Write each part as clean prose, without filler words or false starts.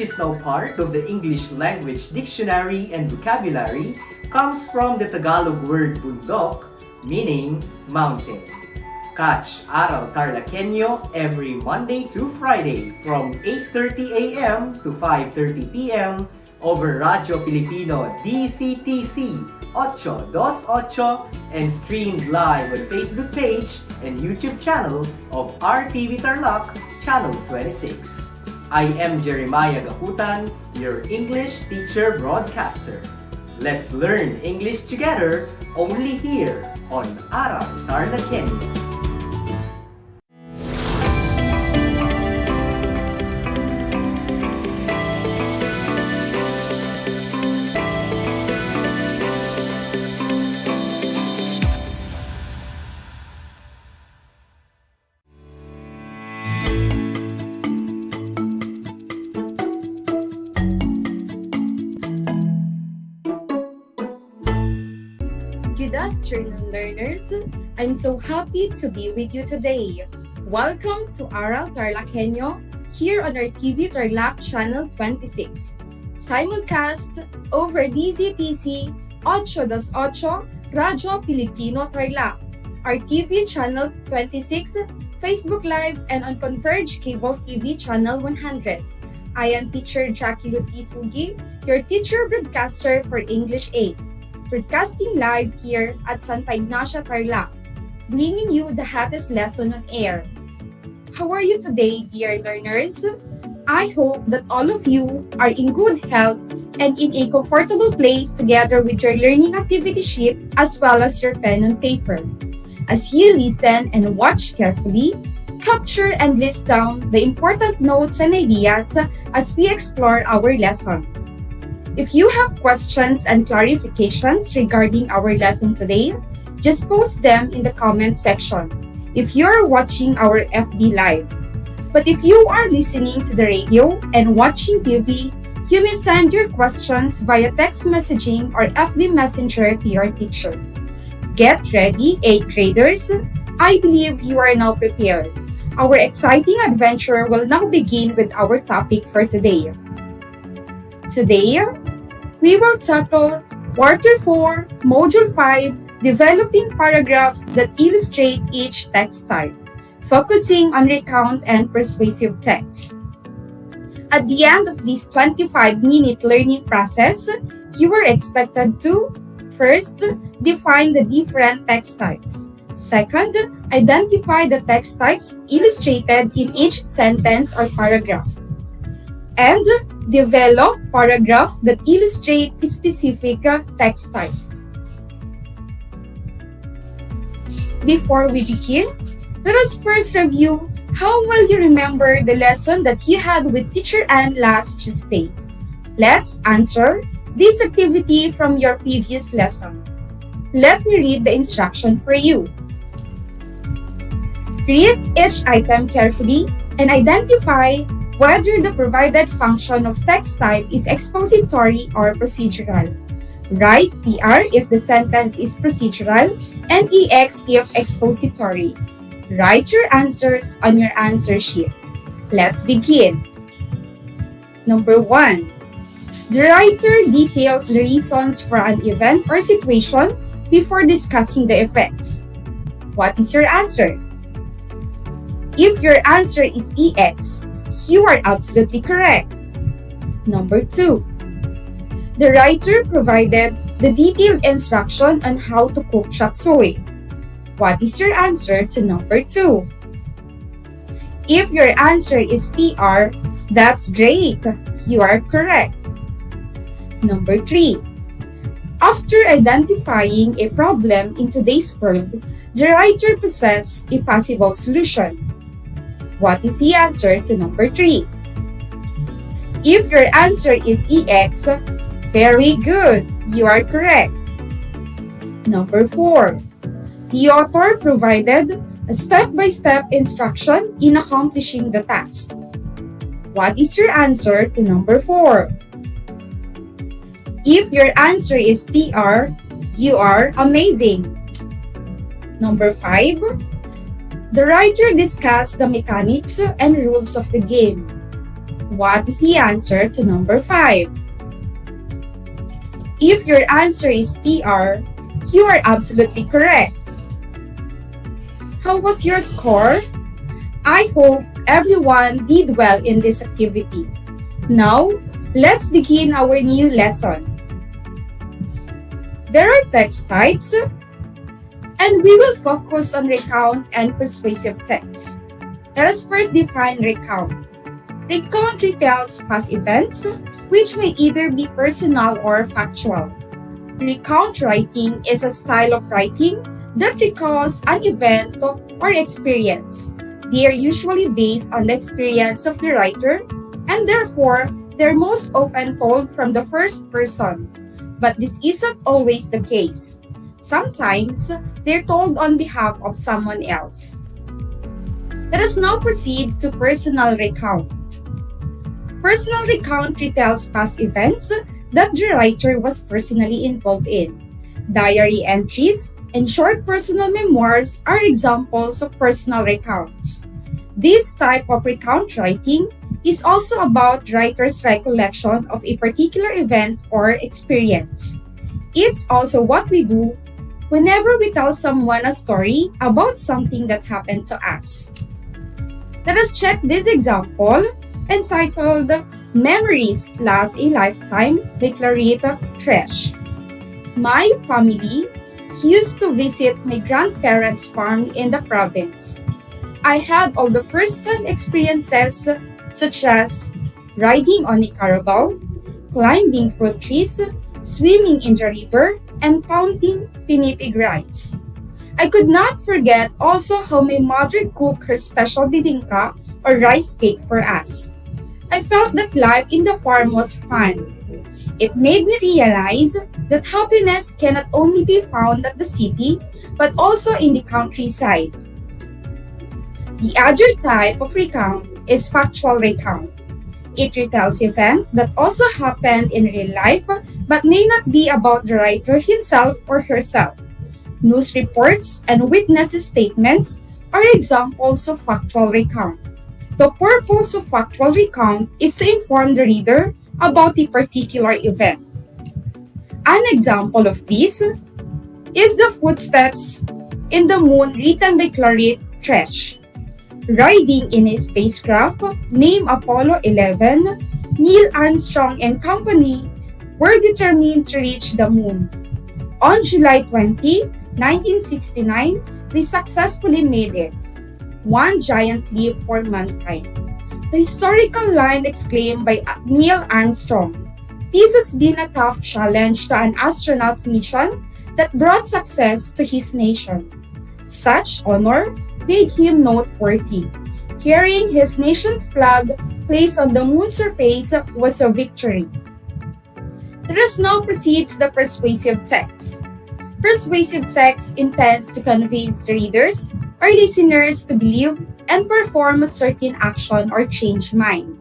is now part of the English Language Dictionary and Vocabulary, comes from the Tagalog word bundok, meaning mountain. Catch Aral TarlakHenyo every Monday to Friday from 8:30 a.m. to 5:30 p.m. over Radyo Pilipino DCTC 828 and streamed live on the Facebook page and YouTube channel of RTV Tarlac, Channel 26. I am Jeremiah Gahutan, your English teacher broadcaster. Let's learn English together only here on Aral TarlakHenyo. Good afternoon, learners. I'm so happy to be with you today. Welcome to Aral TarlakHenyo here on our TV Tarlac Channel 26. Simulcast over DZTC 828 Radyo Pilipino Tarlac, our TV Channel 26, Facebook Live, and on Converge Cable TV Channel 100. I am Teacher Jackie Lutisugi, your teacher broadcaster for English 8. Broadcasting live here at Santa Ignacia, Tarlac, bringing you the hottest lesson on air. How are you today, dear learners? I hope that all of you are in good health and in a comfortable place together with your learning activity sheet as well as your pen and paper. As you listen and watch carefully, capture and list down the important notes and ideas as we explore our lesson. If you have questions and clarifications regarding our lesson today, just post them in the comment section if you are watching our FB Live. But if you are listening to the radio and watching TV, you may send your questions via text messaging or FB Messenger to your teacher. Get ready, 8th graders. I believe you are now prepared. Our exciting adventure will now begin with our topic for today. Today, we will tackle Quarter 4, Module 5, Developing Paragraphs that Illustrate Each Text Type, focusing on recount and persuasive text. At the end of this 25-minute learning process, you are expected to, first, define the different text types. Second, identify the text types illustrated in each sentence or paragraph. And develop paragraphs that illustrate a specific text type. Before we begin, let us first review how well you remember the lesson that you had with Teacher Ann last Tuesday. Let's answer this activity from your previous lesson. Let me read the instruction for you. Read each item carefully and identify whether the provided function of text type is expository or procedural. Write PR if the sentence is procedural and EX if expository. Write your answers on your answer sheet. Let's begin. Number 1. The writer details the reasons for an event or situation before discussing the effects. What is your answer? If your answer is EX, you are absolutely correct. Number 2. The writer provided the detailed instruction on how to cook chop suey. What is your answer to number 2? If your answer is PR, that's great. You are correct. Number 3. After identifying a problem in today's world, the writer possesses a possible solution. What is the answer to number 3? If your answer is EX, very good, you are correct. Number 4. The author provided a step-by-step instruction in accomplishing the task. What is your answer to number 4? If your answer is PR, you are amazing. Number 5. The writer discussed the mechanics and rules of the game. What is the answer to number 5? If your answer is PR, you are absolutely correct. How was your score? I hope everyone did well in this activity. Now, let's begin our new lesson. There are text types, and we will focus on recount and persuasive text. Let us first define recount. Recount retells past events, which may either be personal or factual. Recount writing is a style of writing that recalls an event or experience. They are usually based on the experience of the writer, and therefore, they're most often told from the first person. But this isn't always the case. Sometimes, they're told on behalf of someone else. Let us now proceed to personal recount. Personal recount retells past events that the writer was personally involved in. Diary entries and short personal memoirs are examples of personal recounts. This type of recount writing is also about writer's recollection of a particular event or experience. It's also what we do whenever we tell someone a story about something that happened to us. Let us check this example entitled Memories Last a Lifetime by Clarita Tresh. My family used to visit my grandparents' farm in the province. I had all the first-time experiences such as riding on a carabao, climbing fruit trees, swimming in the river, and pounding pinipig rice. I could not forget also how my mother cooked her special bibingka or rice cake for us. I felt that life in the farm was fun. It made me realize that happiness cannot only be found at the city, but also in the countryside. The other type of recount is factual recount. It retells events that also happened in real life but may not be about the writer himself or herself. News reports and witnesses' statements are examples of factual recount. The purpose of factual recount is to inform the reader about a particular event. An example of this is The Footsteps in the Moon written by Clarita Tresh. Riding in a spacecraft named Apollo 11, Neil Armstrong and company were determined to reach the moon. On July 20, 1969, they successfully made it. One giant leap for mankind. The historical line exclaimed by Neil Armstrong. This has been a tough challenge to an astronaut's mission that brought success to his nation. Such honor made him noteworthy. Carrying his nation's flag placed on the moon's surface was a victory. Let us now proceed to the persuasive text. Persuasive text intends to convince the readers or listeners to believe and perform a certain action or change mind.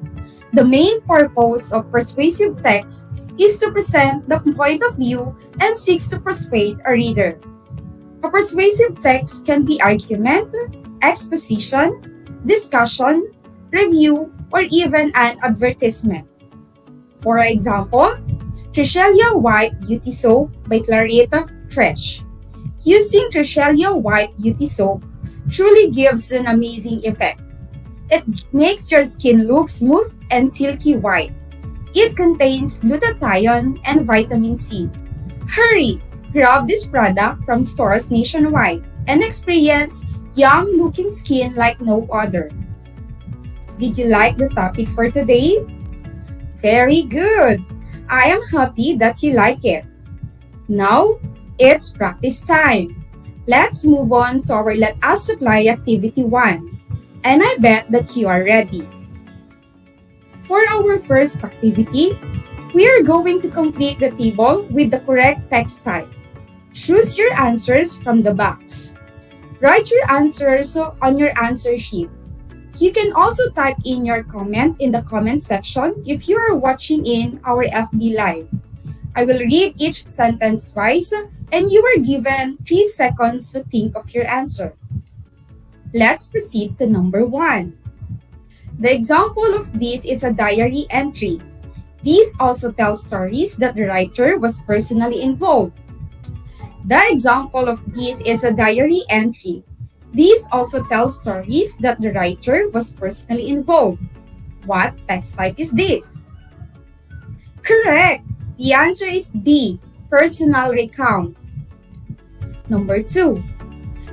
The main purpose of persuasive text is to present the point of view and seeks to persuade a reader. A persuasive text can be argument, exposition, discussion, review, or even an advertisement. For example, Trichelia White Beauty Soap by Clarita Tresh. Using Trichelia White Beauty Soap truly gives an amazing effect. It makes your skin look smooth and silky white. It contains glutathione and vitamin C. Hurry! Grab this product from stores nationwide and experience young-looking skin like no other. Did you like the topic for today? Very good! I am happy that you like it. Now, it's practice time. Let's move on to our Let Us Supply Activity 1. And I bet that you are ready. For our first activity, we are going to complete the table with the correct text type. Choose your answers from the box. Write your answers on your answer sheet. You can also type in your comment in the comment section if you are watching in our FB Live. I will read each sentence twice and you are given 3 seconds to think of your answer. Let's proceed to number 1. The example of this is a diary entry. These also tell stories that the writer was personally involved. The example of this is a diary entry. These also tell stories that the writer was personally involved. What text type is this? Correct! The answer is B, personal recount. Number 2.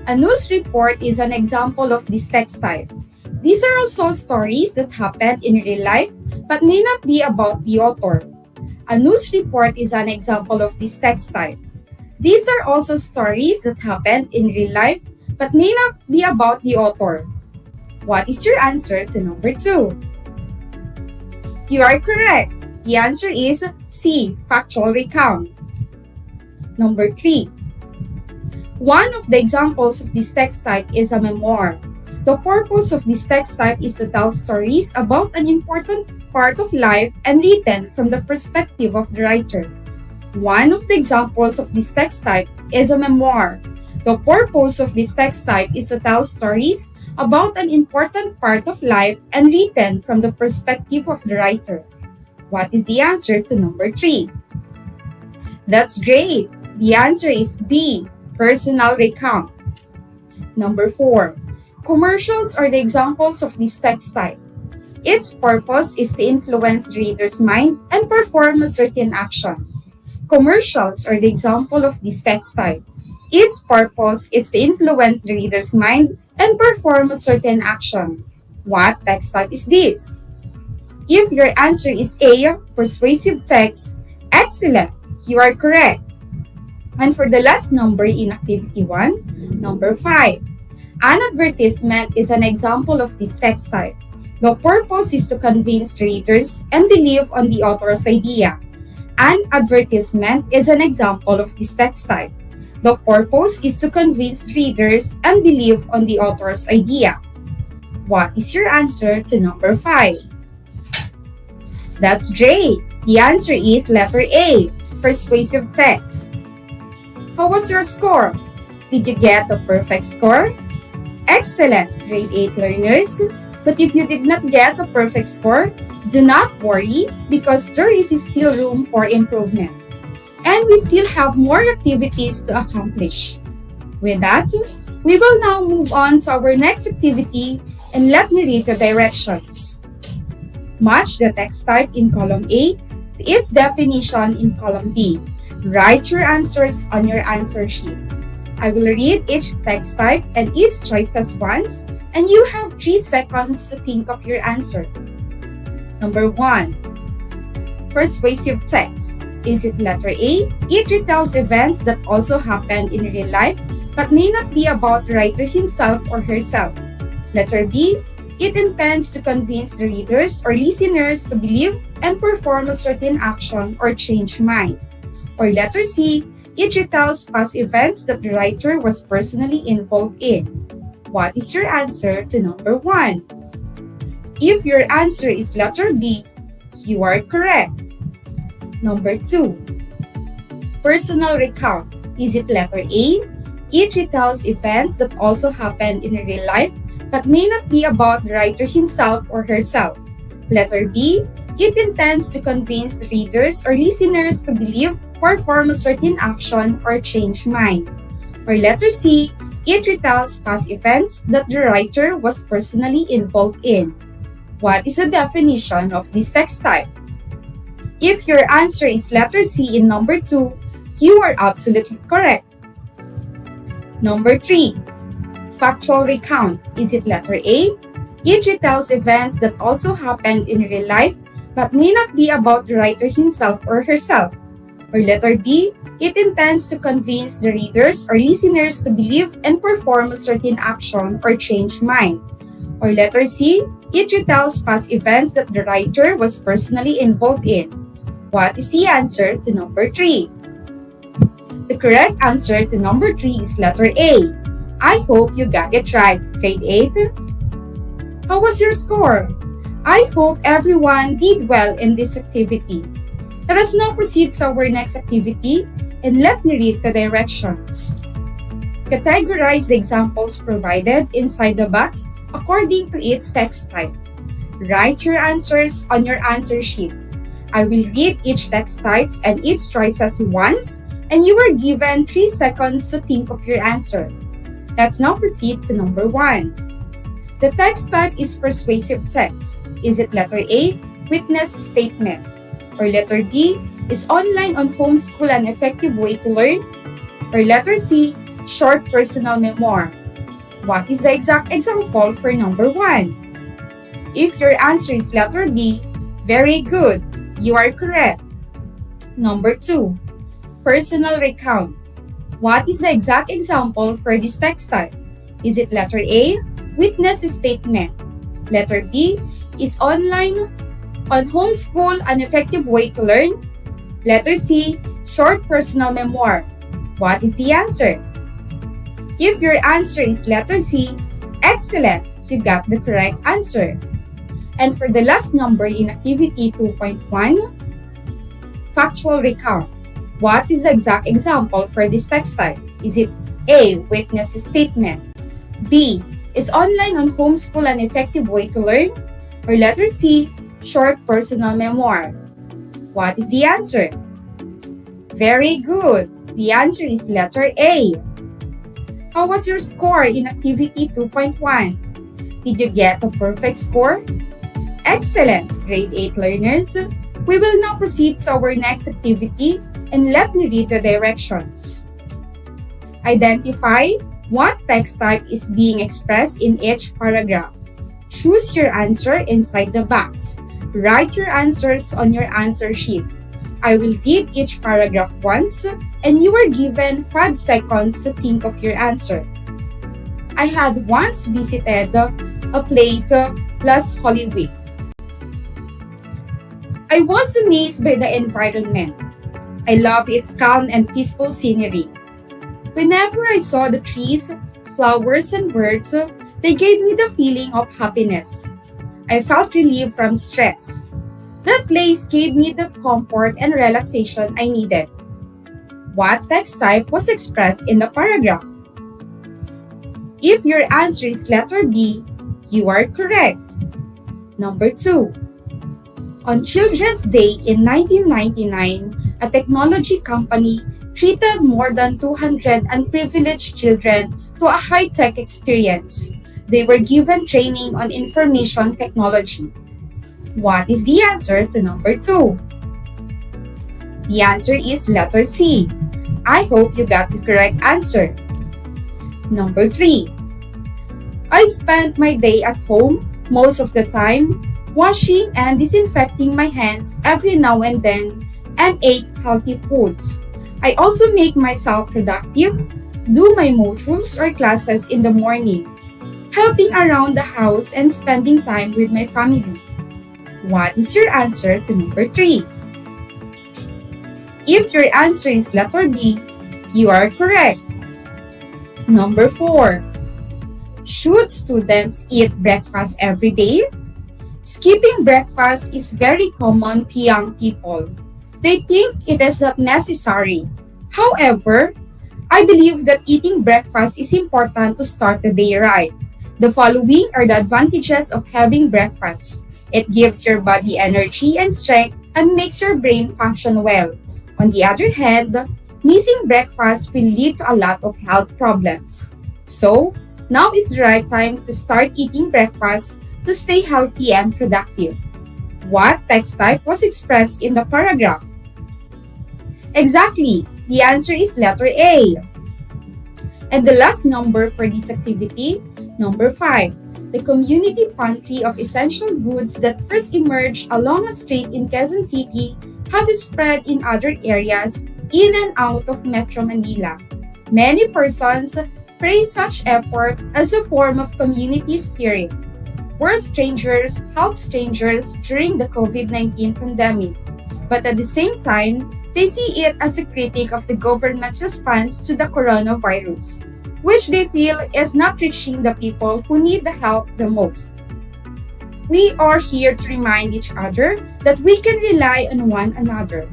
A news report is an example of this text type. These are also stories that happened in real life but may not be about the author. A news report is an example of this text type. These are also stories that happened in real life but may not be about the author. What is your answer to number 2? You are correct. The answer is C, factual recount. Number 3. One of the examples of this text type is a memoir. The purpose of this text type is to tell stories about an important part of life and written from the perspective of the writer. One of the examples of this text type is a memoir. The purpose of this text type is to tell stories about an important part of life and written from the perspective of the writer. What is the answer to number 3? That's great! The answer is B, personal recount. Number 4. Commercials are the examples of this text type. Its purpose is to influence the reader's mind and perform a certain action. Commercials are the example of this text type. Its purpose is to influence the reader's mind and perform a certain action. What text type is this? If your answer is A, persuasive text, excellent! You are correct. And for the last number in Activity 1, number 5. An advertisement is an example of this text type. The purpose is to convince readers and believe on the author's idea. An advertisement is an example of this text type. The purpose is to convince readers and believe on the author's idea. What is your answer to number 5? That's great! The answer is letter A, persuasive text. How was your score? Did you get the perfect score? Excellent, grade 8 learners! But if you did not get a perfect score, do not worry because there is still room for improvement. And we still have more activities to accomplish. With that, we will now move on to our next activity and let me read the directions. Match the text type in column A to its definition in column B. Write your answers on your answer sheet. I will read each text type and its choices once, and you have 3 seconds to think of your answer. Number 1. Persuasive text. Is it letter A? It retells events that also happened in real life but may not be about the writer himself or herself. Letter B. It intends to convince the readers or listeners to believe and perform a certain action or change mind. Or letter C. It retells past events that the writer was personally involved in. What is your answer to number 1? If your answer is letter B, you are correct. Number 2. Personal recount. Is it letter A? It retells events that also happened in real life but may not be about the writer himself or herself. Letter B. It intends to convince the readers or listeners to believe, perform a certain action, or change mind. Or letter C. It retells past events that the writer was personally involved in. What is the definition of this text type? If your answer is letter C in number 2, you are absolutely correct. Number 3. Factual recount. Is it letter A? It retells events that also happened in real life but may not be about the writer himself or herself. Or letter B. It intends to convince the readers or listeners to believe and perform a certain action or change mind. Or letter C. It retells past events that the writer was personally involved in. What is the answer to number 3? The correct answer to number 3 is letter A. I hope you got it right, grade 8. How was your score? I hope everyone did well in this activity. Let us now proceed to our next activity and let me read the directions. Categorize the examples provided inside the box according to its text type. Write your answers on your answer sheet. I will read each text types and each choices once, and you are given 3 seconds to think of your answer. Let's now proceed to number 1. The text type is persuasive text. Is it letter A, witness statement? Or letter B, is online on homeschool an effective way to learn? Or letter C, short personal memoir? What is the exact example for number 1? If your answer is letter B, very good, you are correct. Number 2, personal recount. What is the exact example for this text type? Is it letter A, witness statement? Letter B, is online on homeschool an effective way to learn? Letter C, short personal memoir. What is the answer? If your answer is letter C, excellent, you got the correct answer. And for the last number in activity 2.1, factual recount. What is the exact example for this text type? Is it A, witness statement? B, is online on homeschool an effective way to learn? Or letter C, short personal memoir? What is the answer? Very good. The answer is letter A. How was your score in activity 2.1? Did you get a perfect score? Excellent, grade 8 learners. We will now proceed to our next activity, and let me read the directions. Identify what text type is being expressed in each paragraph. Choose your answer inside the box. Write your answers on your answer sheet. I will read each paragraph once, and you are given 5 seconds to think of your answer. I had once visited a place last Holy Week. I was amazed by the environment. I love its calm and peaceful scenery. Whenever I saw the trees, flowers, and birds, they gave me the feeling of happiness. I felt relieved from stress. That place gave me the comfort and relaxation I needed. What text type was expressed in the paragraph? If your answer is letter B, you are correct. Number 2. On Children's Day in 1999, a technology company treated more than 200 unprivileged children to a high-tech experience. They were given training on information technology. What is the answer to number 2? The answer is letter C. I hope you got the correct answer. Number 3. I spent my day at home most of the time, washing and disinfecting my hands every now and then, and ate healthy foods. I also make myself productive, do my modules or classes in the morning, helping around the house and spending time with my family. What is your answer to number 3? If your answer is letter B, you are correct. Number 4. Should students eat breakfast every day? Skipping breakfast is very common to young people. They think it is not necessary. However, I believe that eating breakfast is important to start the day right. The following are the advantages of having breakfast. It gives your body energy and strength and makes your brain function well. On the other hand, missing breakfast will lead to a lot of health problems. So, now is the right time to start eating breakfast to stay healthy and productive. What text type was expressed in the paragraph? Exactly, the answer is letter A. And the last number for this activity, number 5. The community pantry of essential goods that first emerged along a street in Quezon City has spread in other areas in and out of Metro Manila. Many persons praise such effort as a form of community spirit, where strangers help strangers during the COVID-19 pandemic. But at the same time, they see it as a critique of the government's response to the coronavirus, which they feel is not reaching the people who need the help the most. We are here to remind each other that we can rely on one another.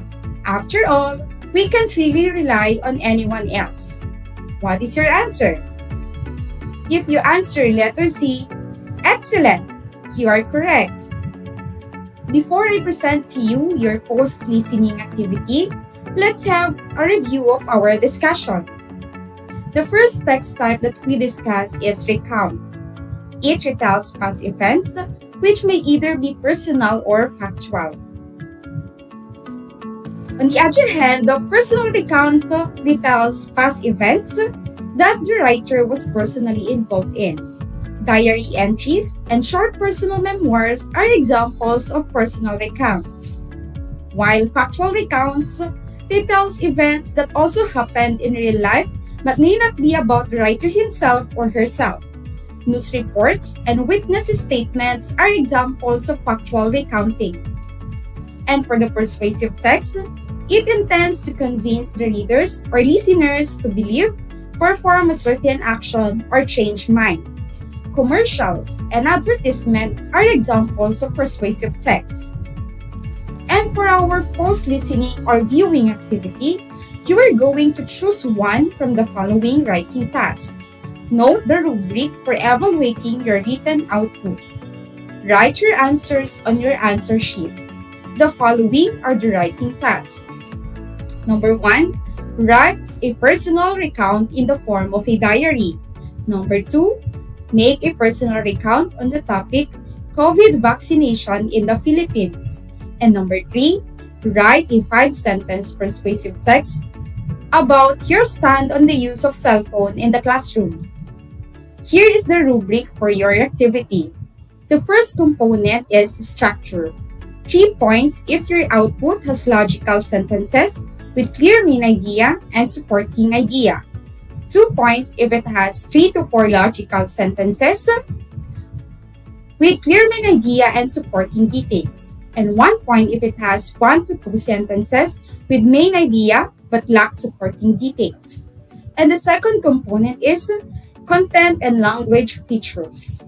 After all, we can't really rely on anyone else. What is your answer? If you answer letter C, excellent, you are correct. Before I present to you your post-listening activity, let's have a review of our discussion. The first text type that we discuss is recount. It retells past events, which may either be personal or factual. On the other hand, the personal recount retells past events that the writer was personally involved in. Diary entries and short personal memoirs are examples of personal recounts, while factual recounts retells events that also happened in real life but may not be about the writer himself or herself. News reports and witness statements are examples of factual recounting. And for the persuasive text, it intends to convince the readers or listeners to believe, perform a certain action, or change mind. Commercials and advertisement are examples of persuasive text. And for our post-listening or viewing activity, you are going to choose one from the following writing tasks. Note the rubric for evaluating your written output. Write your answers on your answer sheet. The following are the writing tasks. Number 1, write a personal recount in the form of a diary. Number 2, make a personal recount on the topic COVID vaccination in the Philippines. And number 3, write a 5-sentence persuasive text about your stand on the use of cell phone in the classroom. Here is the rubric for your activity. The first component is structure. 3 points if your output has logical sentences with clear main idea and supporting idea. 2 points if it has 3 to 4 logical sentences with clear main idea and supporting details. And 1 point if it has 1 to 2 sentences with main idea but lacks supporting details. And the second component is content and language features.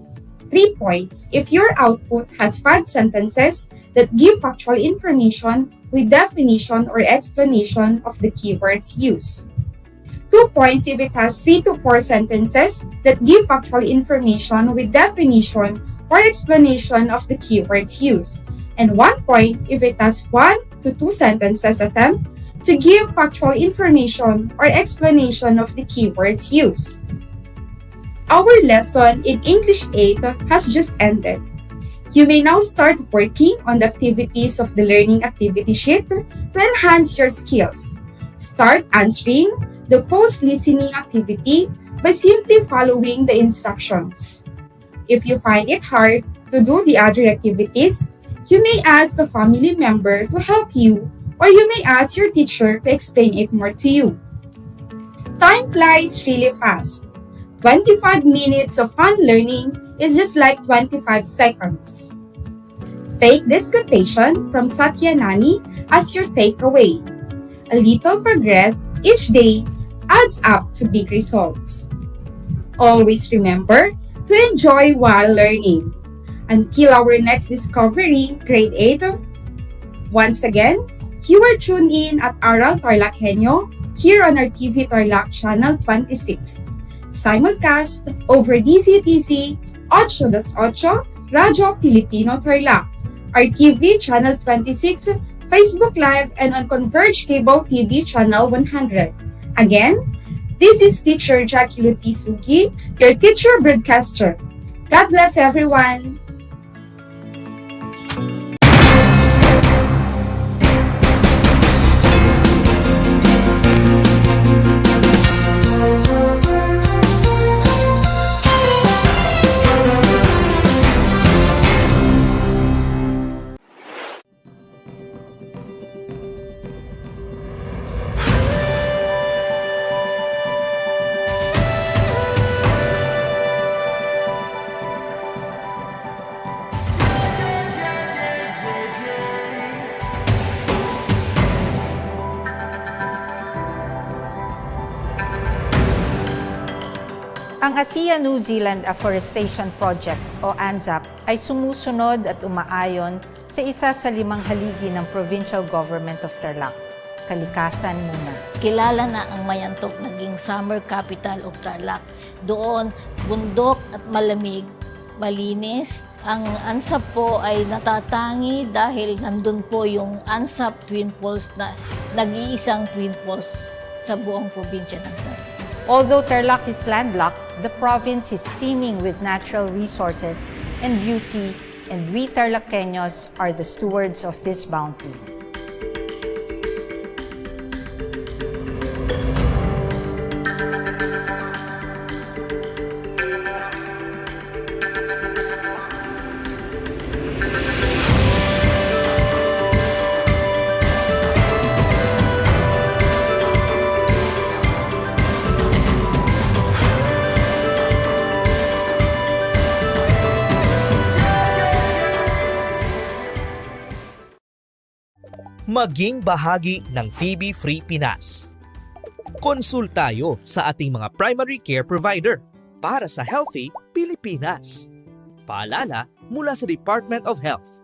3 points if your output has 5 sentences that give factual information with definition or explanation of the keywords used. 2 points if it has 3 to 4 sentences that give factual information with definition or explanation of the keywords used. And 1 point if it has 1 to 2 sentences attempt to give factual information or explanation of the keywords used. Our lesson in English 8 has just ended. You may now start working on the activities of the learning activity sheet to enhance your skills. Start answering the post-listening activity by simply following the instructions. If you find it hard to do the other activities, you may ask a family member to help you, or you may ask your teacher to explain it more to you. Time flies really fast. 25 minutes of fun learning is just like 25 seconds. Take this quotation from Satyanani as your takeaway. A little progress each day adds up to big results. Always remember to enjoy while learning. Until our next discovery, grade 8. Once again, you are tuned in at Aral TarlakHenyo here on RTV Tarlac Channel 26. Simulcast over DCTC 8-8 Radyo Pilipino Tarlac, RTV Channel 26, Facebook Live, and on Converge Cable TV Channel 100. Again, this is Teacher Jackie Lutisugi, your teacher broadcaster. God bless everyone! Ang ASEAN-New Zealand Afforestation Project o ANZAP ay sumusunod at umaayon sa isa sa 5 haligi ng Provincial Government of Tarlac, Kalikasan muna. Kilala na ang Mayantok naging summer capital of Tarlac. Doon, bundok at malamig, malinis, Ang ANSAP po ay natatangi dahil nandun po yung ANSAP Twin Falls na nag-iisang Twin Falls sa buong probinsya ng Tarlac. Although Tarlac is landlocked, the province is teeming with natural resources and beauty, and we TarlakHenyos are the stewards of this bounty. Maging bahagi ng TB Free Pinas. Konsultayo sa ating mga primary care provider para sa Healthy Pilipinas. Paalala mula sa Department of Health.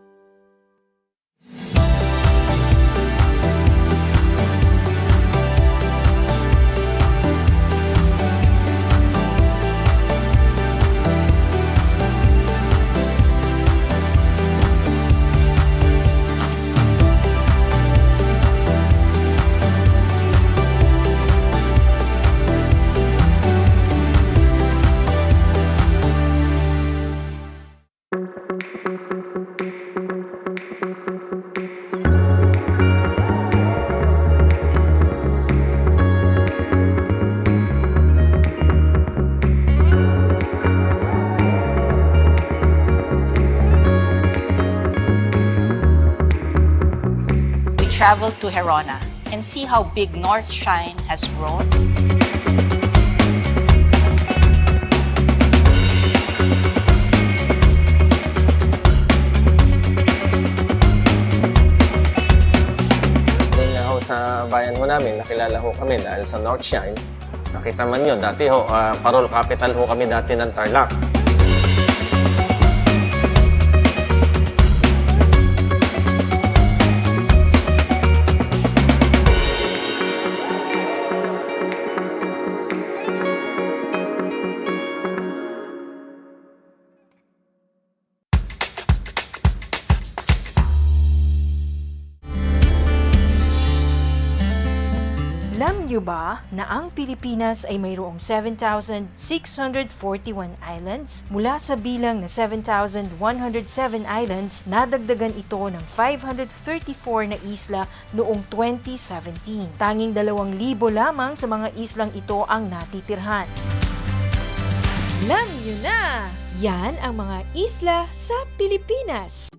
Travel to Herona and see how big North Shine has grown. Doon nga ho sa bayan ho namin, nakilala ho kami dahil sa North Shine. Nakita man yun, dati ho, parol capital ho kami dati ng Tarlac. Alam niyo ba na ang Pilipinas ay mayroong 7,641 islands? Mula sa bilang na 7,107 islands, nadagdagan ito ng 534 na isla noong 2017. Tanging 2,000 lamang sa mga islang ito ang natitirhan. Alam niyo na! Yan ang mga isla sa Pilipinas.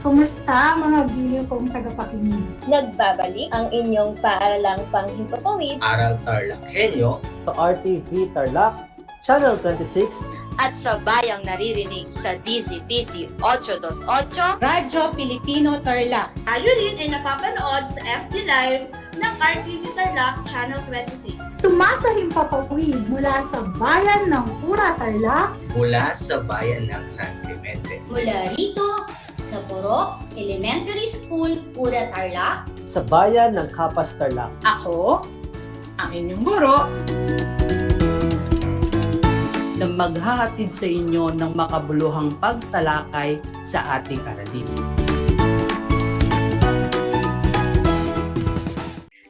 Kumusta mga giliw kong tagapakinig? Nagbabalik ang inyong paaralang panghimpapawid Aral TarlakHenyo sa RTV Tarlac, Channel 26 at sa bayang naririnig sa DZTC 828 Radyo Pilipino Tarlac. Tayo rin ay napapanood sa FB Live ng RTV Tarlac Channel 26. Sumasahimpapawid mula sa bayan ng Pura Tarlac, mula sa bayan ng San Clemente, Mula rito sa Puro Elementary School, Pura Tarlac. sa bayan ng Kapas Tarlac. ako, ang inyong guro, na maghahatid sa inyo ng makabuluhang pagtalakay sa ating aralin.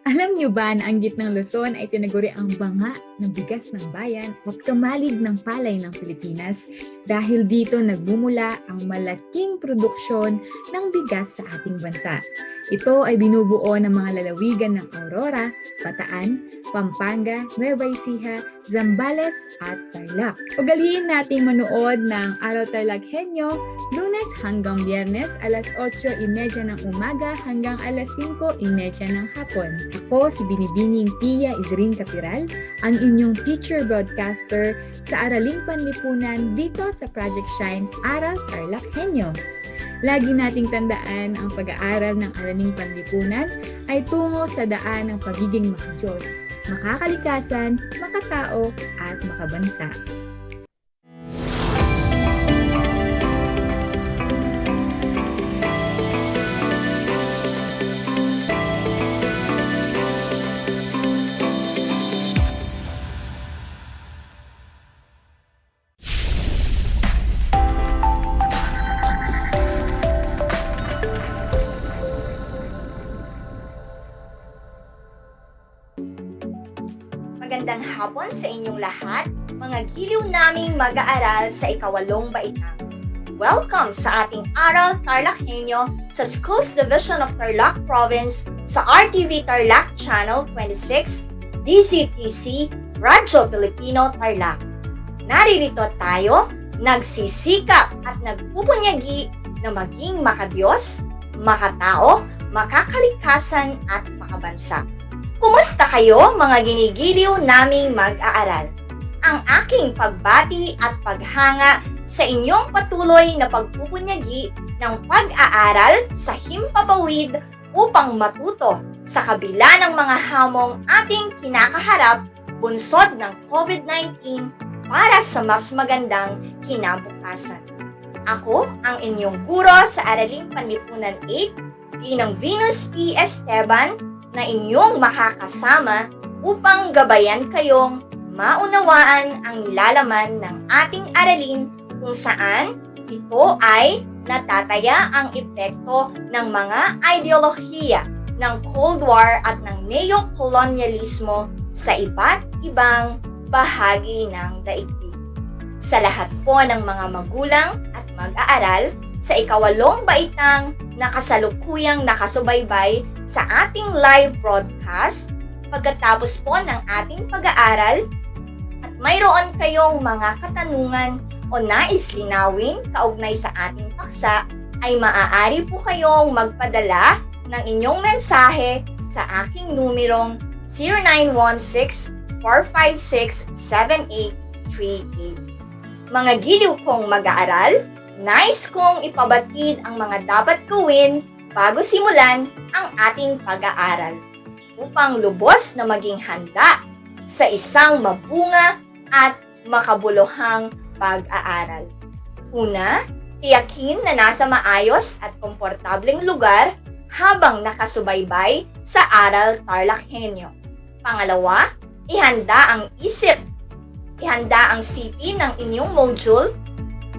Alam niyo ba na ang gitnang Luzon ay tinaguri ang banga ng bigas ng bayan at kamalig ng palay ng Pilipinas dahil dito nagmumula ang malaking produksyon ng bigas sa ating bansa. Ito ay binubuo ng mga lalawigan ng Aurora, Bataan, Pampanga, Nueva Ecija, Zambales at Tarlac. Ugaliin nating manood ng Aral TarlakHenyo Lunes hanggang Biyernes alas 8:30 ng umaga hanggang alas 5:30 ng hapon. Ako si Binibining Pia Isrin Capiral, ang inyong teacher broadcaster sa Araling Panlipunan dito sa Project Shine Aral TarlakHenyo. Lagi nating tandaan ang pag-aaral ng Araling Panlipunan ay tungo sa daan ng pagiging makadiyos, makakalikasan, makatao at makabansa. Magandang hapon sa inyong lahat, mga giliw naming mag-aaral sa ikawalong baitang. Welcome sa ating Aral TarlakHenyo sa Schools Division of Tarlac Province sa RTV Tarlac Channel 26, DZTC, Radyo Pilipino Tarlac. Naririto tayo, nagsisikap at nagpupunyagi na maging makadiyos, makatao, makakalikasan at makabansa. Kumusta kayo mga ginigiliw naming mag-aaral? Ang aking pagbati at paghanga sa inyong patuloy na pagpupunyagi ng pag-aaral sa himpapawid upang matuto sa kabila ng mga hamong ating kinakaharap bunsod ng COVID-19 para sa mas magandang kinabukasan. Ako ang inyong guro sa Araling Panlipunan 8, Ginang Venus P. Esteban, na inyong makakasama upang gabayan kayong maunawaan ang nilalaman ng ating aralin kung saan ito ay natataya ang epekto ng mga ideolohiya ng Cold War at ng neo-kolonyalismo sa iba't ibang bahagi ng daigdig. Sa lahat po ng mga magulang at mag-aaral, sa ikawalong baitang na kasalukuyang nakasubaybay sa ating live broadcast, pagkatapos po ng ating pag-aaral at mayroon kayong mga katanungan o nais linawin kaugnay sa ating paksa, ay maaari po kayong magpadala ng inyong mensahe sa aking numerong 0916-456-7838. Mga giliw kong mag-aaral, nais kong ipabatid ang mga dapat gawin bago simulan ang ating pag-aaral upang lubos na maging handa sa isang mabunga at makabuluhang pag-aaral. Una, tiyakin na nasa maayos at komportableng lugar habang nakasubaybay sa Aral TarlakHenyo. Pangalawa, ihanda ang isip. Ihanda ang CP ng inyong module,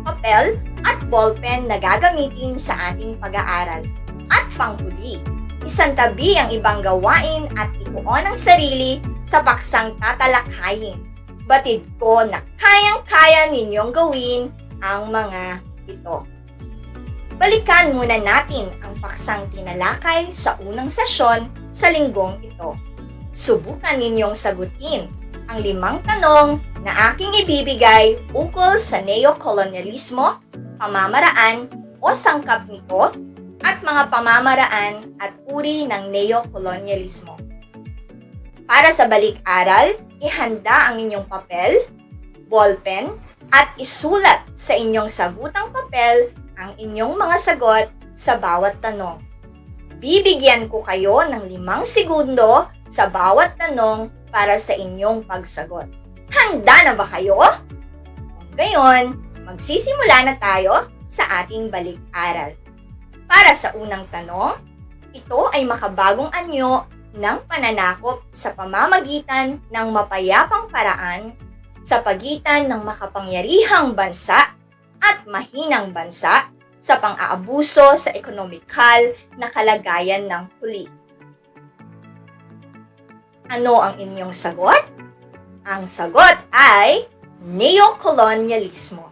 papel at ballpen na gagamitin sa ating pag-aaral. At panghuli, isantabi ang ibang gawain at ituon ang sarili sa paksang tatalakayin. Batid ko na kayang-kaya ninyong gawin ang mga ito. Balikan muna natin ang paksang tinalakay sa unang sesyon sa linggong ito. Subukan ninyong sagutin ang 5 tanong na aking ibibigay ukol sa neo-kolonyalismo, pamamaraan o sangkap nito, at mga pamamaraan at uri ng neo-kolonyalismo. Para sa balik-aral, ihanda ang inyong papel, ballpen, at isulat sa inyong sagutang papel ang inyong mga sagot sa bawat tanong. Bibigyan ko kayo ng 5 segundo sa bawat tanong para sa inyong pagsagot. Handa na ba kayo? Kung gayon, magsisimula na tayo sa ating balik-aral. Para sa unang tanong, ito ay makabagong anyo ng pananakop sa pamamagitan ng mapayapang paraan sa pagitan ng makapangyarihang bansa at mahinang bansa sa pang-aabuso sa ekonomikal na kalagayan ng huli. Ano ang inyong sagot? Ang sagot ay neo-kolonyalismo.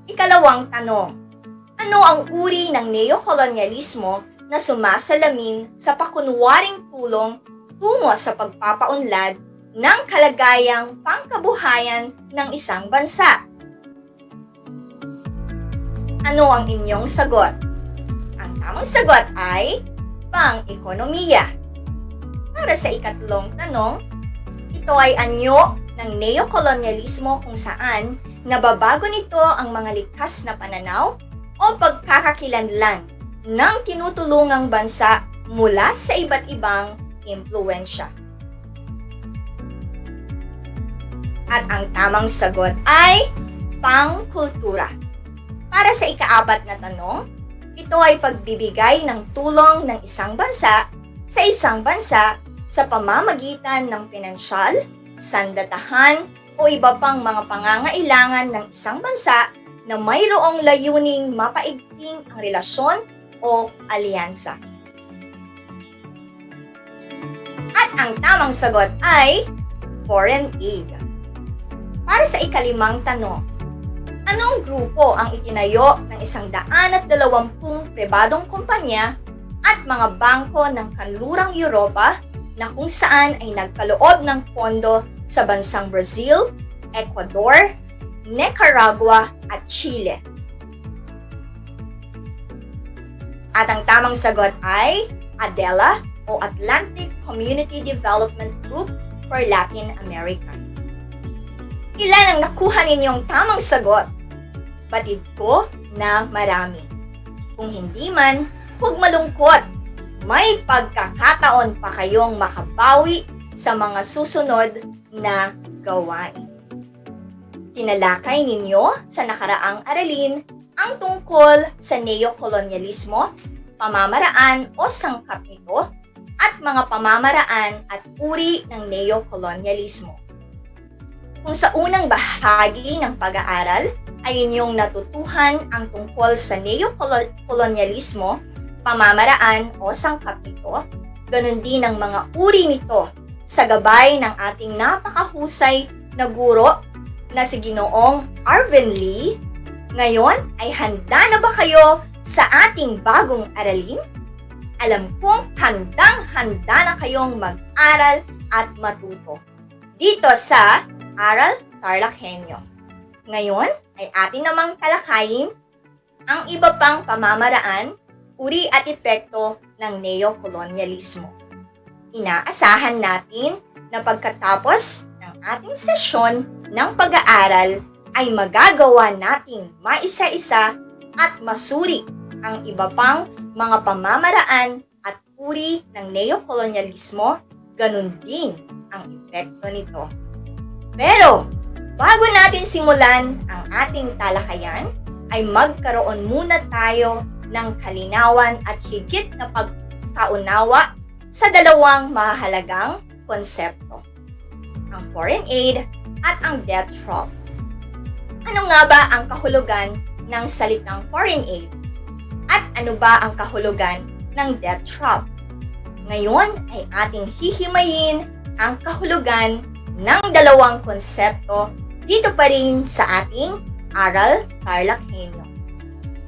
Ikalawang tanong, ano ang uri ng neo-kolonyalismo na sumasalamin sa pakunwaring tulong tungo sa pagpapaunlad ng kalagayang pangkabuhayan ng isang bansa? Ano ang inyong sagot? Ang tamang sagot ay pang-ekonomiya. Para sa ikatlong tanong, ito ay anyo ng neo-kolonyalismo kung saan nababago nito ang mga likas na pananaw o pagkakakilanlan ng tinutulungang bansa mula sa iba't ibang impluwensya. At ang tamang sagot ay pangkultura. Para sa ika-4 na tanong, ito ay pagbibigay ng tulong ng isang bansa sa isang bansa sa pamamagitan ng pinansyal, sandatahan o iba pang mga pangangailangan ng isang bansa na mayroong layuning mapaigting ang relasyon o alyansa. At ang tamang sagot ay foreign aid. Para sa ikalimang tanong, anong grupo ang itinayo ng 120 pribadong kumpanya at mga bangko ng kanlurang Europa na kung saan ay nagkaloob ng pondo sa bansang Brazil, Ecuador, Nicaragua at Chile? At ang tamang sagot ay ADELA o Atlantic Community Development Group for Latin America. Ilan ang nakuha ninyong tamang sagot? Batid ko na marami. Kung hindi man, huwag malungkot. May pagkakataon pa kayong makabawi sa mga susunod na gawain. Tinalakay ninyo sa nakaraang aralin ang tungkol sa neokolonyalismo, pamamaraan o sangkap nito, at mga pamamaraan at uri ng neokolonyalismo. Kung sa unang bahagi ng pag-aaral ay inyong natutuhan ang tungkol sa neokolonyalismo, pamamaraan o sangkap nito, ganun din ang mga uri nito sa gabay ng ating napakahusay na guro na si Ginoong Arvin Lee. Ngayon ay handa na ba kayo sa ating bagong aralin? Alam kong handang-handa na kayong mag-aral at matuto dito sa Aral TarlakHenyo. Ngayon ay atin namang talakayin ang iba pang pamamaraan, uri at epekto ng neokolonyalismo. Inaasahan natin na pagkatapos ng ating sesyon ng pag-aaral ay magagawa nating maisa-isa at masuri ang iba pang mga pamamaraan at uri ng neokolonyalismo, ganun din ang epekto nito. Pero, bago natin simulan ang ating talakayan, ay magkaroon muna tayo ng kalinawan at higit na pagkaunawa sa dalawang mahalagang konsepto, ang foreign aid at ang debt trap. Ano nga ba ang kahulugan ng salitang foreign aid? At ano ba ang kahulugan ng debt trap? Ngayon ay ating hihimayin ang kahulugan ng dalawang konsepto dito pa rin sa ating Aral TarlakHenyo.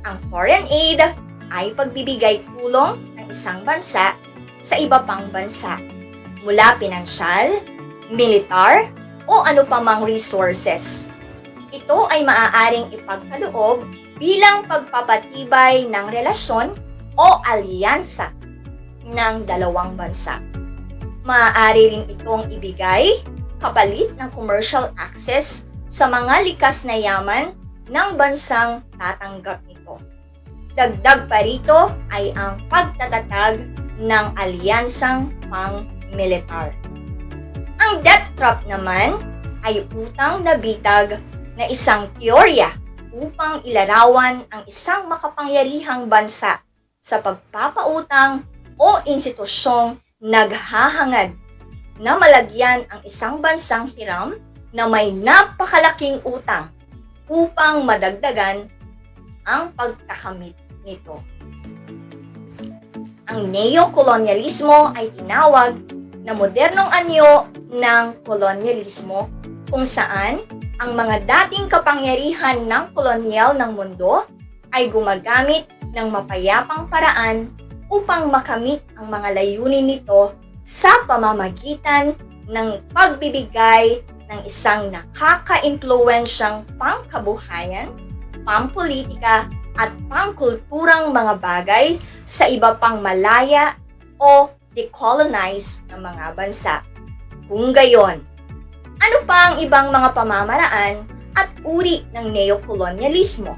Ang foreign aid ay pagbibigay tulong ng isang bansa sa iba pang bansa, mula pinansyal, militar, o ano pa mang resources. Ito ay maaaring ipagkaloob bilang pagpapatibay ng relasyon o alyansa ng dalawang bansa. Maaari rin itong ibigay kapalit ng commercial access sa mga likas na yaman ng bansang tatanggap nito. Dagdag pa rito ay ang pagtatatag ng alyansang pang-militar. Ang debt trap naman ay utang na bitag na isang teorya upang ilarawan ang isang makapangyarihang bansa sa pagpapautang o institusyong naghahangad na malagyan ang isang bansang hiram na may napakalaking utang upang madagdagan ang pagkakamit nito. Ang neokolonyalismo ay tinawag na modernong anyo ng kolonyalismo kung saan ang mga dating kapangyarihan ng kolonyal ng mundo ay gumagamit ng mapayapang paraan upang makamit ang mga layunin nito sa pamamagitan ng pagbibigay ng isang nakaka-impluwensyang pangkabuhayan, pampolitika at pangkulturang mga bagay sa iba pang malaya o decolonized na mga bansa. Kung gayon, ano pa ang ibang mga pamamaraan at uri ng neokolonyalismo?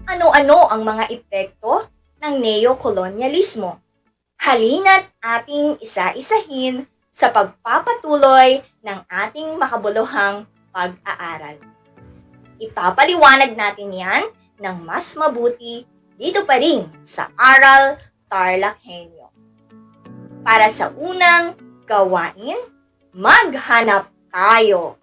Ano-ano ang mga epekto ng neokolonyalismo? Halina't ating isa-isahin sa pagpapatuloy ng ating makabuluhang pag-aaral. Ipapaliwanag natin yan ng mas mabuti dito pa rin sa Aral TarlakHenyo. Para sa unang gawain, maghanap tayo.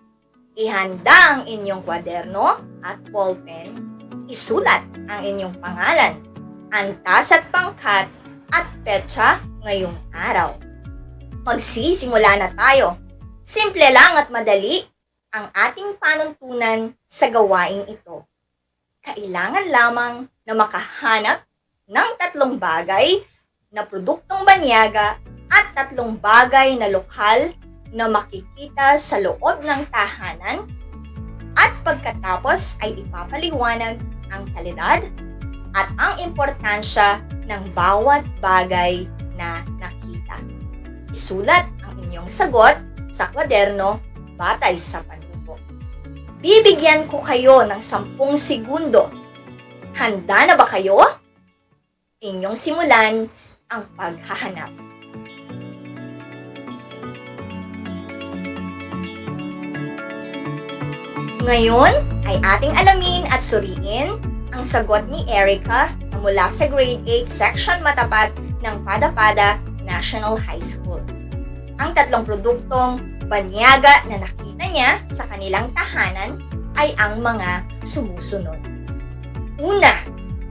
Ihanda ang inyong kwaderno at ballpen. Isulat ang inyong pangalan, antas at pangkat, at petsa ngayong araw. Magsisimula na tayo. Simple lang at madali ang ating panuntunan sa gawaing ito. Kailangan lamang na makahanap ng 3 bagay na produktong banyaga at 3 bagay na lokal na makikita sa loob ng tahanan at pagkatapos ay ipapaliwanag ang kalidad at ang importansya ng bawat bagay na nakita. Isulat ang inyong sagot sa kwaderno batay sa panubo. Bibigyan ko kayo ng 10 segundo. Handa na ba kayo? Inyong simulan ang paghahanap. Ngayon ay ating alamin at suriin ang sagot ni Erica na mula sa Grade 8 Section Matapat ng Pada-Pada National High School. Ang 3 produktong banyaga na nakita niya sa kanilang tahanan ay ang mga sumusunod. Una,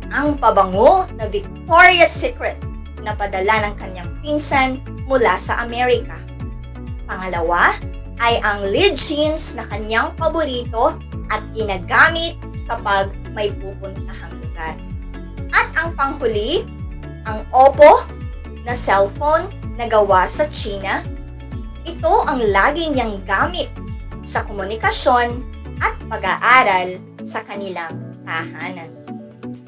ang pabango na Victoria's Secret na padala ng kanyang pinsan mula sa Amerika. Pangalawa, ay ang lead jeans na kanyang paborito at ginagamit kapag may pupuntahang lugar. At ang panghuli, ang Oppo na cellphone na gawa sa China. Ito ang lagi niyang gamit sa komunikasyon at pag-aaral sa kanilang tahanan.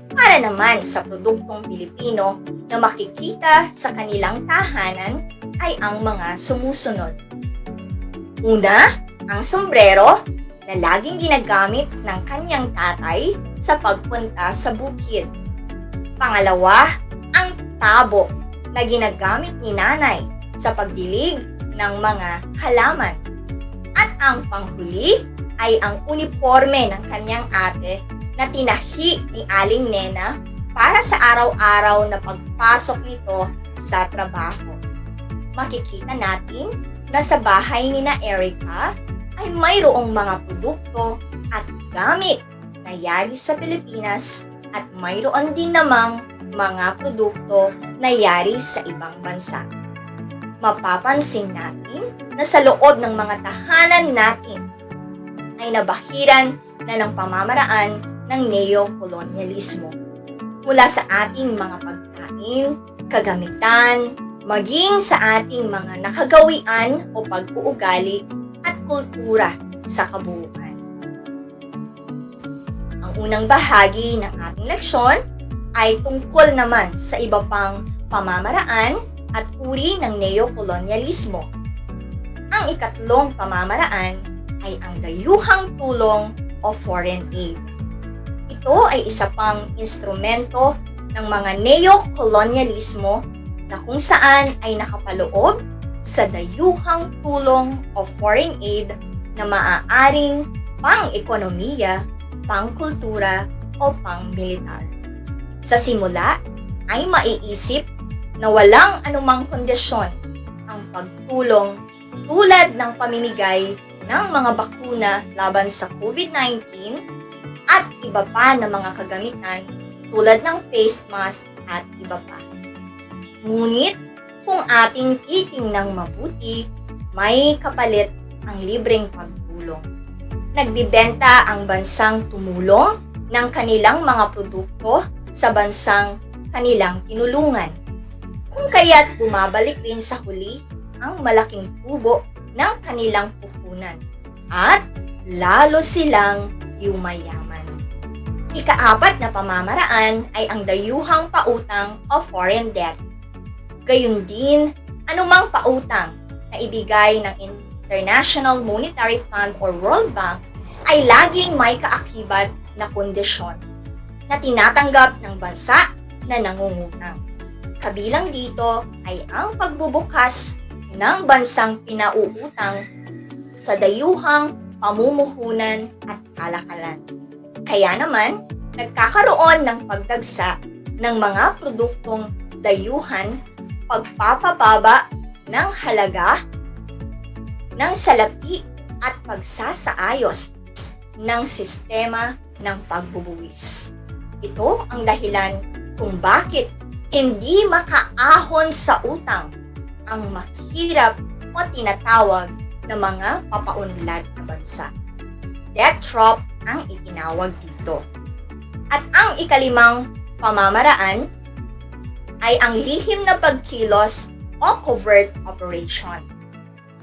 Para naman sa produktong Pilipino na makikita sa kanilang tahanan ay ang mga sumusunod. Una, ang sombrero na laging ginagamit ng kanyang tatay sa pagpunta sa bukid. Pangalawa, ang tabo na ginagamit ni nanay sa pagdilig ng mga halaman. At ang panghuli ay ang uniforme ng kanyang ate na tinahi ni Aling Nena para sa araw-araw na pagpasok nito sa trabaho. Makikita natin na sa bahay ni na Erica ay mayroong mga produkto at gamit na yari sa Pilipinas at mayroon din namang mga produkto na yari sa ibang bansa. Mapapansin natin na sa loob ng mga tahanan natin ay nabahiran na ng pamamaraan ng neo-kolonyalismo. Mula sa ating mga pagkain, kagamitan, maging sa ating mga nakagawian o pag-uugali at kultura sa kabuuan. Ang unang bahagi ng ating leksyon ay tungkol naman sa iba pang pamamaraan at uri ng neo-kolonyalismo. Ang ikatlong pamamaraan ay ang dayuhang tulong o foreign aid. Ito ay isa pang instrumento ng mga neo-kolonyalismo na kung saan ay nakapaloob sa dayuhang tulong o foreign aid na maaaring pang-ekonomiya, pang-kultura o pang-militar. Sa simula ay maiisip na walang anumang kondisyon ang pagtulong tulad ng pamimigay ng mga bakuna laban sa COVID-19 at iba pa na mga kagamitan tulad ng face mask at iba pa. Ngunit kung ating titingnang mabuti, may kapalit ang libreng pagtulong. Nagbibenta ang bansang tumulong ng kanilang mga produkto sa bansang kanilang tinulungan. Kung kaya't bumabalik rin sa huli ang malaking tubo ng kanilang puhunan at lalo silang yumayaman. Ika-4 na pamamaraan ay ang dayuhang pautang o foreign debt. Gayun din, anumang pautang na ibigay ng International Monetary Fund or World Bank ay laging may kaakibat na kondisyon na tinatanggap ng bansa na nangungutang. Kabilang dito ay ang pagbubukas ng bansang pinauutang sa dayuhang pamumuhunan at kalakalan. Kaya naman, nagkakaroon ng pagdagsa ng mga produktong dayuhan, pagpapababa ng halaga ng salapi at pagsasaayos ng sistema ng pagbubuwis. Ito ang dahilan kung bakit hindi makaahon sa utang ang mahirap o tinatawag na mga papaunlad na bansa. Debt trap ang itinawag dito. At ang ikalimang pamamaraan ay ang lihim na pagkilos o covert operation.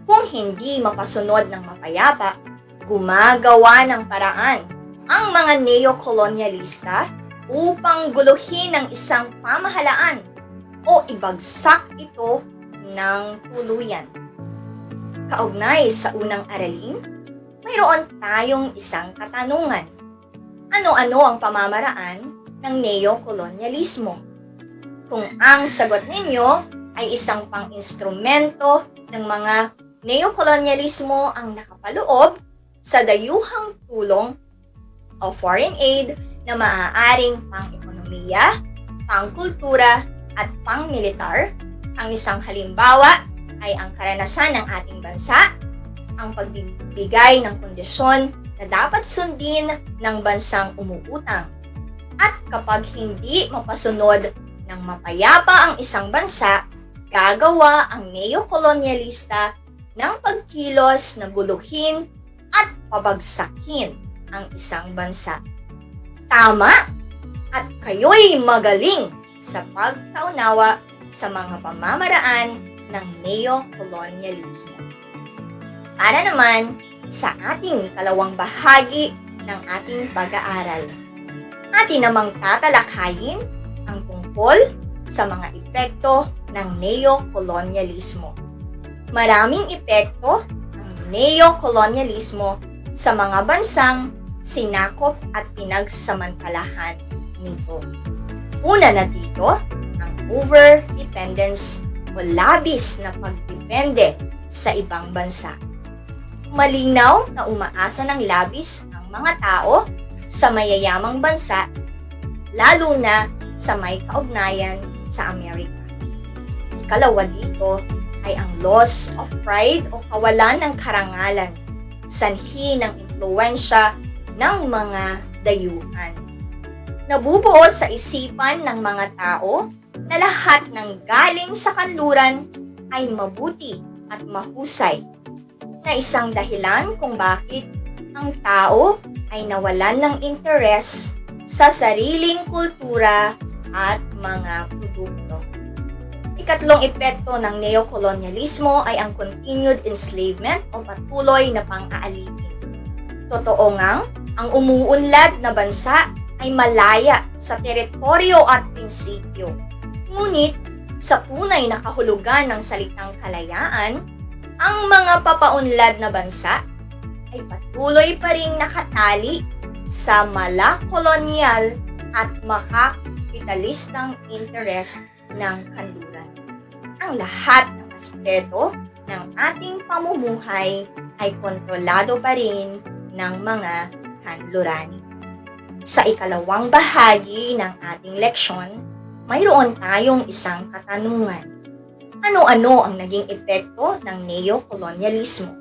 Kung hindi mapasunod ng mapayapa, gumagawa ng paraan ang mga neo-kolonyalista upang guluhin ang isang pamahalaan o ibagsak ito ng tuluyan. Kaugnay sa unang aralin, mayroon tayong isang katanungan. Ano-ano ang pamamaraan ng neo-kolonyalismo? Kung ang sagot ninyo ay isang pang-instrumento ng mga neo-kolonyalismo ang nakapaloob sa dayuhang tulong o foreign aid na maaaring pang-ekonomiya, pang-kultura at pang-militar, ang isang halimbawa ay ang karanasan ng ating bansa, ang pagbibigay ng kondisyon na dapat sundin ng bansang umuutang. At kapag hindi mapasunod ng mapayapa ang isang bansa, gagawa ang neo-kolonyalista ng pagkilos na guluhin at pabagsakin ang isang bansa. Tama! At kayo'y magaling sa pagkaunawa sa mga pamamaraan ng neo-kolonyalismo. Para naman sa ating ikalawang bahagi ng ating pag-aaral, atin namang tatalakayin ang tungkol sa mga epekto ng neo-kolonyalismo. Maraming epekto ng neo-kolonyalismo sa mga bansang sinakop at pinagsamantalahan nito. Una na dito, ang over-dependence o labis na pagdepende sa ibang bansa. Malinaw na umaasa ng labis ang mga tao sa mayayamang bansa, lalo na sa may kaugnayan sa Amerika. Ikalawa dito ay ang loss of pride o kawalan ng karangalan, sanhi ng impluwensya ng mga dayuhan. Nabubuo sa isipan ng mga tao na lahat ng galing sa kanluran ay mabuti at mahusay, na isang dahilan kung bakit ang tao ay nawalan ng interes sa sariling kultura at mga produkto. Ikatlong epekto ng neo-kolonyalismo ay ang continued enslavement o patuloy na pang-aalipin. Totoo ngang ang umuunlad na bansa ay malaya sa teritoryo at prinsipyo. Ngunit sa tunay na kahulugan ng salitang kalayaan, ang mga papaunlad na bansa ay patuloy pa ring nakatali sa mala-kolonyal at makapitalistang interes ng kanluran. Ang lahat ng aspeto ng ating pamumuhay ay kontrolado pa rin ng mga kanlurani. Sa ikalawang bahagi ng ating leksyon, mayroon tayong isang katanungan. Ano-ano ang naging epekto ng neo-kolonyalismo?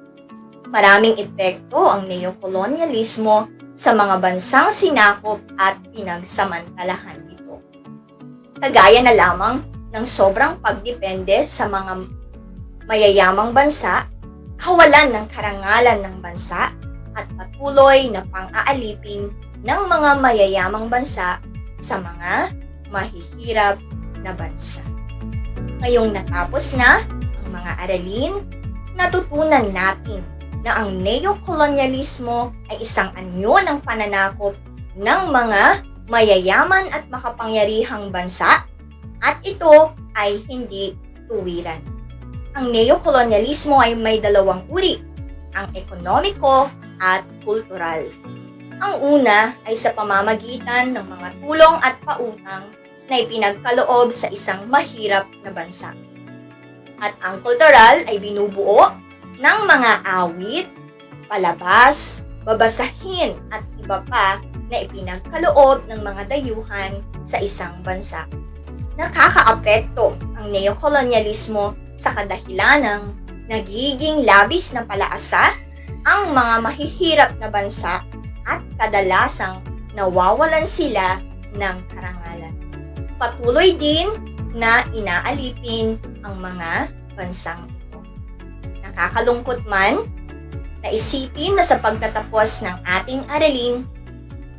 Maraming epekto ang neo-kolonyalismo sa mga bansang sinakop at pinagsamantalahan ito. Kagaya na lamang ng sobrang pagdepende sa mga mayayamang bansa, kawalan ng karangalan ng bansa, at patuloy na pang-aalipin ng mga mayayamang bansa sa mga mahihirap na bansa. Ngayong natapos na ang mga aralin, natutunan natin na ang neo-kolonyalismo ay isang anyo ng pananakop ng mga mayayaman at makapangyarihang bansa at ito ay hindi tuwiran. Ang neo-kolonyalismo ay may dalawang uri, ang ekonomiko at kultural. Ang una ay sa pamamagitan ng mga tulong at pautang na ipinagkaloob sa isang mahirap na bansa. At ang kultural ay binubuo ng mga awit, palabas, babasahin at iba pa na ipinagkaloob ng mga dayuhan sa isang bansa. Nakakaapekto ang neo-kolonyalismo sa kadahilanang nagiging labis na palaasa ang mga mahihirap na bansa at kadalasang nawawalan sila ng karangalan. Patuloy din na inaalipin ang mga bansang ito. Nakakalungkot man na isipin na sa pagtatapos ng ating aralin,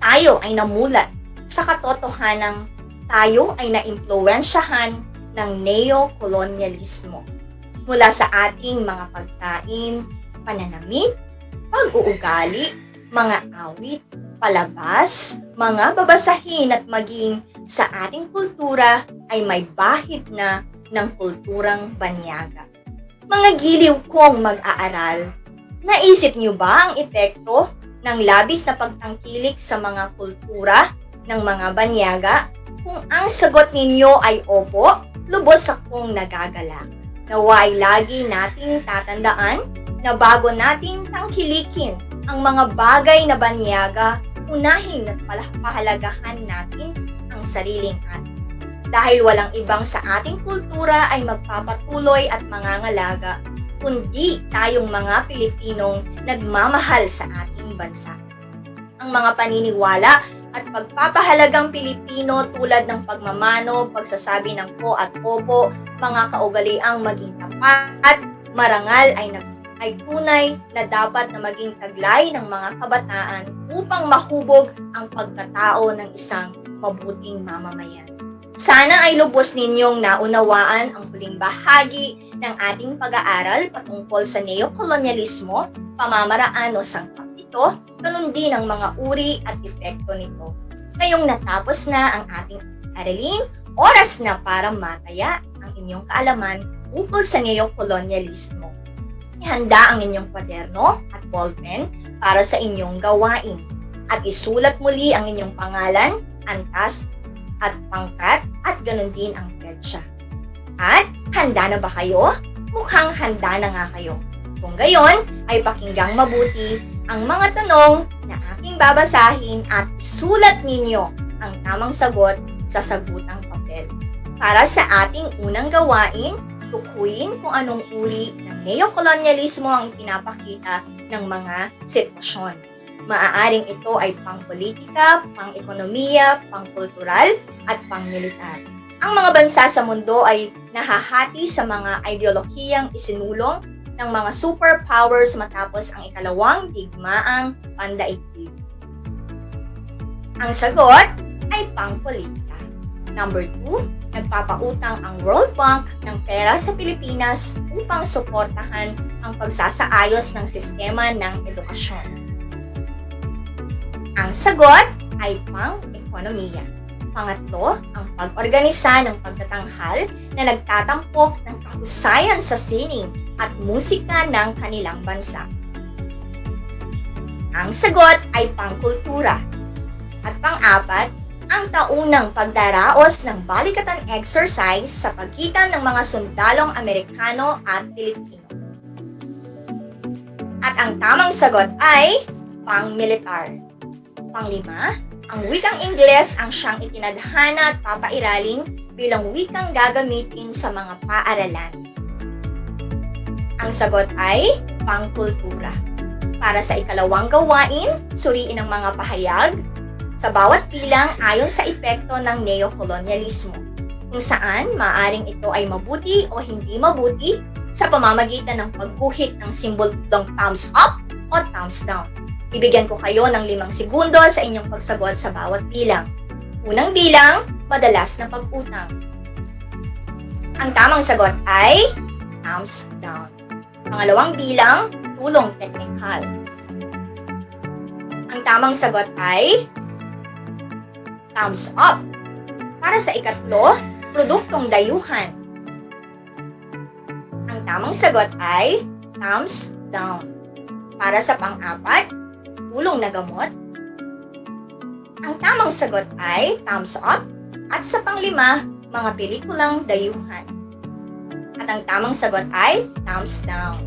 tayo ay namulat sa katotohanang tayo ay naimpluwensyahan ng neo-kolonyalismo mula sa ating mga pagkain, pananamit, pag-uugali, mga awit, palabas, mga babasahin at maging sa ating kultura ay may bahid na ng kulturang banyaga. Mga giliw kong mag-aaral, naisip niyo ba ang epekto ng labis na pagtangkilik sa mga kultura ng mga banyaga? Kung ang sagot ninyo ay opo, lubos akong nagagalak. Naway lagi nating tatandaan na bago nating tangkilikin ang mga bagay na banyaga, unahin at pahalagahan natin ang sariling atin. Dahil walang ibang sa ating kultura ay magpapatuloy at mangangalaga, kundi tayong mga Pilipinong nagmamahal sa ating bansa. Ang mga paniniwala at pagpapahalagang Pilipino tulad ng pagmamano, pagsasabi ng po at opo, mga kaugaliang maging tapat, marangal ay tunay na dapat na maging taglay ng mga kabataan upang mahubog ang pagkatao ng isang mabuting mamamayan. Sana ay lubos ninyong naunawaan ang huling bahagi ng ating pag-aaral patungkol sa neokolonyalismo, pamamaraan o sangkap ito, ganun din ang mga uri at epekto nito. Ngayong natapos na ang ating aralin, oras na para mataya ang inyong kaalaman ukol sa neokolonyalismo. Ihanda ang inyong kwaderno at ballpen para sa inyong gawain at isulat muli ang inyong pangalan, antas, at pangkat at ganun din ang petsa. At handa na ba kayo? Mukhang handa na nga kayo. Kung gayon, ay pakinggang mabuti ang mga tanong na aking babasahin at isulat ninyo ang tamang sagot sa sagutang papel. Para sa ating unang gawain, tukuyin kung anong uri ng neokolonyalismo ang ipinapakita ng mga sitwasyon. Maaaring ito ay pang-politika, pang-ekonomiya, pang-kultural, at pang-militar. Ang mga bansa sa mundo ay nahahati sa mga ideolohiyang isinulong ng mga superpowers matapos ang ikalawang digmaang pandaigdig. Ang sagot ay pang-politika. Number 2, nagpapautang ang World Bank ng pera sa Pilipinas upang suportahan ang pagsasaayos ng sistema ng edukasyon. Ang sagot ay pang-ekonomiya. Pangatlo, ang pag-organisa ng pagtatanghal na nagtatampok ng kahusayan sa sining at musika ng kanilang bansa. Ang sagot ay pangkultura. At pang-apat, ang taunang pagdaraos ng balikatan exercise sa pagitan ng mga sundalong Amerikano at Pilipino. At ang tamang sagot ay pang-militar. Panglima, ang wikang Ingles ang siyang itinadhana at papairaling bilang wikang gagamitin sa mga paaralan. Ang sagot ay pangkultura. Para sa ikalawang gawain, suriin ang mga pahayag sa bawat bilang ayon sa epekto ng neokolonyalismo, kung saan maaring ito ay mabuti o hindi mabuti sa pamamagitan ng pagguhit ng simbolong thumbs up o thumbs down. Ibigyan ko kayo ng 5 segundo sa inyong pagsagot sa bawat bilang. Unang bilang, madalas na pag-utang. Ang tamang sagot ay thumbs down. Pangalawang bilang, tulong teknikal. Ang tamang sagot ay thumbs up. Para sa ikatlo, produktong dayuhan. Ang tamang sagot ay thumbs down. Para sa pang-apat, tulong na gamot. Ang tamang sagot ay thumbs up. At sa panglima, mga pelikulang dayuhan. At ang tamang sagot ay thumbs down.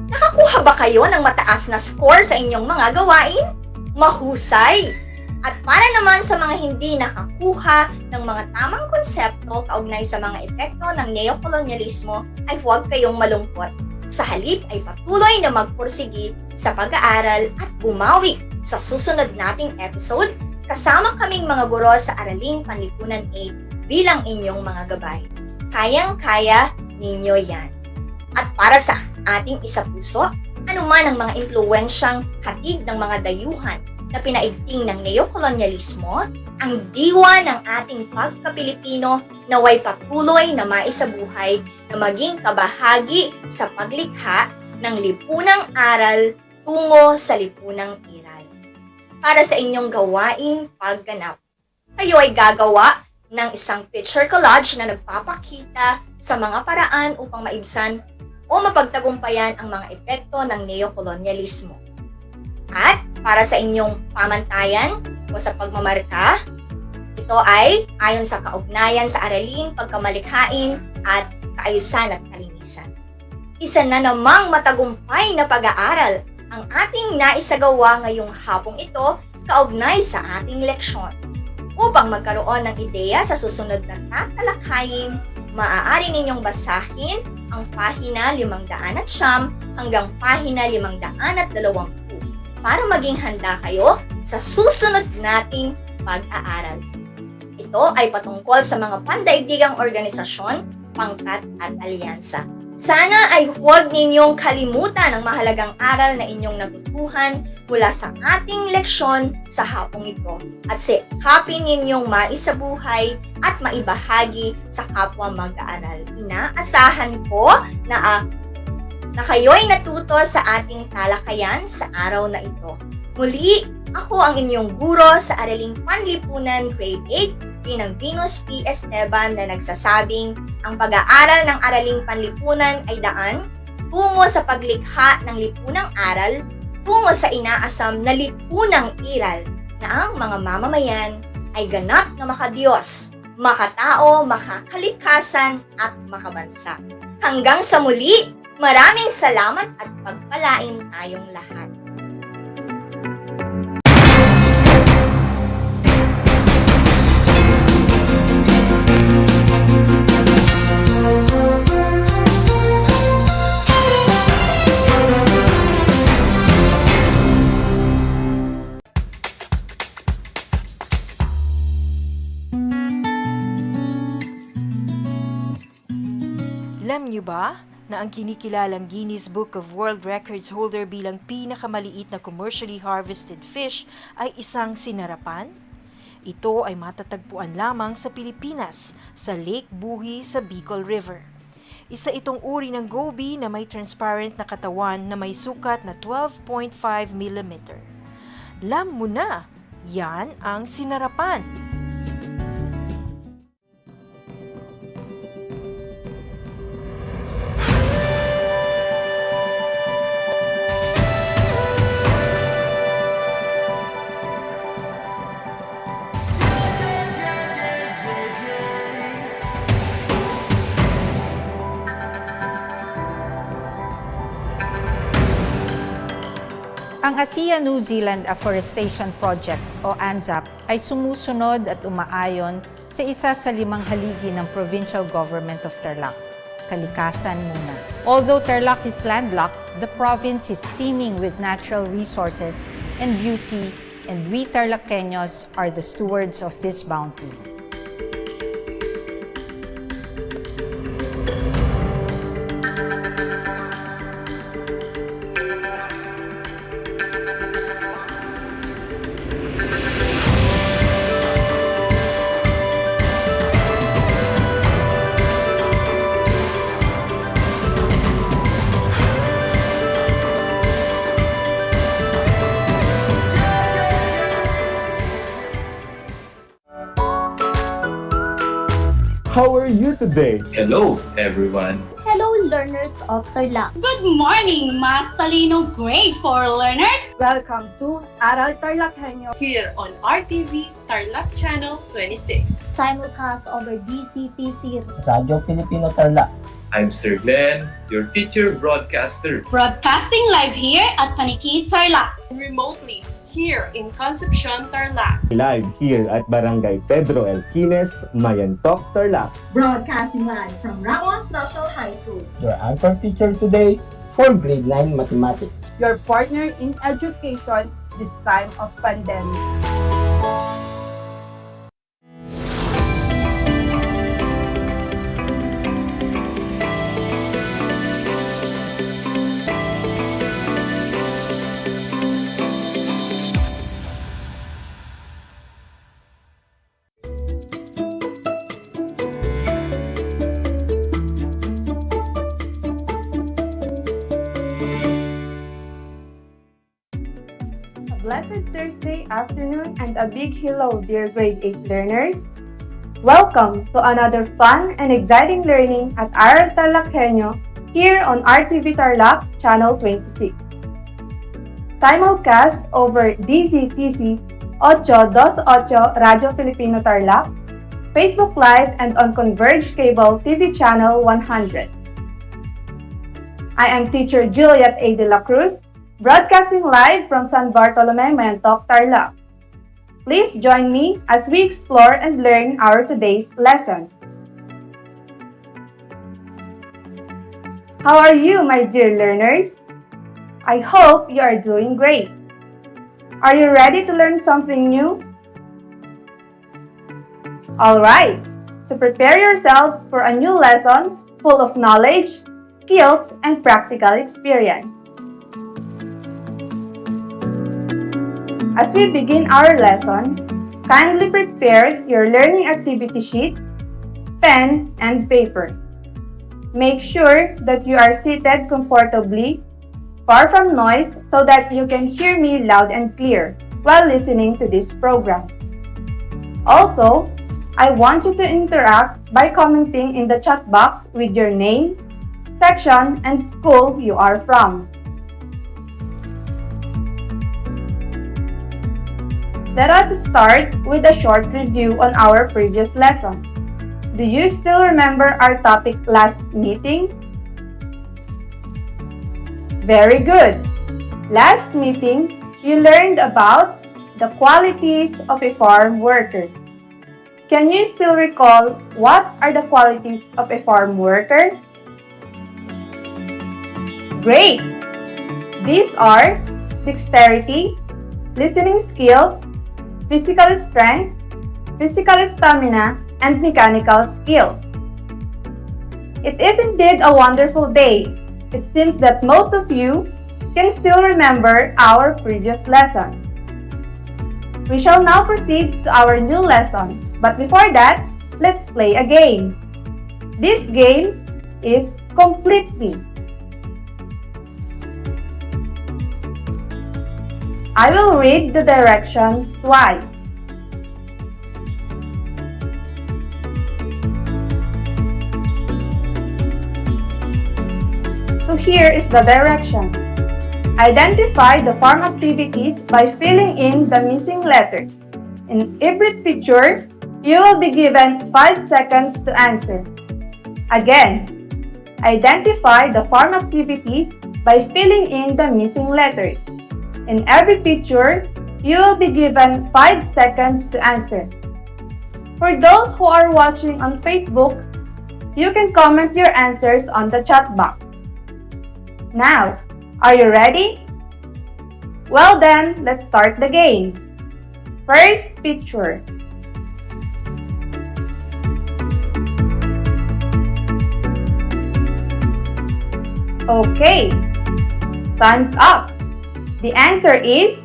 Nakakuha ba kayo ng mataas na score sa inyong mga gawain? Mahusay! At para naman sa mga hindi nakakuha ng mga tamang konsepto kaugnay sa mga epekto ng neokolonyalismo, ay huwag kayong malungkot. Sa halip ay patuloy na magpursigi sa pag-aaral at bumawi sa susunod nating episode kasama kaming mga guro sa Araling Panlipunan 8 bilang inyong mga gabay. Kayang-kaya ninyo yan. At para sa ating isapuso, anuman ang mga impluwensyang hatid ng mga dayuhan na pinaigting ng neokolonyalismo, ang diwa ng ating pagka-Pilipino naway patuloy na maisabuhay na maging kabahagi sa paglikha ng lipunang aral tungo sa lipunang iral. Para sa inyong gawaing pagganap, kayo ay gagawa ng isang picture collage na nagpapakita sa mga paraan upang maibsan o mapagtagumpayan ang mga epekto ng neokolonyalismo. At para sa inyong pamantayan o sa pagmamarka, ito ay ayon sa kaugnayan sa aralin, pagkamalikhain at kaayusan at kalinisan. Isa na namang matagumpay na pag-aaral ang ating naisagawa ngayong hapong ito kaugnay sa ating leksyon. Upang magkaroon ng ideya sa susunod na tatalakhayin, maaari ninyong basahin ang pahina 509 hanggang pahina 520 para maging handa kayo sa susunod nating pag-aaral. Ito ay patungkol sa mga pandaigdigang organisasyon, pangkat at alyansa. Sana ay huwag ninyong kalimutan ang mahalagang aral na inyong natutuhan mula sa ating leksyon sa hapong ito at sikapin ninyong maisabuhay at maibahagi sa kapwa mag-aaral. Inaasahan ko na kayo'y natuto sa ating talakayan sa araw na ito. Muli, ako ang inyong guro sa Araling Panlipunan Grade 8 ng Venus P. Esteban na nagsasabing ang pag-aaral ng Araling Panlipunan ay daan tungo sa paglikha ng lipunang aral, tungo sa inaasam na lipunang iral na ang mga mamamayan ay ganap na makadiyos, makatao, makakalikasan at makabansa. Hanggang sa muli, maraming salamat at pagpalain tayong lahat. Alam niyo ba na ang kinikilalang Guinness Book of World Records holder bilang pinakamaliit na commercially harvested fish ay isang sinarapan? Ito ay matatagpuan lamang sa Pilipinas, sa Lake Buhi sa Bicol River. Isa itong uri ng goby na may transparent na katawan na may sukat na 12.5 mm. Alam mo na, yan ang sinarapan. Ang ASEAN New Zealand Afforestation Project o ANZAP ay sumusunod at umaayon sa isa sa 5 haligi ng Provincial Government of Tarlac, kalikasan muna. Although Tarlac is landlocked, the province is teeming with natural resources and beauty, and we TarlakHenyos are the stewards of this bounty. How are you today? Hello, everyone. Hello, learners of Tarlac. Good morning, mga talino grade 4 learners! Welcome to Aral TarlakHenyo here on RTV Tarlac Channel 26. Simulcast over DCTC Radio Filipino Tarlac. I'm Sir Glenn, your teacher broadcaster. Broadcasting live here at Paniki Tarlac. Remotely here in Concepcion, Tarlac. Live here at Barangay Pedro Elquines, Mayantok, Tarlac. Broadcasting live from Ramos National High School. Your anchor teacher today for grade 9 mathematics. Your partner in education this time of pandemic. blessed Thursday afternoon and a big hello, dear grade 8 learners. Welcome to another fun and exciting learning at Aral TarlakHenyo here on RTV Tarlac, Channel 26. Simulcast over DZTC 828 Radio Filipino Tarlac, Facebook Live and on Converge Cable TV Channel 100. I am teacher Juliet A. de la Cruz, broadcasting live from San Bartolome, Mayantoc, Tarlac. Please join me as we explore and learn our today's lesson. How are you, my dear learners? I hope you are doing great. Are you ready to learn something new? Alright, so prepare yourselves for a new lesson full of knowledge, skills, and practical experience. As we begin our lesson, kindly prepare your learning activity sheet, pen, and paper. Make sure that you are seated comfortably, far from noise, so that you can hear me loud and clear while listening to this program. Also, I want you to interact by commenting in the chat box with your name, section, and school you are from. Let us start with a short review on our previous lesson. Do you still remember our topic last meeting? Very good! Last meeting, you learned about the qualities of a farm worker. Can you still recall what are the qualities of a farm worker? Great! These are dexterity, listening skills, physical strength, physical stamina, and mechanical skills. It is indeed a wonderful day. It seems that most of you can still remember our previous lesson. We shall now proceed to our new lesson, but before that, let's play a game. This game is Complete Me. I will read the directions twice. So here is the direction. Identify the farm activities by filling in the missing letters. In every picture, you will be given 5 seconds to answer. Again, identify the farm activities by filling in the missing letters. In every picture, you will be given 5 seconds to answer. For those who are watching on Facebook, you can comment your answers on the chat box. Now, are you ready? Well then, let's start the game. First picture. Okay, time's up. The answer is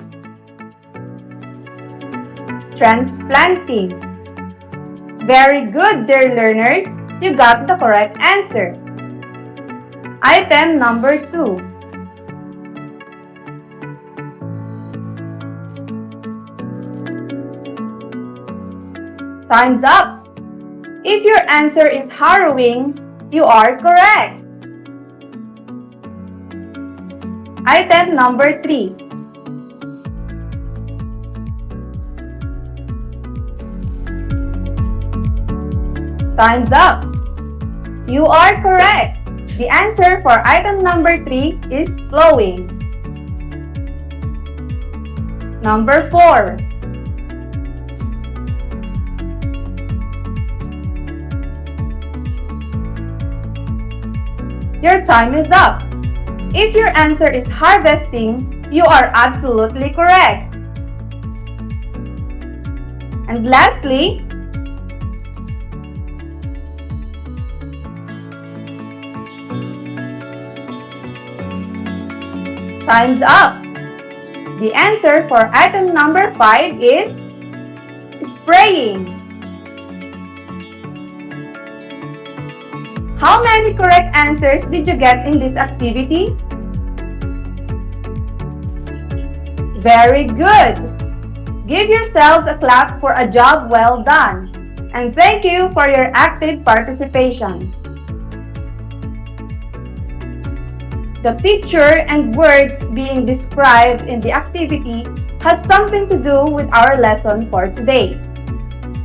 transplanting. Very good, dear learners. You got the correct answer. Item number 2. Time's up. If your answer is harrowing, you are correct. Item number 3. Time's up. You are correct. The answer for item number 3 is flowing. Number 4. Your time is up. If your answer is harvesting, you are absolutely correct. And lastly, time's up. The answer for item number 5 is spraying. How many correct answers did you get in this activity? Very good! Give yourselves a clap for a job well done. And thank you for your active participation. The picture and words being described in the activity has something to do with our lesson for today.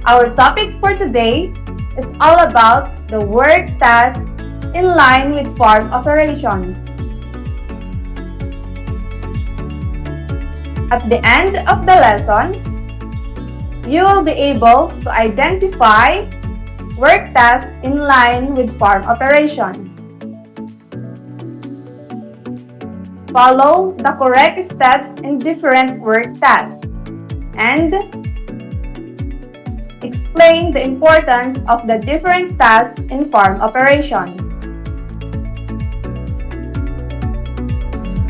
Our topic for today is all about the work task in line with farm operations. At the end of the lesson, you will be able to identify work tasks in line with farm operations. Follow the correct steps in different work tasks and explain the importance of the different tasks in farm operations.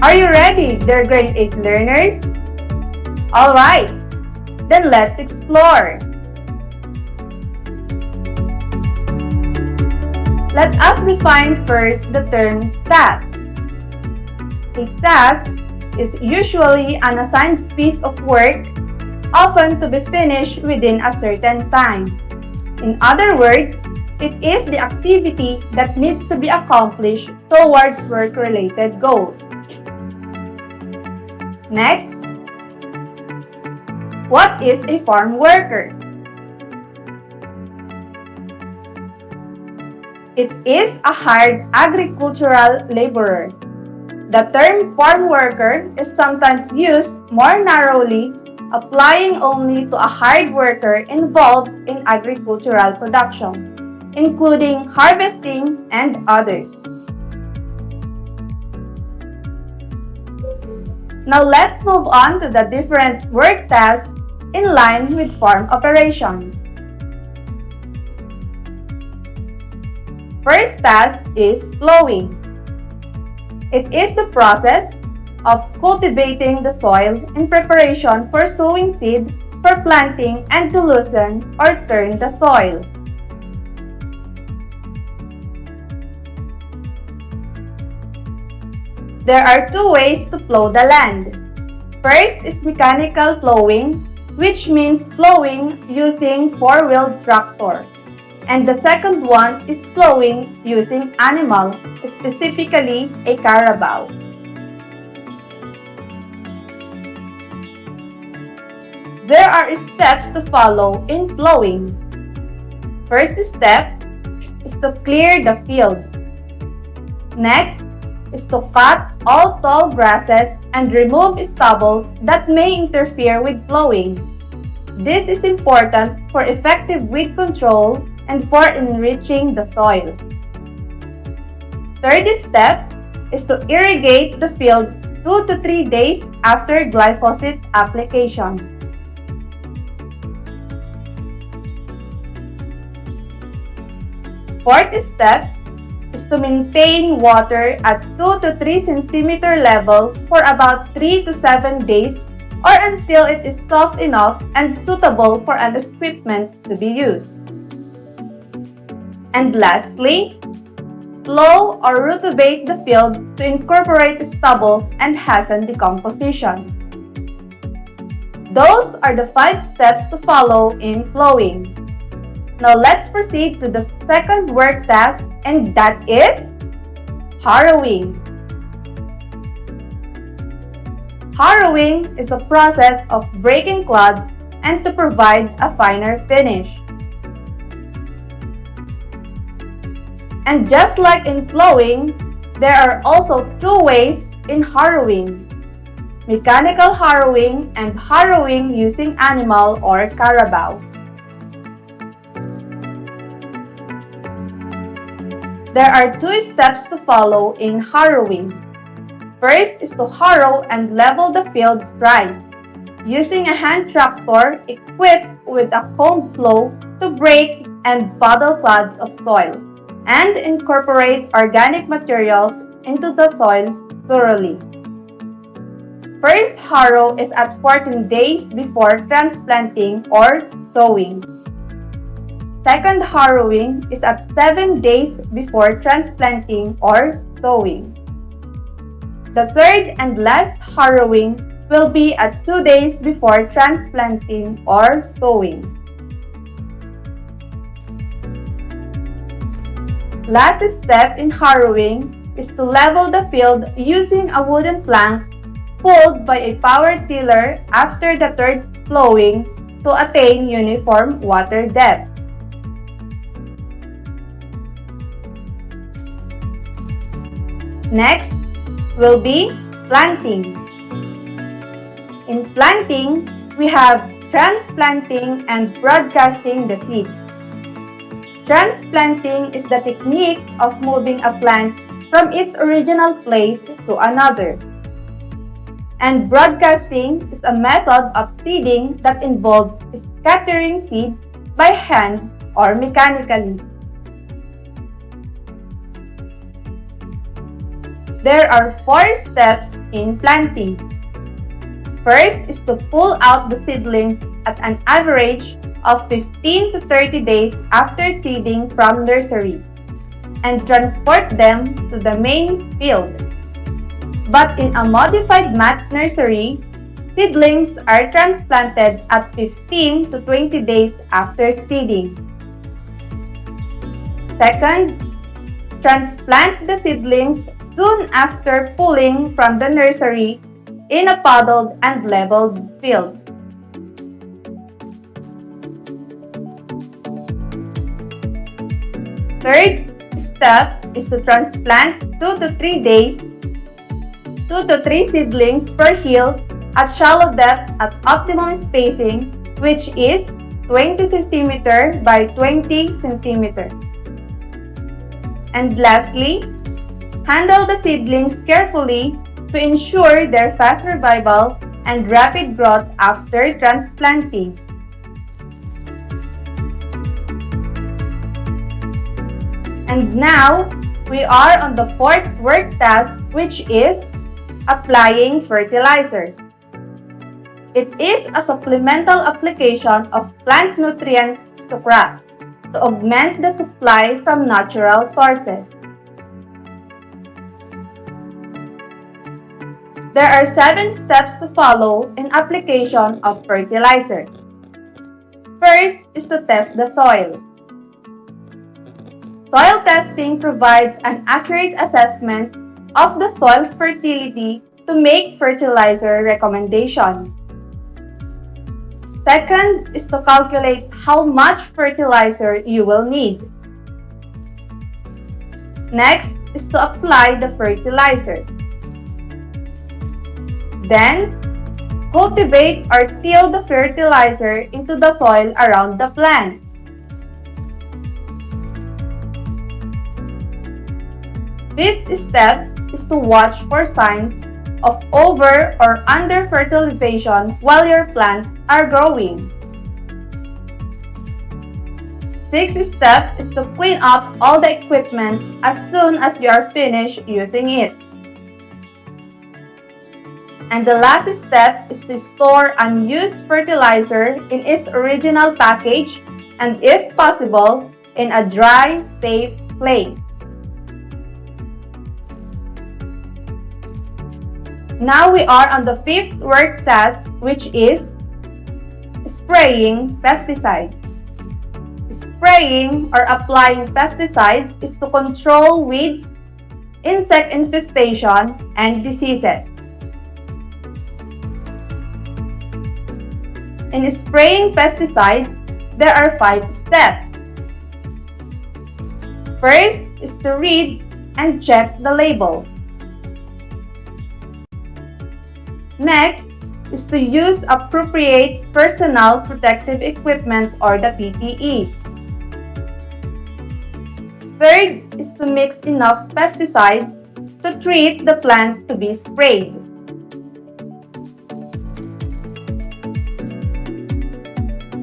Are you ready, dear grade 8 learners? Alright, then let's explore. Let us define first the term task. A task is usually an assigned piece of work, often to be finished within a certain time. In other words, it is the activity that needs to be accomplished towards work-related goals. Next, what is a farm worker? It is a hired agricultural laborer. The term farm worker is sometimes used more narrowly, applying only to a hired worker involved in agricultural production, including harvesting and others. Now let's move on to the different work tasks in line with farm operations. First task is plowing. It is the process of cultivating the soil in preparation for sowing seed for planting and to loosen or turn the soil. There are two ways to plow the land. First is mechanical plowing, which means plowing using four-wheeled tractor. And the second one is plowing using animal, specifically a carabao. There are steps to follow in plowing. First step is to clear the field. Next is to cut all tall grasses and remove stubbles that may interfere with plowing. This is important for effective weed control and for enriching the soil. Third step is to irrigate the field 2 to 3 days after glyphosate application. Fourth step is to maintain water at 2 to 3 centimeter level for about 3 to 7 days or until it is soft enough and suitable for an equipment to be used. And lastly, plow or rotovate the field to incorporate stubbles and hasten decomposition. Those are the 5 steps to follow in plowing. Now let's proceed to the second work task, and that is harrowing. Harrowing is a process of breaking clods and to provide a finer finish. And just like in plowing, there are also 2 ways in harrowing: mechanical harrowing and harrowing using animal or carabao. There are 2 steps to follow in harrowing. First is to harrow and level the field thrice, using a hand tractor equipped with a comb plow to break and puddle clods of soil, and incorporate organic materials into the soil thoroughly. First harrow is at 14 days before transplanting or sowing. Second harrowing is at 7 days before transplanting or sowing. The third and last harrowing will be at 2 days before transplanting or sowing. Last step in harrowing is to level the field using a wooden plank pulled by a power tiller after the third plowing to attain uniform water depth. Next will be planting. In planting, we have transplanting and broadcasting the seed. Transplanting is the technique of moving a plant from its original place to another. And broadcasting is a method of seeding that involves scattering seed by hand or mechanically. There are 4 steps in planting. First is to pull out the seedlings at an average of 15 to 30 days after seeding from nurseries and transport them to the main field. But in a modified mat nursery, seedlings are transplanted at 15 to 20 days after seeding. Second, transplant the seedlings soon after pulling from the nursery in a puddled and leveled field. Third step is to transplant 2 to 3 seedlings per hill at shallow depth at optimum spacing, which is 20 cm by 20 cm. And lastly, handle the seedlings carefully to ensure their fast survival and rapid growth after transplanting. And now, we are on the 4th work task, which is applying fertilizer. It is a supplemental application of plant nutrients to crop to augment the supply from natural sources. There are 7 steps to follow in application of fertilizer. First is to test the soil. Soil testing provides an accurate assessment of the soil's fertility to make fertilizer recommendations. Second is to calculate how much fertilizer you will need. Next is to apply the fertilizer. Then, cultivate or till the fertilizer into the soil around the plant. Fifth step is to watch for signs of over or under fertilization while your plants are growing. Sixth step is to clean up all the equipment as soon as you are finished using it. And the last step is to store unused fertilizer in its original package and, if possible, in a dry, safe place. Now we are on the 5th work task, which is spraying pesticides. Spraying or applying pesticides is to control weeds, insect infestation, and diseases. In spraying pesticides, there are 5 steps. First is to read and check the label. Next is to use appropriate personal protective equipment or the PPE. Third is to mix enough pesticides to treat the plant to be sprayed.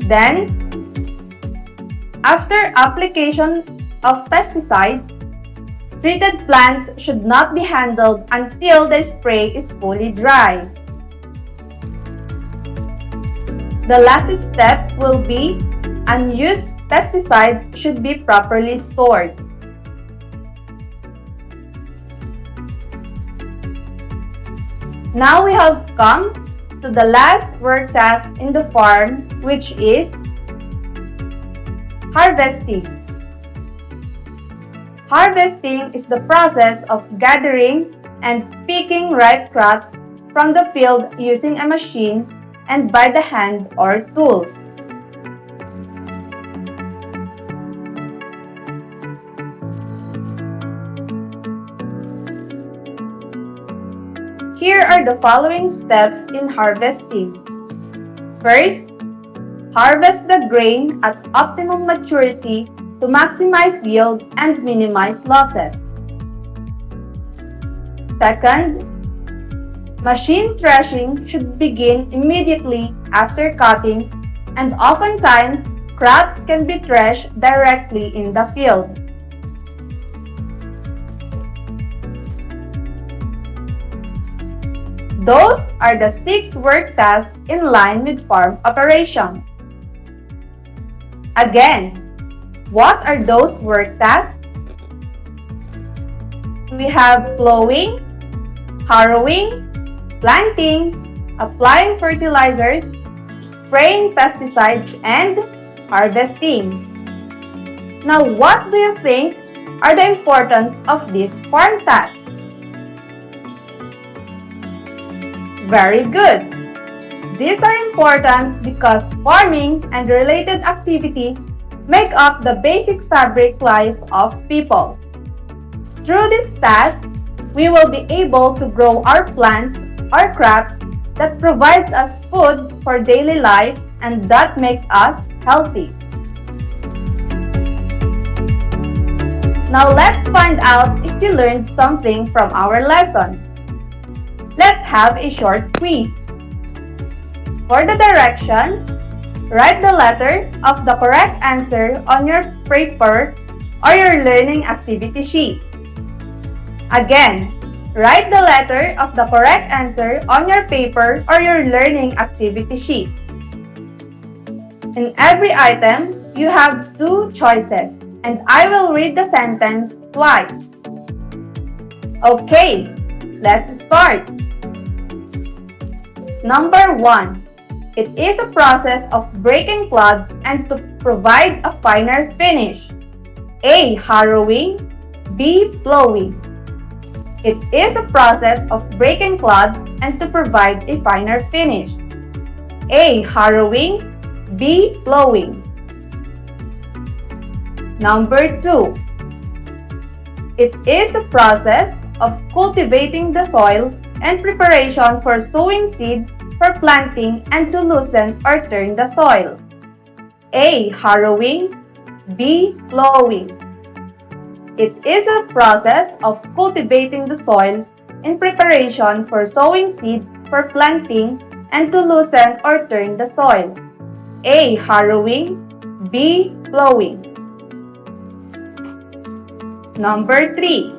Then, after application of pesticides, treated plants should not be handled until the spray is fully dry. The last step will be unused pesticides should be properly stored. Now we have come to the last work task in the farm, which is harvesting. Harvesting is the process of gathering and picking ripe crops from the field using a machine and by the hand or tools. Here are the following steps in harvesting. First, harvest the grain at optimum maturity to maximize yield and minimize losses. Second, machine threshing should begin immediately after cutting, and oftentimes crops can be threshed directly in the field. Those are the 6 work tasks in line with farm operation. Again, what are those work tasks? We have plowing, harrowing, planting, applying fertilizers, spraying pesticides, and harvesting. Now, what do you think are the importance of these farm tasks? Very good! These are important because farming and related activities make up the basic fabric life of people. Through this task, we will be able to grow our plants or crops that provides us food for daily life and that makes us healthy. Now let's find out if you learned something from our lesson. Let's have a short quiz. For the directions, write the letter of the correct answer on your paper or your learning activity sheet. Again, write the letter of the correct answer on your paper or your learning activity sheet. In every item, you have 2 choices, and I will read the sentence twice. Okay, let's start. Number 1. It is a process of breaking clods and to provide a finer finish. A. Harrowing. B. Plowing. It is a process of breaking clods and to provide a finer finish. A. Harrowing. B. Plowing. Number 2. It is a process of cultivating the soil and preparation for sowing seed for planting and to loosen or turn the soil. A. Harrowing. B. Plowing. It is a process of cultivating the soil in preparation for sowing seed for planting and to loosen or turn the soil. A. Harrowing. B. Plowing. Number 3.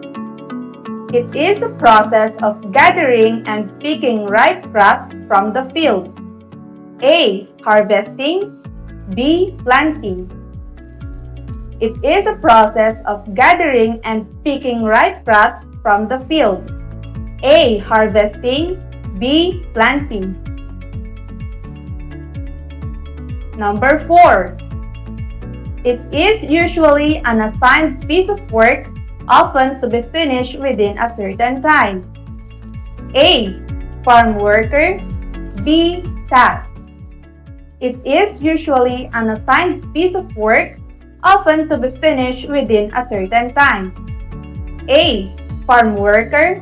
It is a process of gathering and picking ripe crops from the field. A. Harvesting. B. Planting. It is a process of gathering and picking ripe crops from the field. A. Harvesting. B. Planting. Number 4. It is usually an assigned piece of work, often to be finished within a certain time. A. Farm worker. B. Task. It is usually an assigned piece of work, often to be finished within a certain time. A. Farm worker.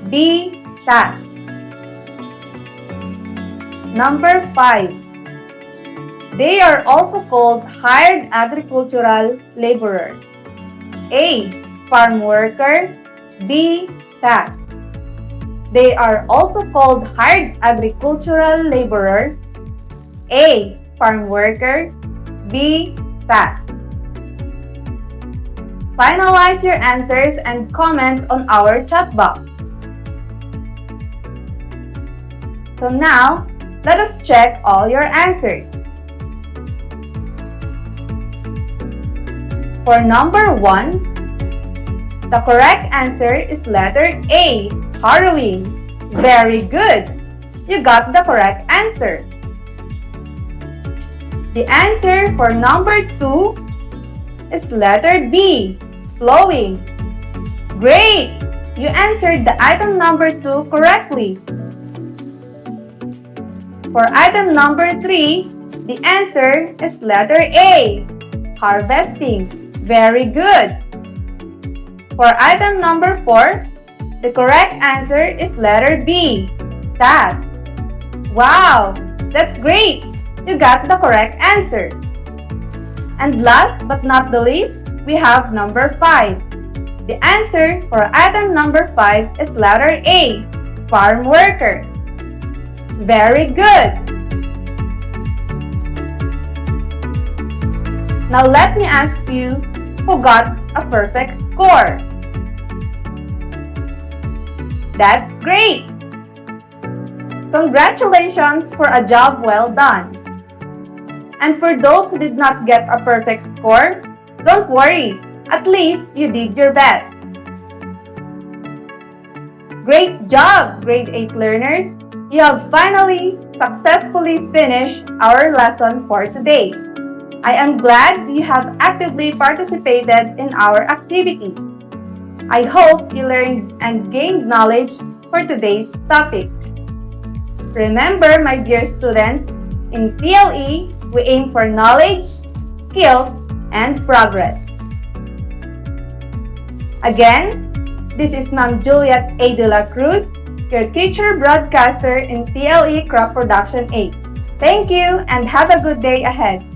B. Task. Number 5. They are also called hired agricultural laborers. A. Farm worker. B. Task. They are also called hired agricultural laborer. A. Farm worker. B. Task. Finalize your answers and comment on our chat box. So now, let us check all your answers. For number 1, the correct answer is letter A, harrowing. Very good! you got the correct answer. The answer for number 2 is letter B, flowing. Great! You answered the item number 2 correctly. For item number 3, the answer is letter A, harvesting. Very good. For item number 4, the correct answer is letter B, that. Wow, that's great! You got the correct answer. And last but not the least, we have number 5. The answer for item number 5 is letter A, farm worker. Very good! Now let me ask you who got a perfect score. That's great! Congratulations for a job well done. And for those who did not get a perfect score, don't worry, at least you did your best. Great job, grade 8 learners! You have finally successfully finished our lesson for today. I am glad you have actively participated in our activities. I hope you learned and gained knowledge for today's topic. Remember, my dear students, in TLE, we aim for knowledge, skills, and progress. Again, this is Ma'am Juliet A. De La Cruz, your teacher broadcaster in TLE Crop Production 8. Thank you and have a good day ahead.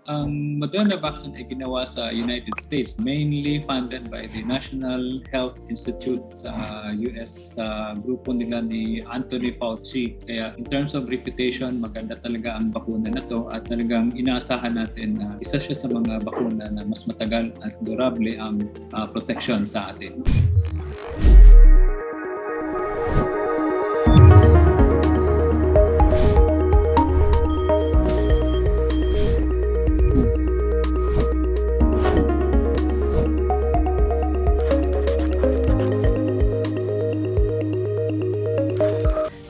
Ang Moderna vaccine ay ginawa sa United States, mainly funded by the National Health Institute sa US, sa grupo nila ni Anthony Fauci. Kaya in terms of reputation, maganda talaga ang bakuna na to at talagang inaasahan natin na isa siya sa mga bakuna na mas matagal at durable ang protection sa atin.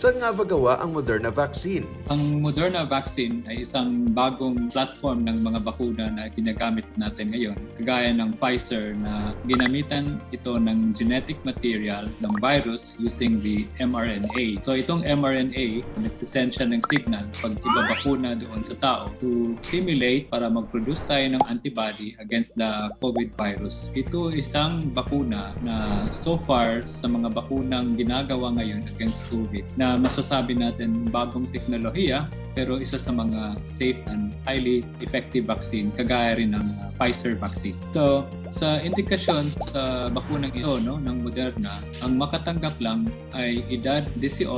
Saan nga ba gawa ang Moderna vaccine? Ang Moderna vaccine ay isang bagong platform ng mga bakuna na ginagamit natin ngayon. Kagaya ng Pfizer na ginamitan ito ng genetic material ng virus using the mRNA. So itong mRNA, nagsisend siya ng signal pag ibabakuna doon sa tao to stimulate para mag-produce tayo ng antibody against the COVID virus. Ito isang bakuna na so far sa mga bakunang ginagawa ngayon against COVID na masasabi natin bagong teknolohiya pero isa sa mga safe and highly effective vaccine kagaya rin ng Pfizer vaccine. So sa indikasyon sa bakunang ito ng Moderna, ang makatanggap lang ay edad 18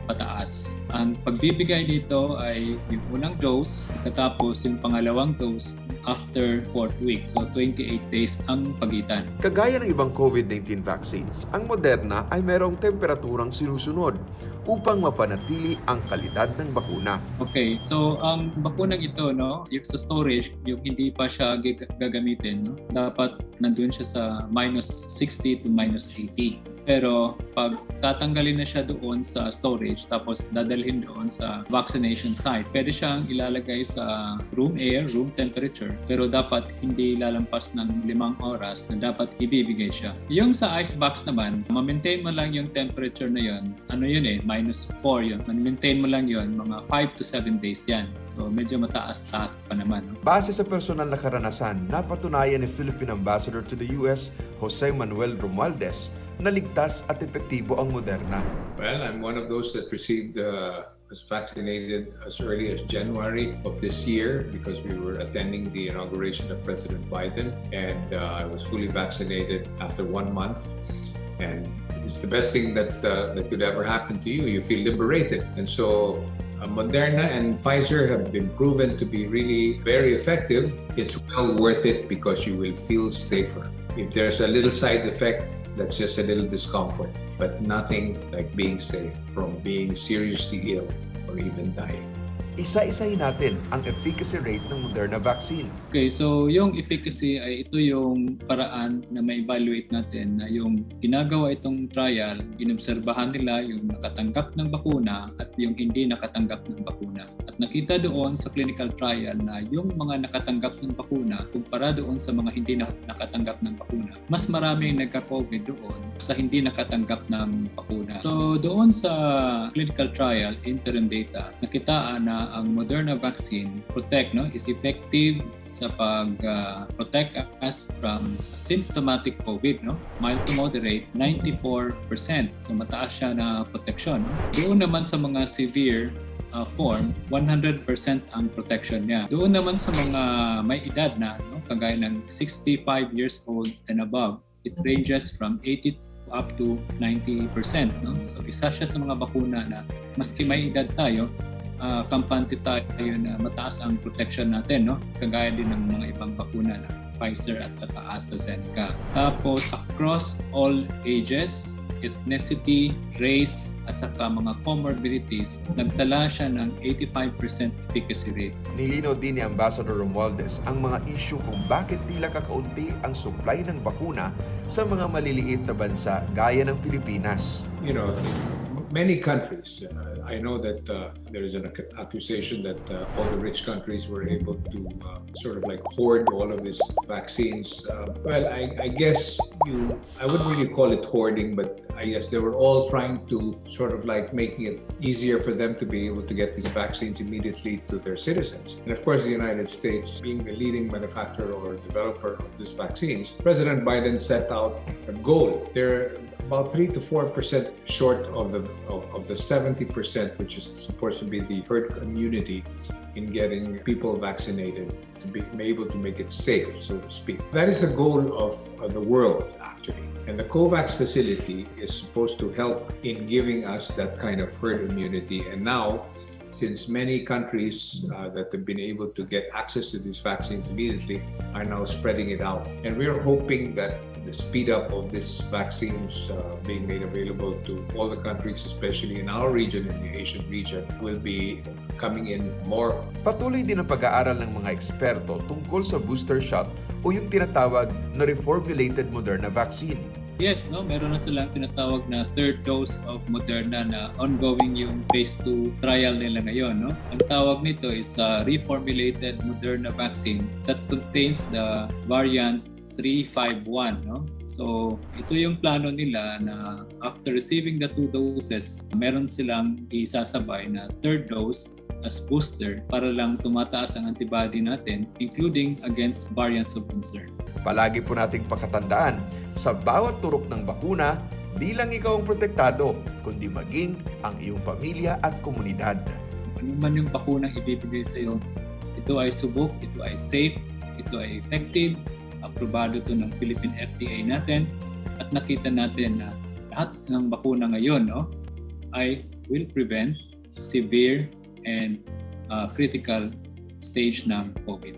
pataas. Ang pagbibigay dito ay yung unang dose, katapos yung pangalawang dose after 4th week. So 28 days ang pagitan. Kagaya ng ibang COVID-19 vaccines, ang Moderna ay merong temperaturang sinusunod upang mapanatili ang kalidad ng bakuna. Okay, so ang bakunang ito, yung sa storage, yung hindi pa siya gagamitin, dapat nandun siya sa -60 to -80. Pero pag tatanggalin na siya doon sa storage tapos dadalhin doon sa vaccination site, pwede siyang ilalagay sa room air, room temperature, pero dapat hindi lalampas ng 5 oras na dapat ibibigay siya. Yung sa ice box naman, ma-maintain mo lang yung temperature na yun. -4 yun. Ma-maintain mo lang yun, mga 5 to 7 days yan. So medyo mataas-taas pa naman. Base sa personal na karanasan, napatunayan ni Philippine Ambassador to the US, Jose Manuel Romualdez, na ligtas at epektibo ang Moderna. Well, I'm one of those that received was vaccinated as early as January of this year because we were attending the inauguration of President Biden, and I was fully vaccinated after 1 month. And it's the best thing that could ever happen to you. You feel liberated. And so Moderna and Pfizer have been proven to be really very effective. It's well worth it because you will feel safer. If there's a little side effect, that's just a little discomfort, but nothing like being safe from being seriously ill or even dying. Isa-isahin natin ang efficacy rate ng Moderna vaccine. Okay, so yung efficacy ay ito yung paraan na ma-evaluate natin na yung ginagawa itong trial, inobserbahan nila yung nakatanggap ng bakuna at yung hindi nakatanggap ng bakuna. At nakita doon sa clinical trial na yung mga nakatanggap ng bakuna kumpara doon sa mga hindi nakatanggap ng bakuna, mas maraming nagka-COVID doon sa hindi nakatanggap ng bakuna. So doon sa clinical trial, interim data, nakitaan na ang Moderna vaccine is effective sa pag-protect us from symptomatic COVID, mild to moderate, 94%. So mataas siya na protection. Doon naman sa mga severe form, 100% ang protection niya. Doon naman sa mga may edad na, kagaya ng 65 years old and above, it ranges from 80 up to 90%. So isa siya sa mga bakuna na maski may edad tayo, kampante tayo na mataas ang protection natin, kagaya din ng mga ibang bakuna na Pfizer at saka AstraZeneca. Tapos across all ages, ethnicity, race, at saka mga comorbidities, nagtala siya ng 85% efficacy rate. Nilinaw din ni Ambassador Romualdez ang mga issue kung bakit tila kakaunti ang supply ng bakuna sa mga maliliit na bansa gaya ng Pilipinas. Many countries, I know that there is an accusation that all the rich countries were able to sort of like hoard all of these vaccines. Well, I guess I wouldn't really call it hoarding, but I guess they were all trying to sort of like making it easier for them to be able to get these vaccines immediately to their citizens. And of course, the United States, being the leading manufacturer or developer of these vaccines, President Biden set out a goal. They're about 3 to 4% short of the 70%, which is supposed to be the herd immunity in getting people vaccinated to be able to make it safe, so to speak. That is the goal of the world, actually. And the COVAX facility is supposed to help in giving us that kind of herd immunity. And now, since many countries that have been able to get access to these vaccines immediately are now spreading it out. And we're hoping that the speed up of these vaccines being made available to all the countries, especially in our region, in the Asian region, will be coming in more. Patuloy din ang pag-aaral ng mga eksperto tungkol sa booster shot o yung tinatawag na reformulated Moderna vaccine. Yes, meron na silang tinatawag na third dose of Moderna na ongoing yung phase 2 trial nila ngayon. Ang tawag nito is reformulated Moderna vaccine that contains the variant 351. So ito yung plano nila na after receiving the 2 doses, meron silang isasabay na third dose as booster para lang tumataas ang antibody natin, including against variants of concern. Palagi po nating pakatandaan, sa bawat turok ng bakuna, di lang ikaw ang protektado, kundi maging ang iyong pamilya at komunidad. Ano man yung bakunang ibibigay sa iyo, ito ay subok, ito ay safe, ito ay effective, aprobado ito ng Philippine FDA natin, at nakita natin na lahat ng bakuna ngayon ay will prevent severe and critical stage ng COVID.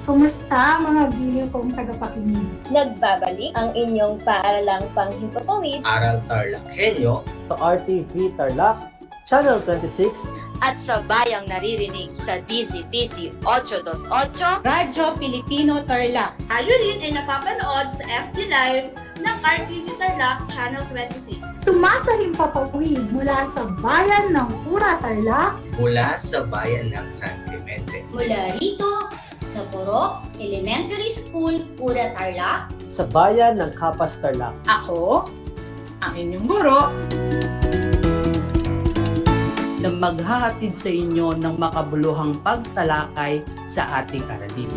Kumusta mga giliw kong tagapakinig? Nagbabalik ang inyong paaralang panghimpapawid, Aral TarlakHenyo sa RTV Tarlac, Channel 26 at sa bayang naririnig sa DZTC 828 Radyo Pilipino Tarlac. Tayo rin ay napapanood sa FB Live ng RTV Tarlac Channel 26. Sumasahimpapawid mula sa bayan ng Pura Tarlac, mula sa bayan ng San Clemente, mula rito sa Purok Elementary School, Pura Tarlac, sa bayan ng Kapas Tarlac. Ako, ang inyong guro, na maghahatid sa inyo ng makabuluhang pagtalakay sa ating aralin.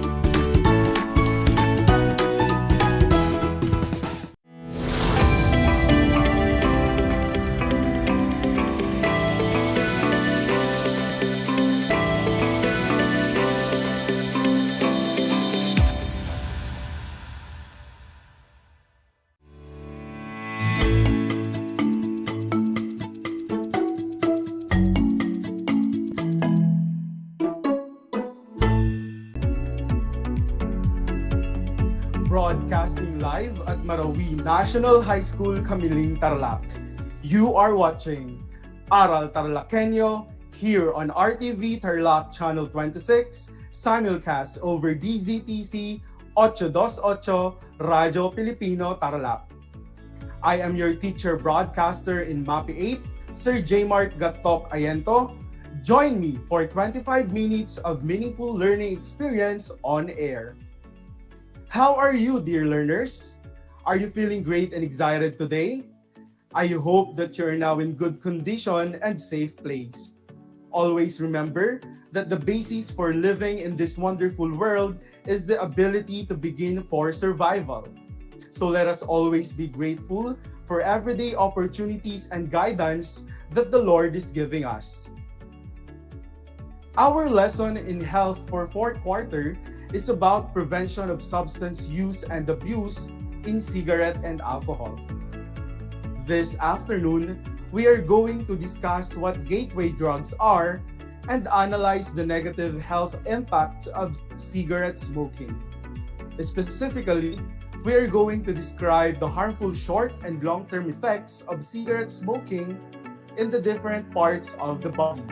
Broadcasting live at Marawi National High School, Kamiling, Tarlac. You are watching Aral TarlakHenyo here on RTV Tarlac Channel 26, simulcast over DZTC 828 Radio Filipino Tarlac. I am your teacher broadcaster in MAPI 8, Sir J. Mark Gatok Ayento. Join me for 25 minutes of meaningful learning experience on air. How are you, dear learners? Are you feeling great and excited today? I hope that you're now in good condition and safe place. Always remember that the basis for living in this wonderful world is the ability to begin for survival. So let us always be grateful for everyday opportunities and guidance that the Lord is giving us. Our lesson in health for fourth quarter is about prevention of substance use and abuse in cigarette and alcohol. This afternoon, we are going to discuss what gateway drugs are and analyze the negative health impact of cigarette smoking. Specifically, we are going to describe the harmful short and long-term effects of cigarette smoking in the different parts of the body,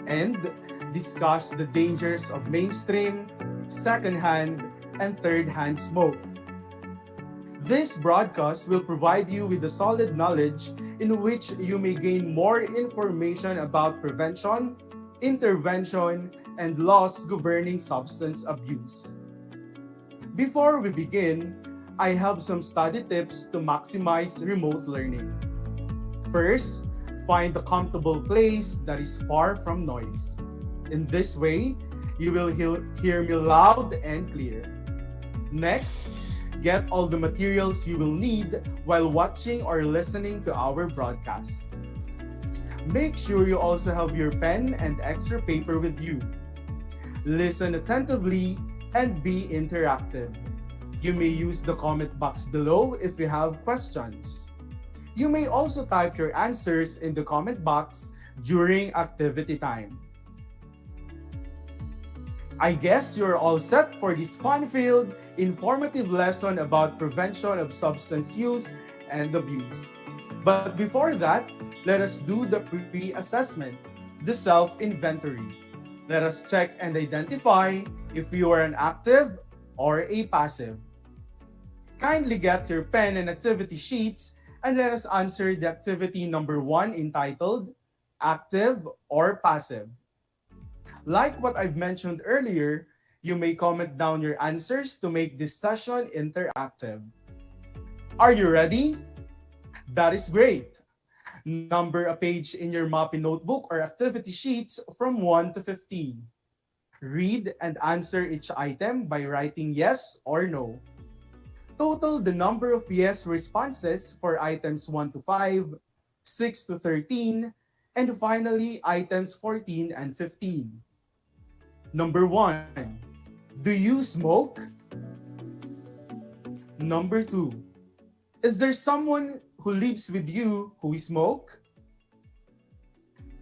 and discuss the dangers of mainstream, second-hand, and third-hand smoke. This broadcast will provide you with a solid knowledge in which you may gain more information about prevention, intervention, and laws governing substance abuse. Before we begin, I have some study tips to maximize remote learning. First, find a comfortable place that is far from noise. In this way, you will hear me loud and clear. Next, get all the materials you will need while watching or listening to our broadcast. Make sure you also have your pen and extra paper with you. Listen attentively and be interactive. You may use the comment box below if you have questions. You may also type your answers in the comment box during activity time. I guess you're all set for this fun-filled, informative lesson about prevention of substance use and abuse. But before that, let us do the pre-assessment, the self-inventory. Let us check and identify if you are an active or a passive. Kindly get your pen and activity sheets and let us answer the activity number 1 entitled Active or Passive. Like what I've mentioned earlier, you may comment down your answers to make this session interactive. Are you ready? That is great. Number a page in your MAPI notebook or activity sheets from 1 to 15. Read and answer each item by writing yes or no. Total the number of yes responses for items 1 to 5, 6 to 13, and finally items 14 and 15. Number 1, do you smoke? Number 2, is there someone who lives with you who smoke?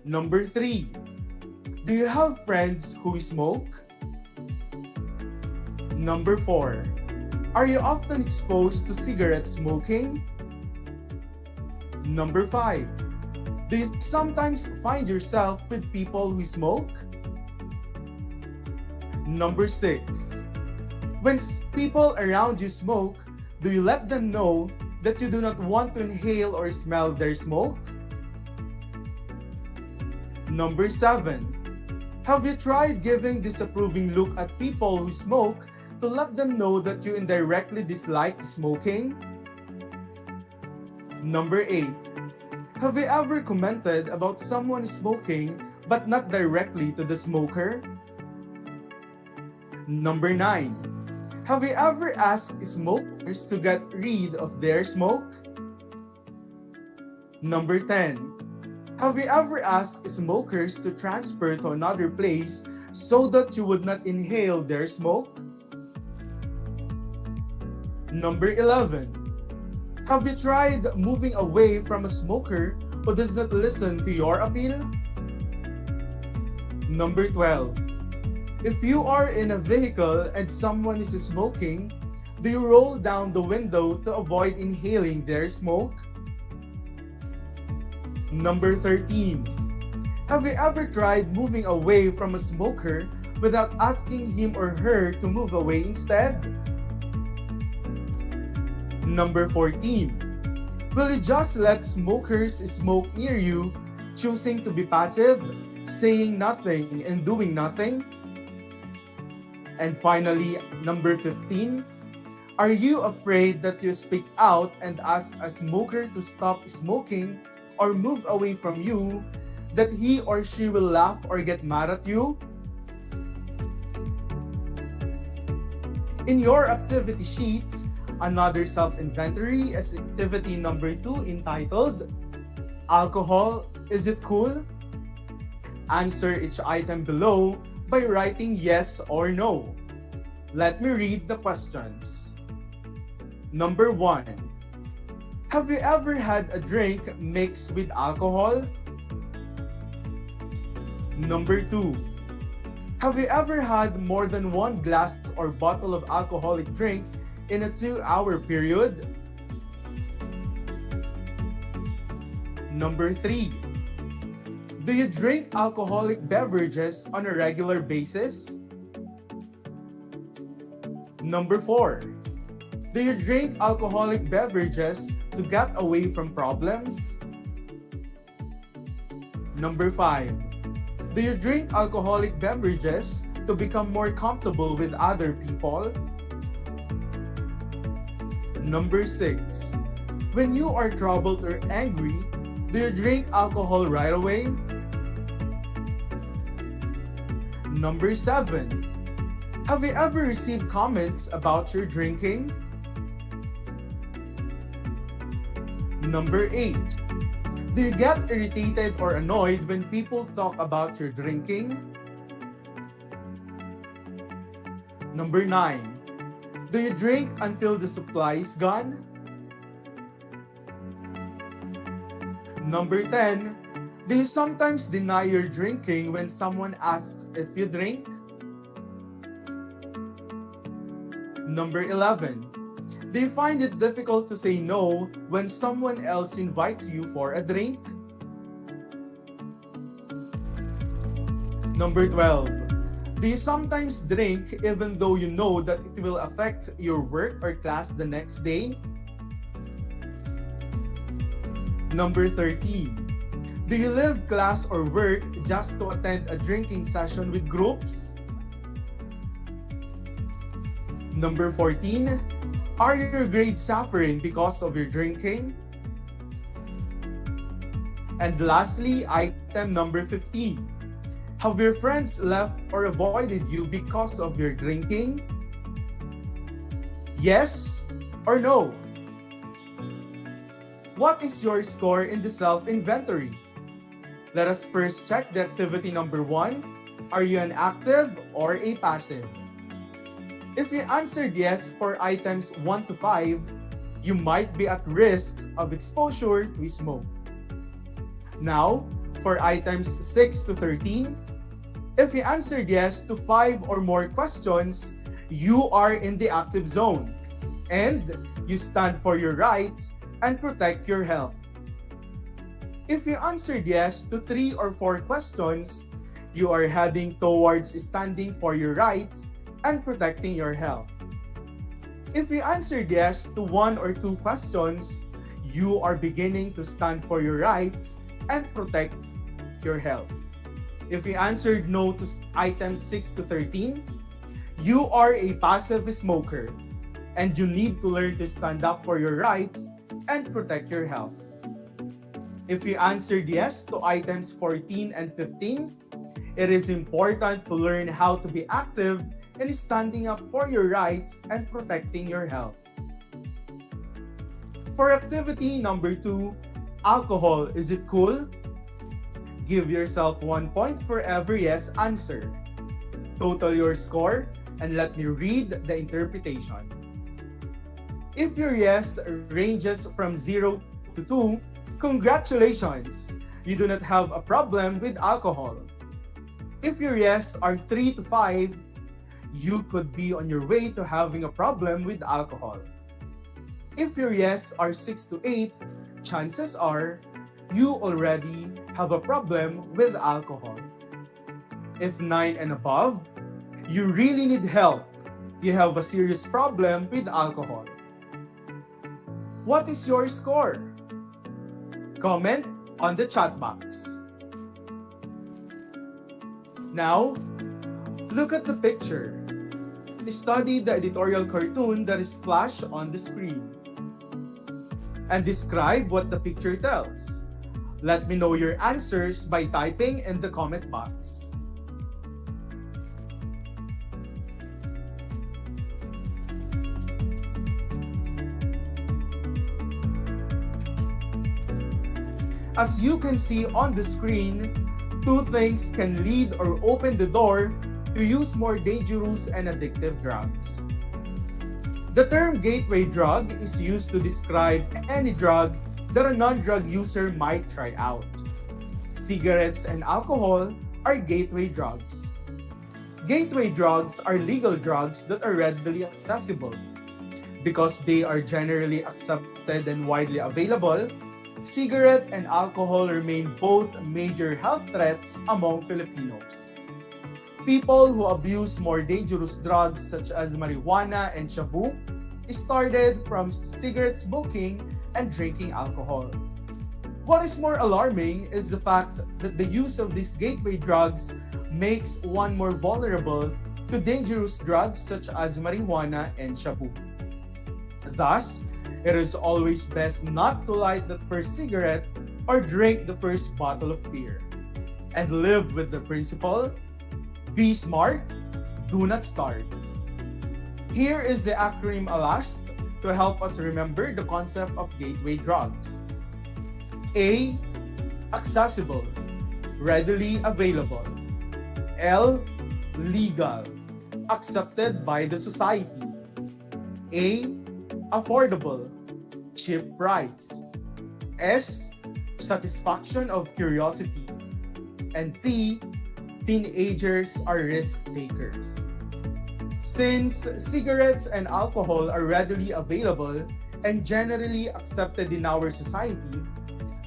Number 3, do you have friends who smoke? Number 4, are you often exposed to cigarette smoking? Number 5, do you sometimes find yourself with people who smoke? Number 6, when people around you smoke, do you let them know that you do not want to inhale or smell their smoke? Number 7, have you tried giving disapproving look at people who smoke to let them know that you indirectly dislike smoking? Number 8, have you ever commented about someone smoking but not directly to the smoker? Number 9, have you ever asked smokers to get rid of their smoke? Number 10, have you ever asked smokers to transfer to another place so that you would not inhale their smoke? Number 11, have you tried moving away from a smoker who does not listen to your appeal? Number 12, if you are in a vehicle and someone is smoking, Do you roll down the window to avoid inhaling their smoke? Number 13. Have you ever tried moving away from a smoker without asking him or her to move away instead? Number 14. Will you just let smokers smoke near you, choosing to be passive, saying nothing and doing nothing? And finally, number 15. Are you afraid that you speak out and ask a smoker to stop smoking or move away from you, that he or she will laugh or get mad at you? In your activity sheets, another self-inventory is activity number 2 entitled, Alcohol, is it cool? Answer each item below by writing yes or no. Let me read the questions. Number 1. Have you ever had a drink mixed with alcohol? Number 2. Have you ever had more than one glass or bottle of alcoholic drink in a 2-hour period? Number 3. Do you drink alcoholic beverages on a regular basis? Number 4. Do you drink alcoholic beverages to get away from problems? Number 5. Do you drink alcoholic beverages to become more comfortable with other people? Number 6. When you are troubled or angry, do you drink alcohol right away? Number 7. Have you ever received comments about your drinking? Number 8. Do you get irritated or annoyed when people talk about your drinking? Number 9. Do you drink until the supply is gone? Number 10. Do you sometimes deny your drinking when someone asks if you drink? Number 11. Do you find it difficult to say no when someone else invites you for a drink? Number 12. Do you sometimes drink even though you know that it will affect your work or class the next day? Number 13. Do you leave class or work just to attend a drinking session with groups? Number 14. Are your grades suffering because of your drinking? And lastly, item number 15. Have your friends left or avoided you because of your drinking? Yes or no? What is your score in the self-inventory? Let us first check the activity number 1. Are you an active or a passive? If you answered yes for items 1 to 5, you might be at risk of exposure to smoke. Now, for items 6 to 13, if you answered yes to 5 or more questions, you are in the active zone, and you stand for your rights and protect your health. If you answered yes to 3 or 4 questions, you are heading towards standing for your rights and protecting your health. If you answered yes to 1 or 2 questions, you are beginning to stand for your rights and protect your health. If you answered no to items 6 to 13, you are a passive smoker, and you need to learn to stand up for your rights and protect your health. If you answered yes to items 14 and 15, it is important to learn how to be active and standing up for your rights and protecting your health. For activity number 2, alcohol, is it cool? Give yourself 1 point for every yes answer. Total your score and let me read the interpretation. If your yes ranges from 0 to 2, congratulations! You do not have a problem with alcohol. If your yes are 3 to 5, you could be on your way to having a problem with alcohol. If your yes are 6 to 8, chances are you already have a problem with alcohol. If 9 and above, you really need help. You have a serious problem with alcohol. What is your score? Comment on the chat box. Now, look at the picture. Study the editorial cartoon that is flashed on the screen and describe what the picture tells. Let me know your answers by typing in the comment box. As you can see on the screen, two things can lead or open the door to use more dangerous and addictive drugs. The term gateway drug is used to describe any drug that a non-drug user might try out. Cigarettes and alcohol are gateway drugs. Gateway drugs are legal drugs that are readily accessible. Because they are generally accepted and widely available, cigarette and alcohol remain both major health threats among Filipinos. People who abuse more dangerous drugs such as marijuana and shabu started from cigarette smoking and drinking alcohol. What is more alarming is the fact that the use of these gateway drugs makes one more vulnerable to dangerous drugs such as marijuana and shabu. Thus, it is always best not to light the first cigarette or drink the first bottle of beer. And live with the principle, be smart, do not start. Here is the acronym ALAST to help us remember the concept of gateway drugs. A. Accessible, readily available. L. Legal, accepted by the society. A. Affordable, cheap price. S. Satisfaction of curiosity. And T. Teenagers are risk takers. Since cigarettes and alcohol are readily available and generally accepted in our society,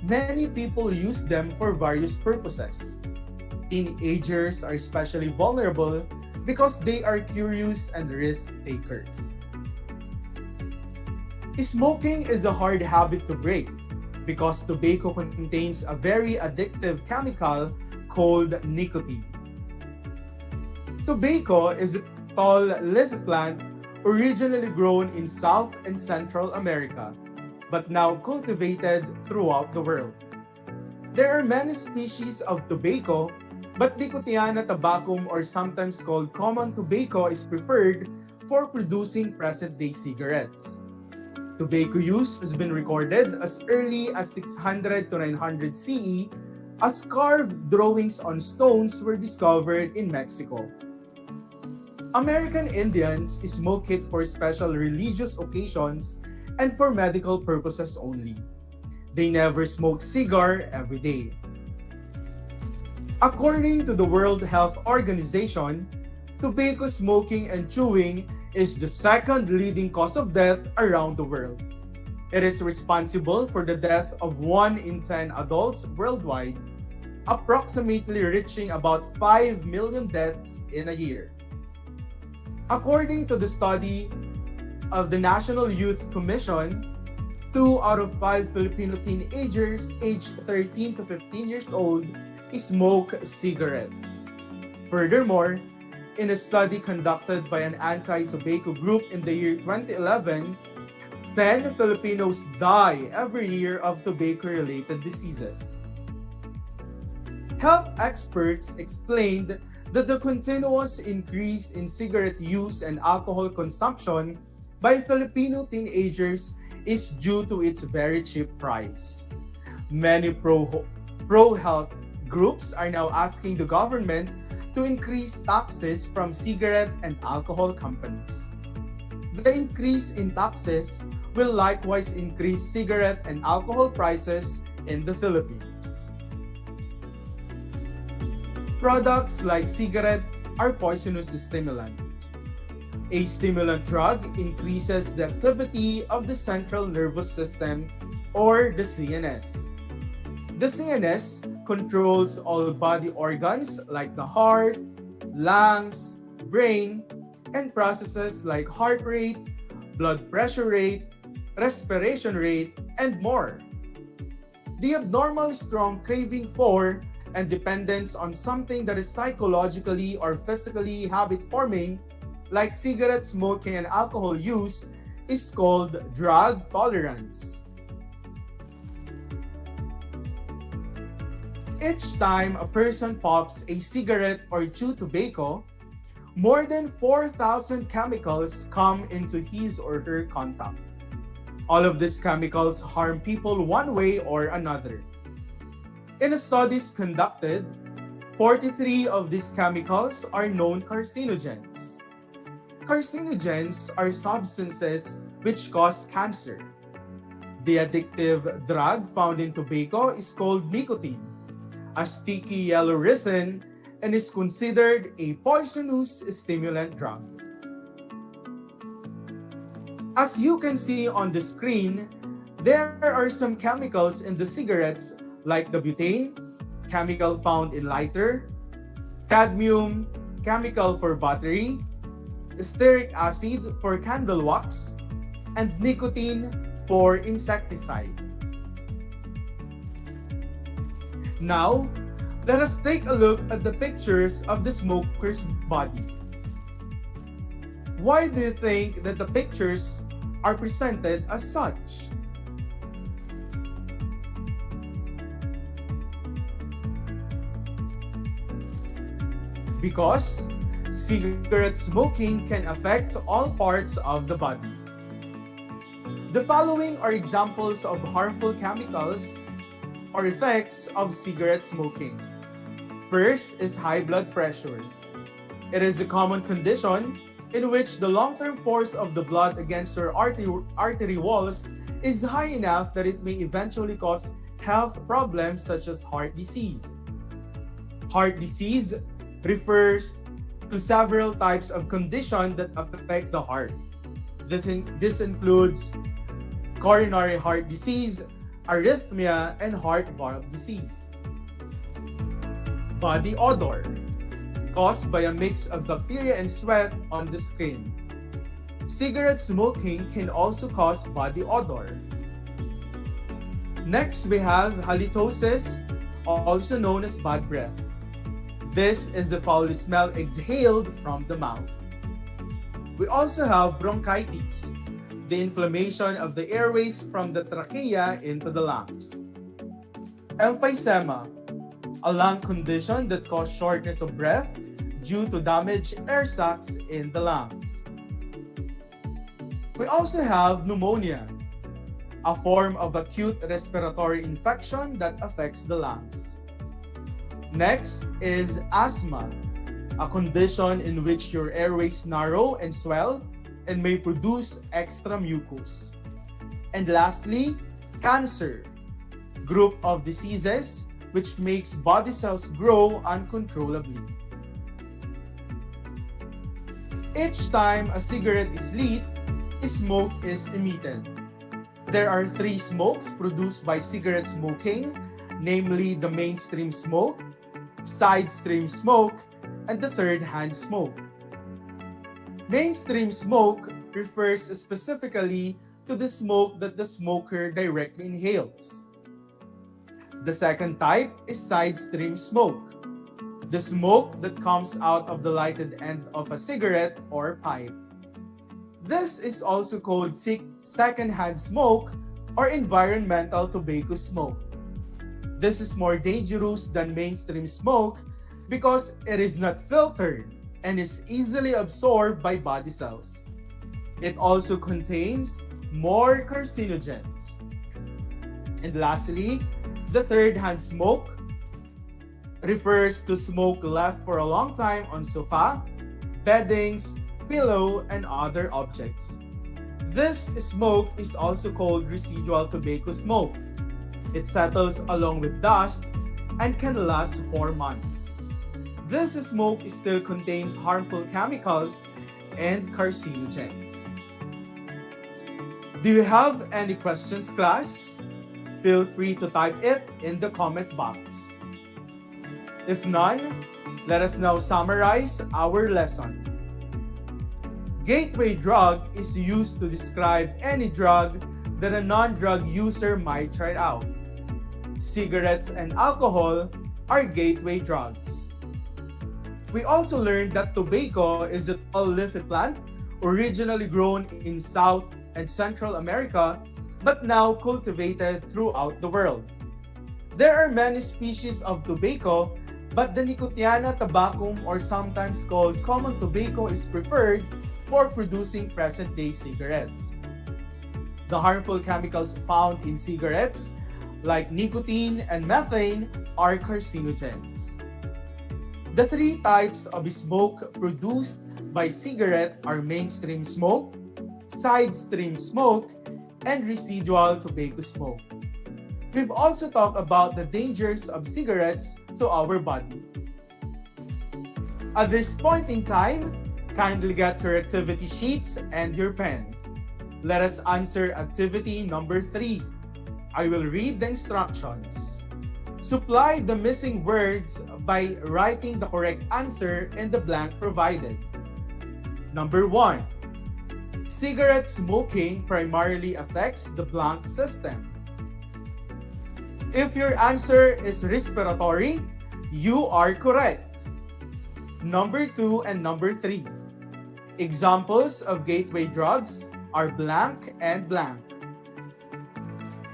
many people use them for various purposes. Teenagers are especially vulnerable because they are curious and risk takers. Smoking is a hard habit to break because tobacco contains a very addictive chemical called nicotine. Tobacco is a tall leafy plant originally grown in South and Central America, but now cultivated throughout the world. There are many species of tobacco, but Nicotiana tabacum, or sometimes called common tobacco, is preferred for producing present-day cigarettes. Tobacco use has been recorded as early as 600 to 900 CE, as carved drawings on stones were discovered in Mexico. American Indians smoke it for special religious occasions and for medical purposes only. They never smoke cigar every day. According to the World Health Organization, tobacco smoking and chewing is the second leading cause of death around the world. It is responsible for the death of 1 in 10 adults worldwide, approximately reaching about 5 million deaths in a year. According to the study of the National Youth Commission, 2 out of 5 Filipino teenagers aged 13 to 15 years old smoke cigarettes. Furthermore, in a study conducted by an anti-tobacco group in the year 2011, 10 Filipinos die every year of tobacco-related diseases. Health experts explained that the continuous increase in cigarette use and alcohol consumption by Filipino teenagers is due to its very cheap price. Many pro-health groups are now asking the government to increase taxes from cigarette and alcohol companies. The increase in taxes will likewise increase cigarette and alcohol prices in the Philippines. Products like cigarette are poisonous stimulants. A stimulant drug increases the activity of the central nervous system, or the CNS. The CNS controls all body organs like the heart, lungs, brain, and processes like heart rate, blood pressure rate, respiration rate, and more. The abnormal strong craving for and dependence on something that is psychologically or physically habit-forming, like cigarette smoking and alcohol use, is called drug tolerance. Each time a person pops a cigarette or chew tobacco, more than 4,000 chemicals come into his or her contact. All of these chemicals harm people one way or another. In studies conducted, 43 of these chemicals are known carcinogens. Carcinogens are substances which cause cancer. The addictive drug found in tobacco is called nicotine, a sticky yellow resin, and is considered a poisonous stimulant drug. As you can see on the screen, there are some chemicals in the cigarettes like the butane, chemical found in lighter, cadmium, chemical for battery, stearic acid for candle wax, and nicotine for insecticide. Now, let us take a look at the pictures of the smoker's body. Why do you think that the pictures are presented as such? Because cigarette smoking can affect all parts of the body. The following are examples of harmful chemicals or effects of cigarette smoking. First is high blood pressure. It is a common condition in which the long-term force of the blood against your artery walls is high enough that it may eventually cause health problems such as heart disease. Heart disease refers to several types of conditions that affect the heart. This includes coronary heart disease, arrhythmia, and heart valve disease. Body odor, caused by a mix of bacteria and sweat on the skin. Cigarette smoking can also cause body odor. Next, we have halitosis, also known as bad breath. This is the foul smell exhaled from the mouth. We also have bronchitis, the inflammation of the airways from the trachea into the lungs. Emphysema, a lung condition that causes shortness of breath due to damaged air sacs in the lungs. We also have pneumonia, a form of acute respiratory infection that affects the lungs. Next is asthma, a condition in which your airways narrow and swell and may produce extra mucus. And lastly, cancer, group of diseases which makes body cells grow uncontrollably. Each time a cigarette is lit, smoke is emitted. There are 3 smokes produced by cigarette smoking, namely the mainstream smoke, side stream smoke, and the third-hand smoke. Mainstream smoke refers specifically to the smoke that the smoker directly inhales. The second type is side stream smoke, the smoke that comes out of the lighted end of a cigarette or pipe. This is also called second-hand smoke or environmental tobacco smoke. This is more dangerous than mainstream smoke because it is not filtered and is easily absorbed by body cells. It also contains more carcinogens. And lastly, the third-hand smoke refers to smoke left for a long time on sofa, beddings, pillow, and other objects. This smoke is also called residual tobacco smoke. It settles along with dust and can last for months. This smoke still contains harmful chemicals and carcinogens. Do you have any questions, class? Feel free to type it in the comment box. If none, let us now summarize our lesson. Gateway drug is used to describe any drug that a non-drug user might try out. Cigarettes and alcohol are gateway drugs. We also learned that tobacco is a tall leafy plant originally grown in South and Central America, but now cultivated throughout the world. There are many species of tobacco, but the Nicotiana tabacum, or sometimes called common tobacco, is preferred for producing present-day cigarettes. The harmful chemicals found in cigarettes, like nicotine and methane, are carcinogens. The three types of smoke produced by cigarette are mainstream smoke, side stream smoke, and residual tobacco smoke. We've also talked about the dangers of cigarettes to our body. At this point in time, kindly get your activity sheets and your pen. Let us answer activity number 3. I will read the instructions. Supply the missing words by writing the correct answer in the blank provided. Number 1. Cigarette smoking primarily affects the blank system. If your answer is respiratory, you are correct. Number 2 and number 3. Examples of gateway drugs are blank and blank.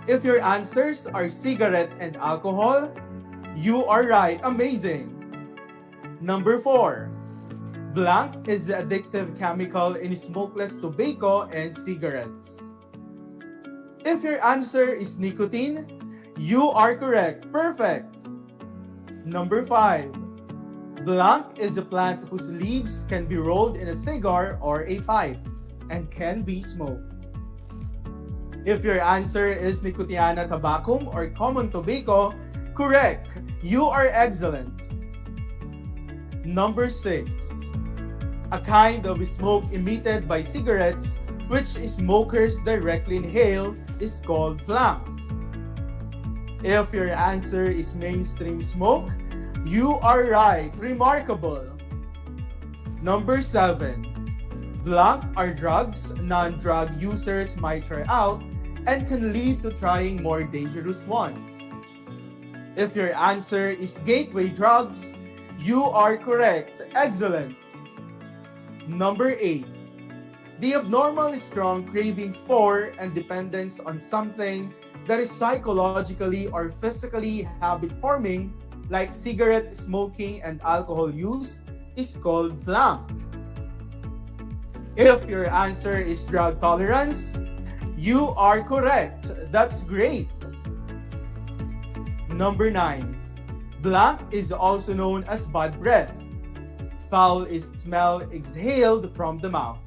If your answers are cigarette and alcohol, you are right. Amazing. Number 4. Blank is the addictive chemical in smokeless tobacco and cigarettes. If your answer is nicotine, you are correct. Perfect. Number 5. Blank is a plant whose leaves can be rolled in a cigar or a pipe and can be smoked. If your answer is Nicotiana tabacum or common tobacco, correct. You are excellent. Number 6. A kind of smoke emitted by cigarettes which smokers directly inhale is called blank. If your answer is mainstream smoke, you are right. Remarkable. Number 7. Blank are drugs non-drug users might try out and can lead to trying more dangerous ones. If your answer is gateway drugs, you are correct. Excellent. Number 8. The abnormally strong craving for and dependence on something that is psychologically or physically habit-forming, like cigarette smoking and alcohol use, is called blank. If your answer is drug tolerance, you are correct. That's great. Number 9. Blank is also known as bad breath. Foul is smell exhaled from the mouth.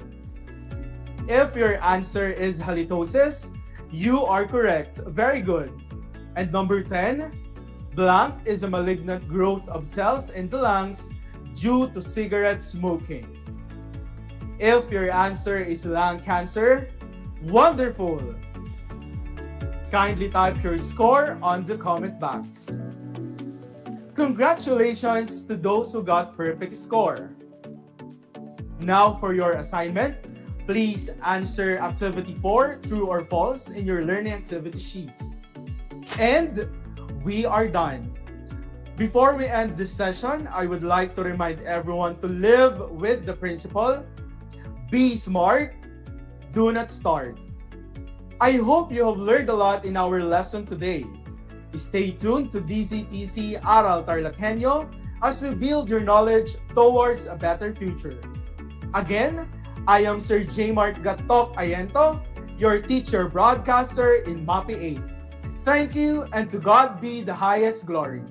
If your answer is halitosis, you are correct. Very good. And number 10. Blank is a malignant growth of cells in the lungs due to cigarette smoking. If your answer is lung cancer, wonderful! Kindly type your score on the comment box. Congratulations to those who got perfect score. Now for your assignment, please answer activity 4, true or false, in your learning activity sheets. And we are done. Before we end this session, I would like to remind everyone to live with the principle, be smart, do not start. I hope you have learned a lot in our lesson today. Stay tuned to DZTC Aral TarlakHenyo as we build your knowledge towards a better future. Again, I am Sir J. Mart Gatok Ayento, your teacher broadcaster in MAPI 8. Thank you, and to God be the highest glory.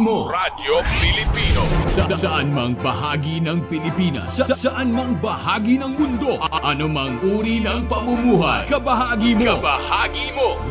Radyo Pilipino sa Saan mang bahagi ng Pilipinas, saan mang bahagi ng mundo, anumang uri ng pamumuhay, kabahagi mo.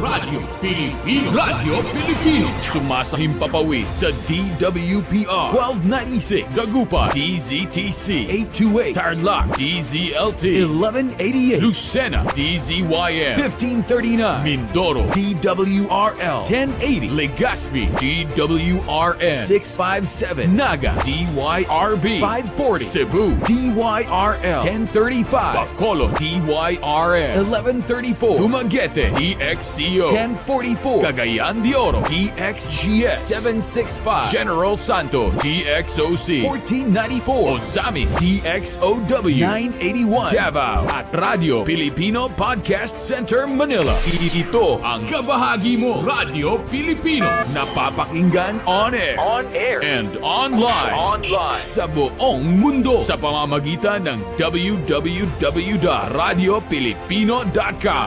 Radyo Pilipino. Radyo Pilipino. Sumasahimpapawid sa DWPR 1296 Dagupan, DZTC 828 Tarlac, DZLT 1188 Lucena, DZYM 1539 Mindoro, DWRL 1080 Legazpi, DWRN 657 Naga, DYRB 540 Cebu, DYRL 1035 Bacolod, DYRN 1134 Dumaguete, DXCO 1044 Cagayan de Oro, DXGS 765 General Santos, DXOC 1494 Ozamis, DXOW 981 Davao at Radio Filipino Podcast Center Manila. Ito ang kabahagi mo, Radio Filipino, napapakinggan on air and online sa buong mundo sa pamamagitan ng www.radiofilipino.com.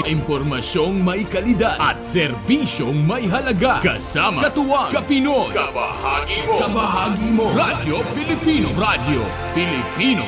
Impormasyong may kalidad at serbisyong may halaga. Kasama, katuwang, kapinoy, kabahagi mo, Radio Filipino. Radio Filipino.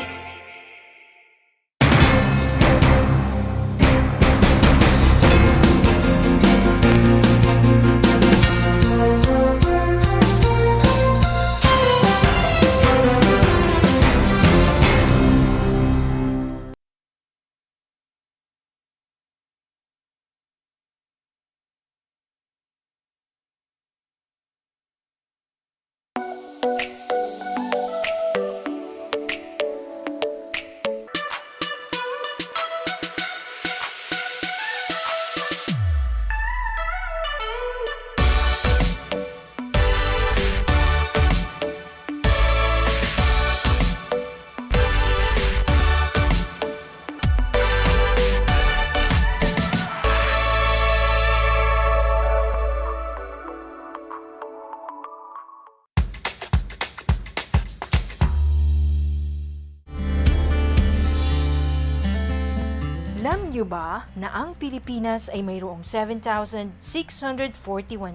Alam niyo ba na ang Pilipinas ay mayroong 7,641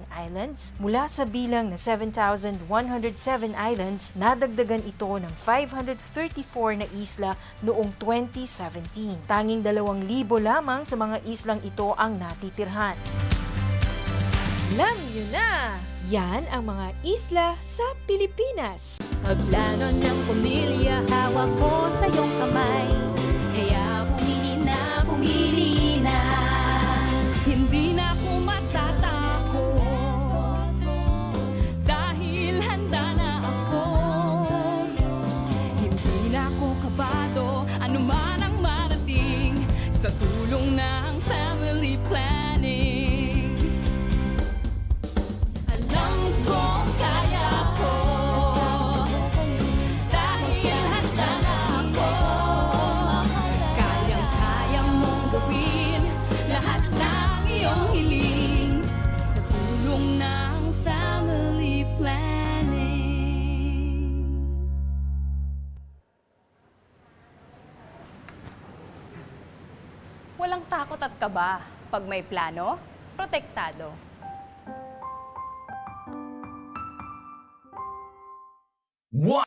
islands? Mula sa bilang na 7,107 islands, nadagdagan ito ng 534 na isla noong 2017. Tanging 2,000 lamang sa mga islang ito ang natitirhan. Alam niyo na! Yan ang mga isla sa Pilipinas. Pagplano ng pamilya, hawak ko sa iyong kamay. Kaya pumili na. Hindi na ako matatakot dahil handa na ako. Hindi na ako kabado, anuman ang marating sa tulong ng family planning. Alam kong kaya ko dahil handa na ako. Kayang-kaya mong gawin lahat ng iyong hiling sa tulong ng family planning. Walang takot at kaba. Pag may plano, protektado. One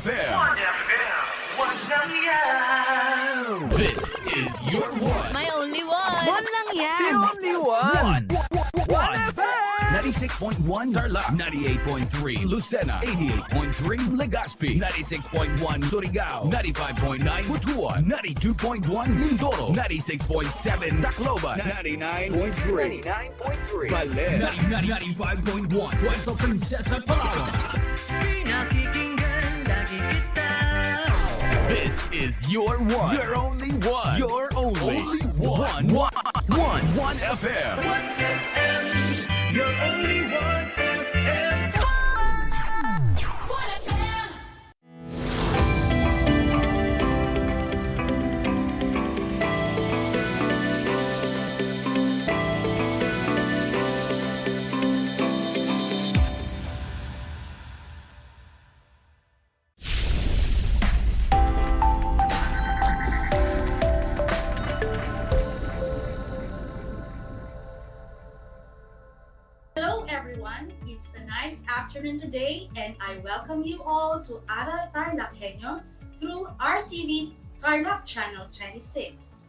FM. This is your one. My only one. One lang yan. The only one. One FM. 96.1 Tarlac, 98.3 Lucena, 88.3 Legazpi, 96.1 Surigao, 95.9 Butuan, 92.1 Mindoro, 96.7 Tacloban, 99.3 Baler, 95.1 Puerto Princesa, Palawan. This is your one. Your only one. Your only one. One FM. Your only one FM. Hello everyone, afternoon today, and I welcome you all to Aral TarlakHenyo through RTV Tarlac Channel 26.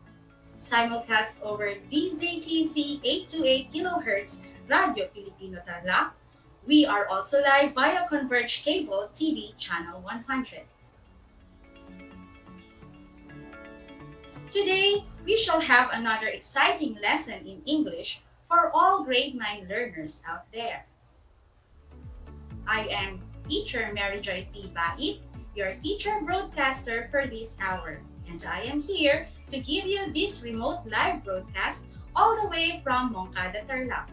Simulcast over DZTC 828 kHz Radio Filipino Tarlac. We are also live via Converge Cable TV Channel 100. Today, we shall have another exciting lesson in English for all grade 9 learners out there. I am Teacher Mary Joy P. Bait, your teacher broadcaster for this hour, and I am here to give you this remote live broadcast all the way from Moncada, Tarlac.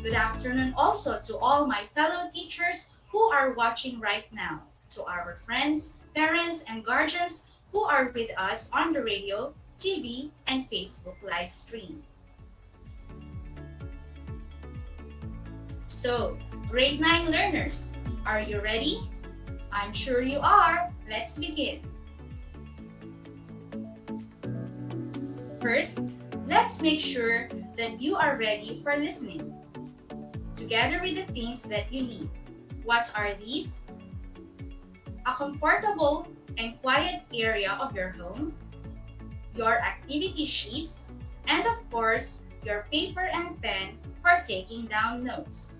Good afternoon also to all my fellow teachers who are watching right now, to our friends, parents, and guardians who are with us on the radio, TV, and Facebook live stream. So, grade 9 learners, are you ready? I'm sure you are. Let's begin. First, let's make sure that you are ready for listening, together with the things that you need. What are these? A comfortable and quiet area of your home, your activity sheets, and of course, your paper and pen for taking down notes.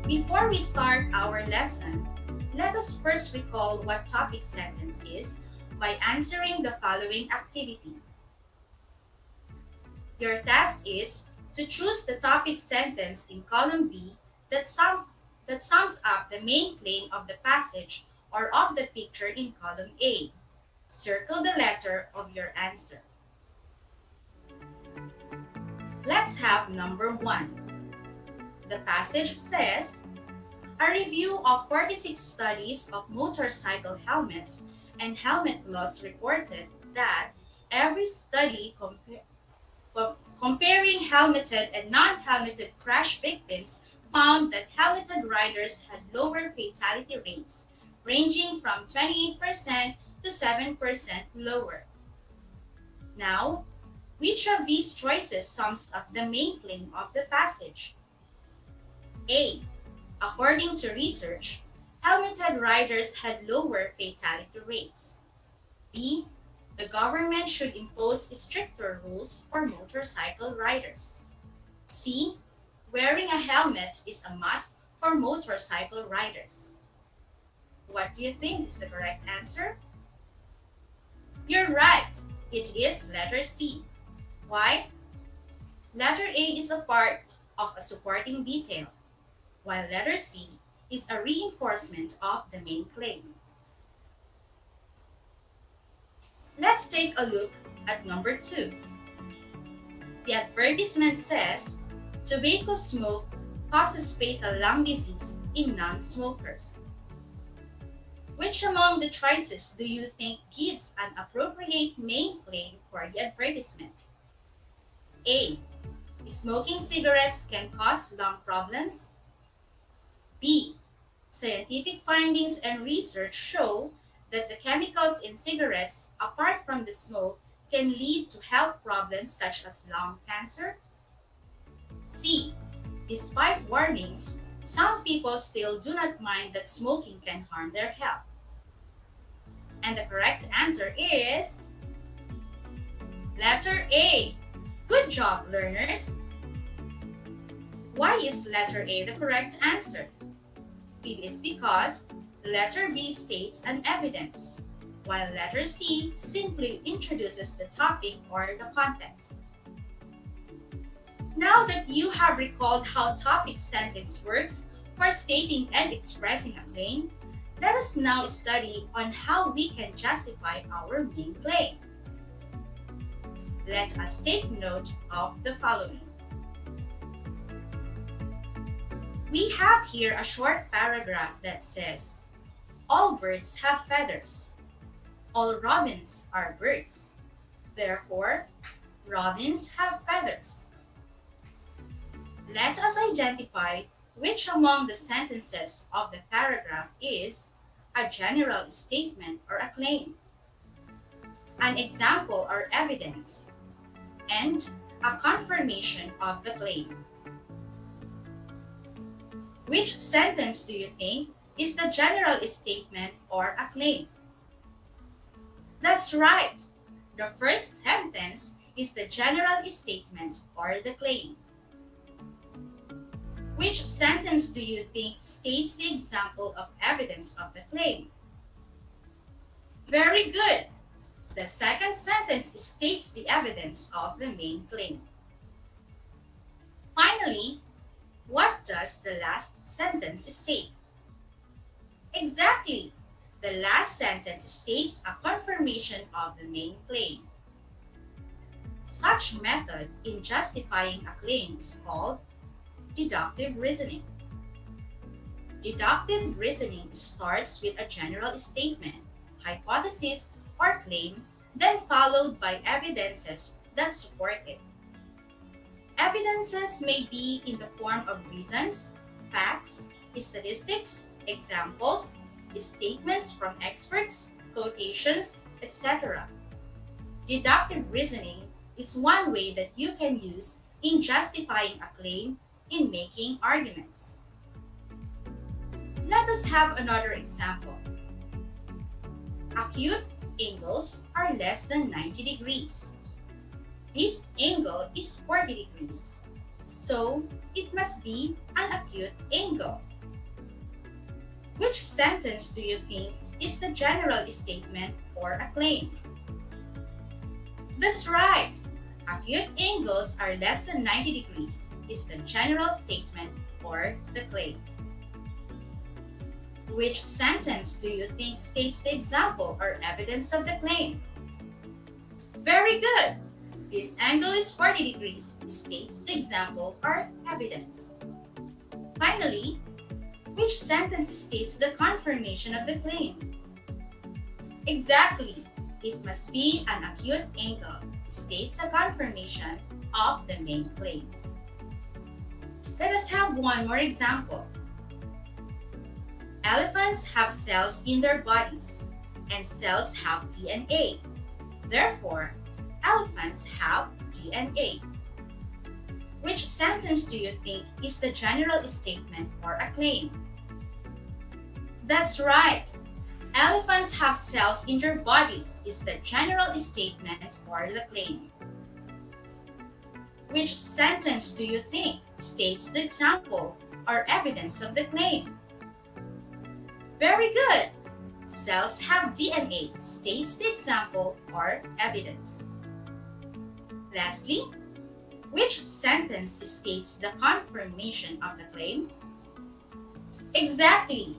Before we start our lesson, let us first recall what topic sentence is by answering the following activity. Your task is to choose the topic sentence in column B that sums up the main claim of the passage or of the picture in column A. Circle the letter of your answer. Let's have number 1. The passage says, a review of 46 studies of motorcycle helmets and helmet loss reported that every study comparing helmeted and non-helmeted crash victims found that helmeted riders had lower fatality rates, ranging from 28% to 7% lower. Now, which of these choices sums up the main claim of the passage? A. According to research, helmeted riders had lower fatality rates. B. The government should impose stricter rules for motorcycle riders. C. Wearing a helmet is a must for motorcycle riders. What do you think is the correct answer? You're right. It is letter C. Why? Letter A is a part of a supporting detail, while letter C is a reinforcement of the main claim. Let's take a look at number 2. The advertisement says, tobacco smoke causes fatal lung disease in non-smokers. Which among the choices do you think gives an appropriate main claim for the advertisement? A. Smoking cigarettes can cause lung problems. B. Scientific findings and research show that the chemicals in cigarettes, apart from the smoke, can lead to health problems such as lung cancer. C. Despite warnings, some people still do not mind that smoking can harm their health. And the correct answer is letter A. Good job, learners! Why is letter A the correct answer? It is because letter B states an evidence, while letter C simply introduces the topic or the context. Now that you have recalled how topic sentence works for stating and expressing a claim, let us now study on how we can justify our main claim. Let us take note of the following. We have here a short paragraph that says, all birds have feathers. All robins are birds. Therefore, robins have feathers. Let us identify which among the sentences of the paragraph is a general statement or a claim, an example or evidence, and a confirmation of the claim. Which sentence do you think is the general statement or a claim? That's right. The first sentence is the general statement or the claim. Which sentence do you think states the example of evidence of the claim? Very good. The second sentence states the evidence of the main claim. Finally, what does the last sentence state? Exactly. The last sentence states a confirmation of the main claim. Such method in justifying a claim is called deductive reasoning. Deductive reasoning starts with a general statement, hypothesis, or claim, then followed by evidences that support it. Evidences may be in the form of reasons, facts, statistics, examples, statements from experts, quotations, etc. Deductive reasoning is one way that you can use in justifying a claim in making arguments. Let us have another example. Acute angles are less than 90 degrees. This angle is 40 degrees, so it must be an acute angle. Which sentence do you think is the general statement or a claim? That's right. Acute angles are less than 90 degrees is the general statement or the claim. Which sentence do you think states the example or evidence of the claim? Very good. This angle is 40 degrees states the example or evidence. Finally, which sentence states the confirmation of the claim? Exactly. It must be an acute angle states a confirmation of the main claim. Let us have one more example. Elephants have cells in their bodies, and cells have DNA. Therefore, elephants have DNA. Which sentence do you think is the general statement or a claim? That's right. Elephants have cells in their bodies is the general statement or the claim. Which sentence do you think states the example or evidence of the claim? Very good. Cells have DNA states the example or evidence. Lastly, which sentence states the confirmation of the claim? Exactly.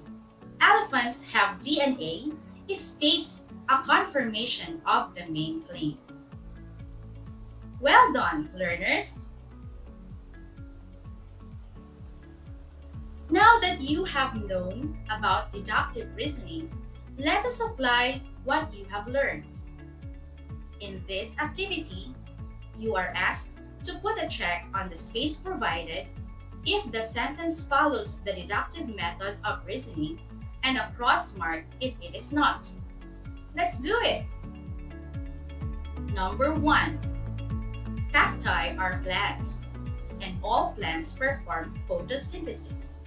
Elephants have DNA states a confirmation of the main claim. Well done, learners! Now that you have known about deductive reasoning, let us apply what you have learned. In this activity, you are asked to put a check on the space provided if the sentence follows the deductive method of reasoning and a cross mark if it is not. Let's do it! Number 1. Cacti are plants, and all plants perform photosynthesis.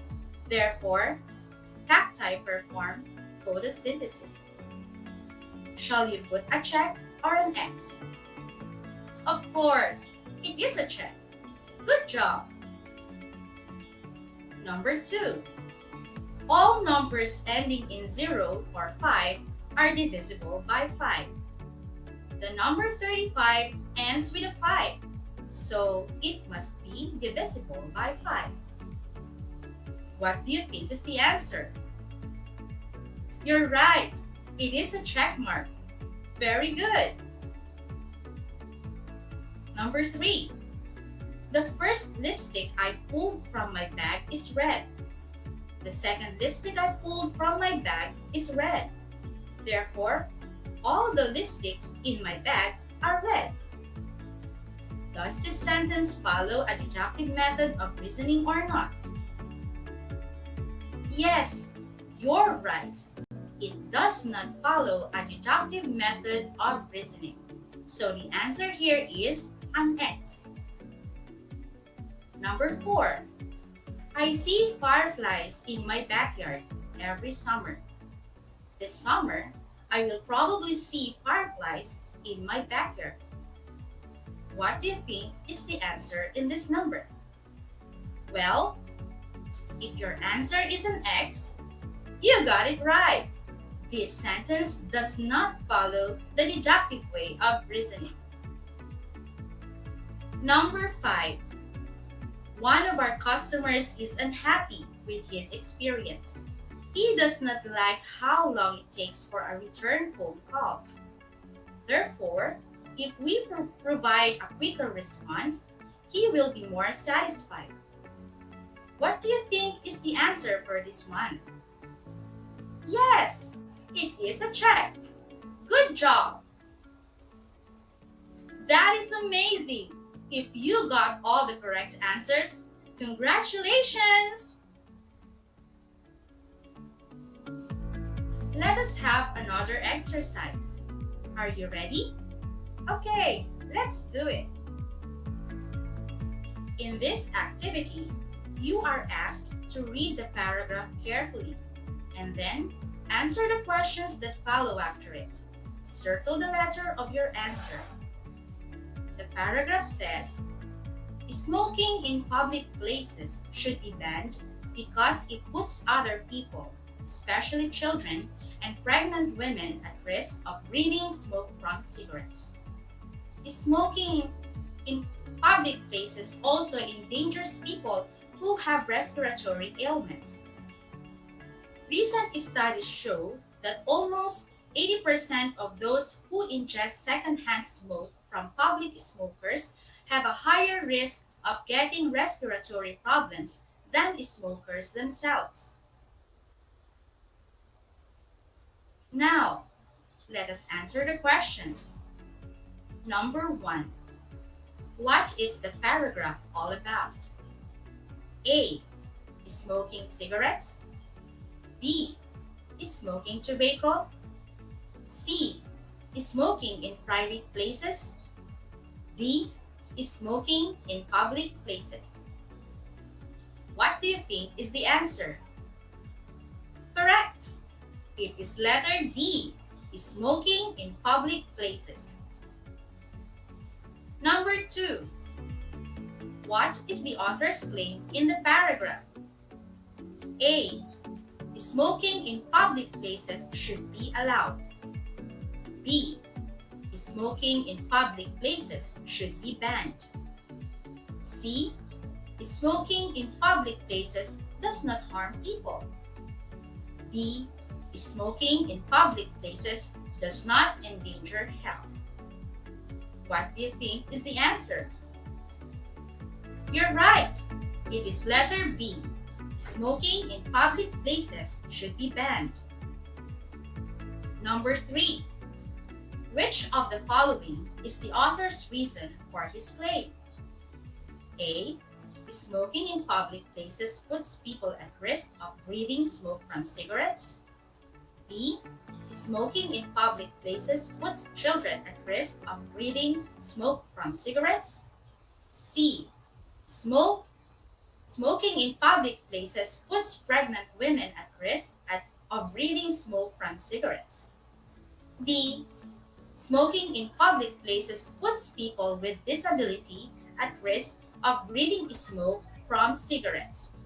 Therefore, cacti perform photosynthesis. Shall you put a check or an X? Of course, it is a check. Good job! Number 2. All numbers ending in 0 or 5 are divisible by 5. The number 35 ends with a 5, so it must be divisible by 5. What do you think is the answer? You're right. It is a check mark. Very good. Number 3. The first lipstick I pulled from my bag is red. The second lipstick I pulled from my bag is red. Therefore, all the lipsticks in my bag are red. Does this sentence follow a deductive method of reasoning or not? Yes, you're right. It does not follow a deductive method of reasoning. So the answer here is an X. Number 4. I see fireflies in my backyard every summer. This summer, I will probably see fireflies in my backyard. What do you think is the answer in this number? Well, if your answer is an X, you got it right. This sentence does not follow the deductive way of reasoning. Number 5. One of our customers is unhappy with his experience. He does not like how long it takes for a return phone call. Therefore, if we provide a quicker response, he will be more satisfied. What do you think is the answer for this one? Yes, it is a check. Good job. That is amazing. If you got all the correct answers, congratulations! Let us have another exercise. Are you ready? Okay, let's do it. In this activity, you are asked to read the paragraph carefully and then answer the questions that follow after it. Circle the letter of your answer. The paragraph says, smoking in public places should be banned because it puts other people, especially children and pregnant women, at risk of breathing smoke from cigarettes. Smoking in public places also endangers people who have respiratory ailments. Recent studies show that almost 80% of those who ingest secondhand smoke from public smokers have a higher risk of getting respiratory problems than smokers themselves. Now, let us answer the questions. Number 1. What is the paragraph all about? A. Smoking cigarettes. B. Smoking tobacco. C. Smoking in private places. D. Smoking in public places. What do you think is the answer? Correct! It is letter D. Smoking in public places. Number 2. What is the author's claim in the paragraph? A. Smoking in public places should be allowed. B. Smoking in public places should be banned. C. Smoking in public places does not harm people. D. Smoking in public places does not endanger health. What do you think is the answer? You're right. It is letter B. Smoking in public places should be banned. Number 3. Which of the following is the author's reason for his claim? A. Smoking in public places puts people at risk of breathing smoke from cigarettes. B. Smoking in public places puts children at risk of breathing smoke from cigarettes. C. Smoking in public places puts pregnant women at risk of breathing smoke from cigarettes. D. Smoking in public places puts people with disability at risk of breathing smoke from cigarettes.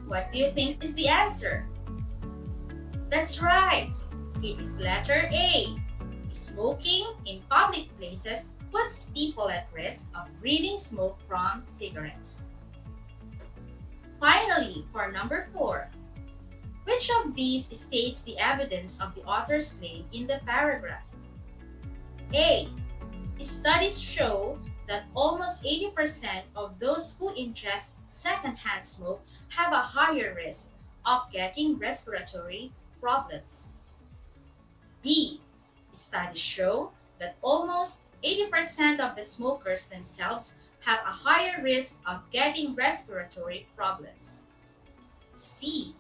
What do you think is the answer? That's right. It is letter A. Smoking in public places puts people at risk of breathing smoke from cigarettes. Finally, for number 4, which of these states the evidence of the author's claim in the paragraph? A. Studies show that almost 80% of those who ingest secondhand smoke have a higher risk of getting respiratory problems. B. Studies show that almost 80% of the smokers themselves have a higher risk of getting respiratory problems. C.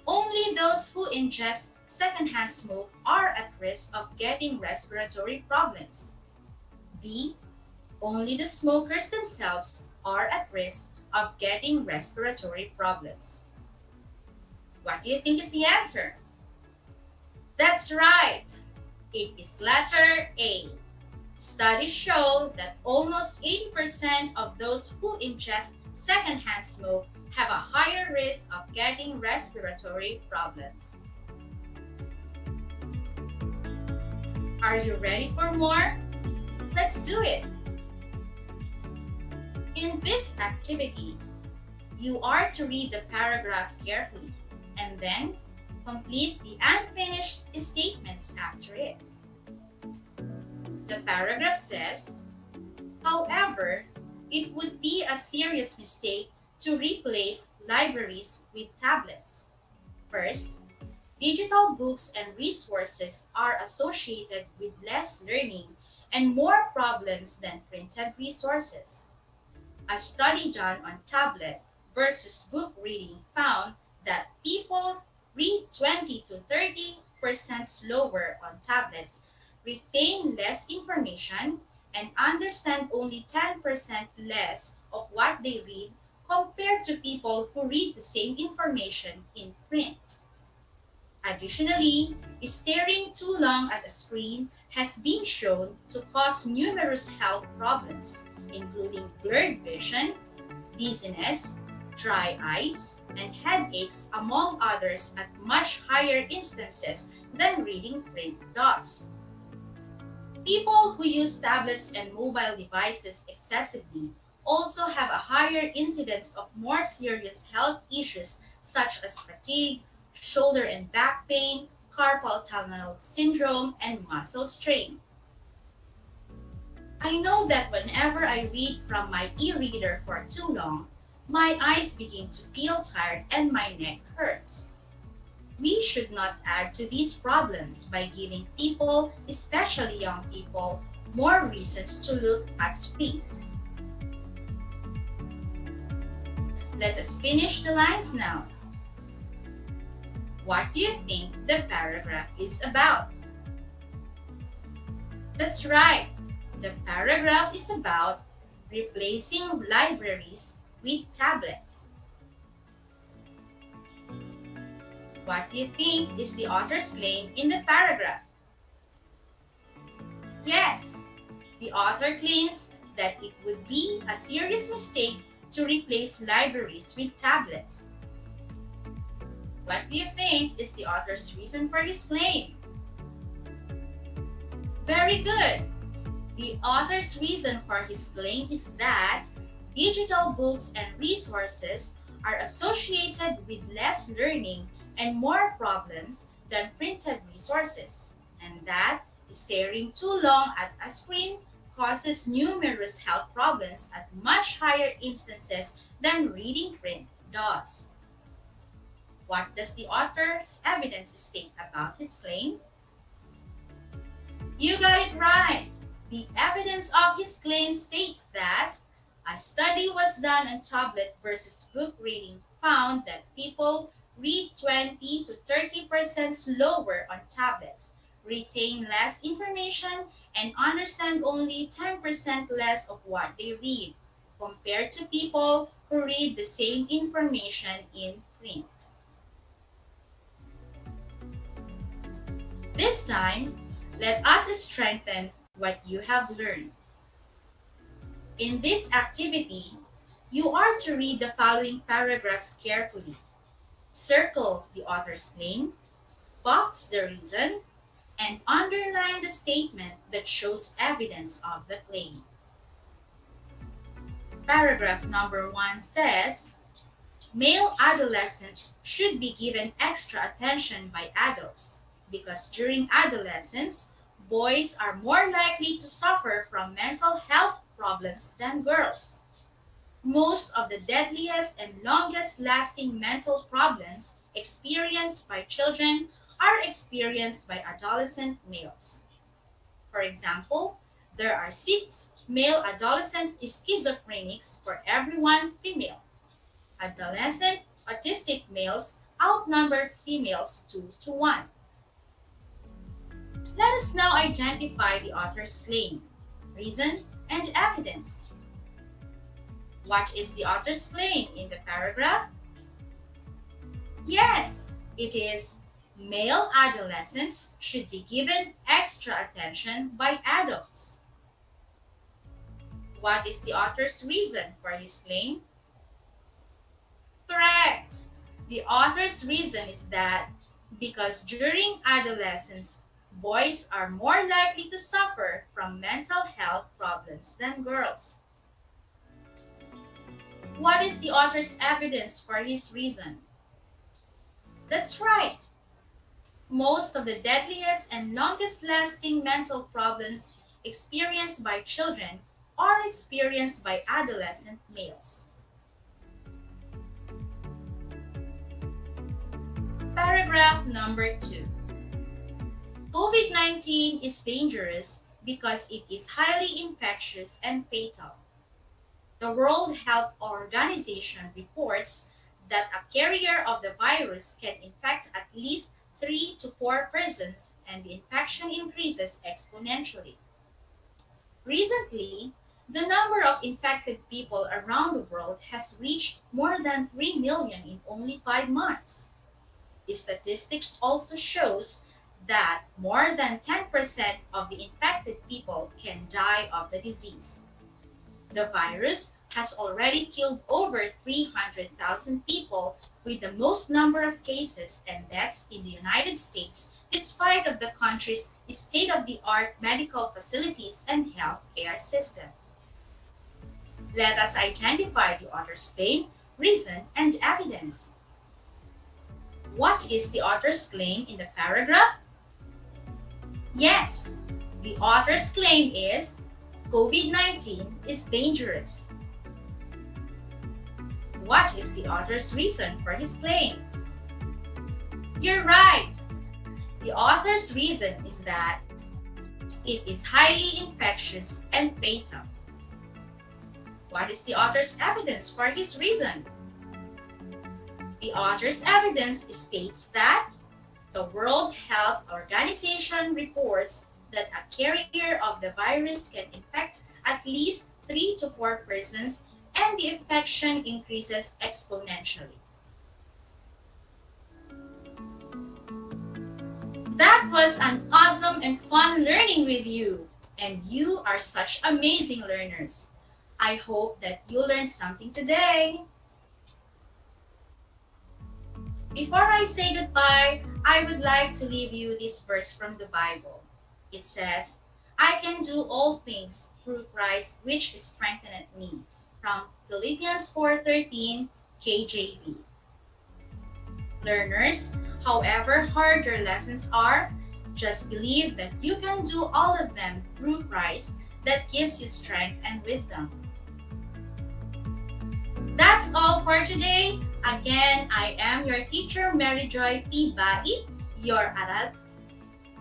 Only those who ingest secondhand smoke are at risk of getting respiratory problems. D. Only the smokers themselves are at risk of getting respiratory problems. What do you think is the answer? That's right! It is letter A. Studies show that almost 80% of those who ingest secondhand smoke have a higher risk of getting respiratory problems. Are you ready for more? Let's do it! In this activity, you are to read the paragraph carefully and then complete the unfinished statements after it. The paragraph says, however, it would be a serious mistake to replace libraries with tablets. First, digital books and resources are associated with less learning and more problems than printed resources. A study done on tablet versus book reading found that people read 20 to 30% slower on tablets, retain less information, and understand only 10% less of what they read compared to people who read the same information in print. Additionally, staring too long at a screen has been shown to cause numerous health problems, including blurred vision, dizziness, dry eyes, and headaches, among others, at much higher instances than reading print does. People who use tablets and mobile devices excessively also have a higher incidence of more serious health issues such as fatigue, shoulder and back pain, carpal tunnel syndrome, and muscle strain. I know that whenever I read from my e-reader for too long, my eyes begin to feel tired and my neck hurts. We should not add to these problems by giving people, especially young people, more reasons to look at screens. Let us finish the lines now. What do you think the paragraph is about? That's right. The paragraph is about replacing libraries with tablets. What do you think is the author's claim in the paragraph? Yes, the author claims that it would be a serious mistake to replace libraries with tablets. What do you think is the author's reason for his claim? Very good! The author's reason for his claim is that digital books and resources are associated with less learning and more problems than printed resources, and that staring too long at a screen causes numerous health problems at much higher instances than reading print does. What does the author's evidence state about his claim? You got it right! The evidence of his claim states that a study was done on tablet versus book reading found that people read 20 to 30% slower on tablets, retain less information, and understand only 10% less of what they read, compared to people who read the same information in print. This time, let us strengthen what you have learned. In this activity, you are to read the following paragraphs carefully. Circle the author's claim, box the reason, and underline the statement that shows evidence of the claim. Paragraph number 1 says, male adolescents should be given extra attention by adults because during adolescence, boys are more likely to suffer from mental health problems than girls. Most of the deadliest and longest lasting mental problems experienced by children are experienced by adolescent males. For example, there are 6 male adolescent schizophrenics for every 1 female. Adolescent autistic males outnumber females 2 to 1. Let us now identify the author's claim, reason, and evidence. What is the author's claim in the paragraph? Yes, it is male adolescents should be given extra attention by adults. What is the author's reason for his claim? Correct. The author's reason is that because during adolescence, boys are more likely to suffer from mental health problems than girls. What is the author's evidence for his reason? That's right. Most of the deadliest and longest lasting mental problems experienced by children are experienced by adolescent males. Paragraph number 2. COVID-19 is dangerous because it is highly infectious and fatal. The World Health Organization reports that a carrier of the virus can infect at least 3 to 4 persons, and the infection increases exponentially. Recently, the number of infected people around the world has reached more than 3 million in only 5 months. The statistics also shows that more than 10% of the infected people can die of the disease. The virus has already killed over 300,000 people, with the most number of cases and deaths in the United States, despite of the country's state-of-the-art medical facilities and healthcare system. Let us identify the author's claim, reason, and evidence. What is the author's claim in the paragraph? Yes, the author's claim is COVID-19 is dangerous. What is the author's reason for his claim? You're right. The author's reason is that it is highly infectious and fatal. What is the author's evidence for his reason? The author's evidence states that the World Health Organization reports that a carrier of the virus can infect at least 3 to 4 persons, and the infection increases exponentially. That was an awesome and fun learning with you, and you are such amazing learners. I hope that you learned something today. Before I say goodbye, I would like to leave you this verse from the Bible. It says, I can do all things through Christ which strengtheneth me. From Philippians 4:13, KJV. Learners, however hard your lessons are, just believe that you can do all of them through Christ that gives you strength and wisdom. That's all for today. Again, I am your teacher, Mary Joy P. Bai, your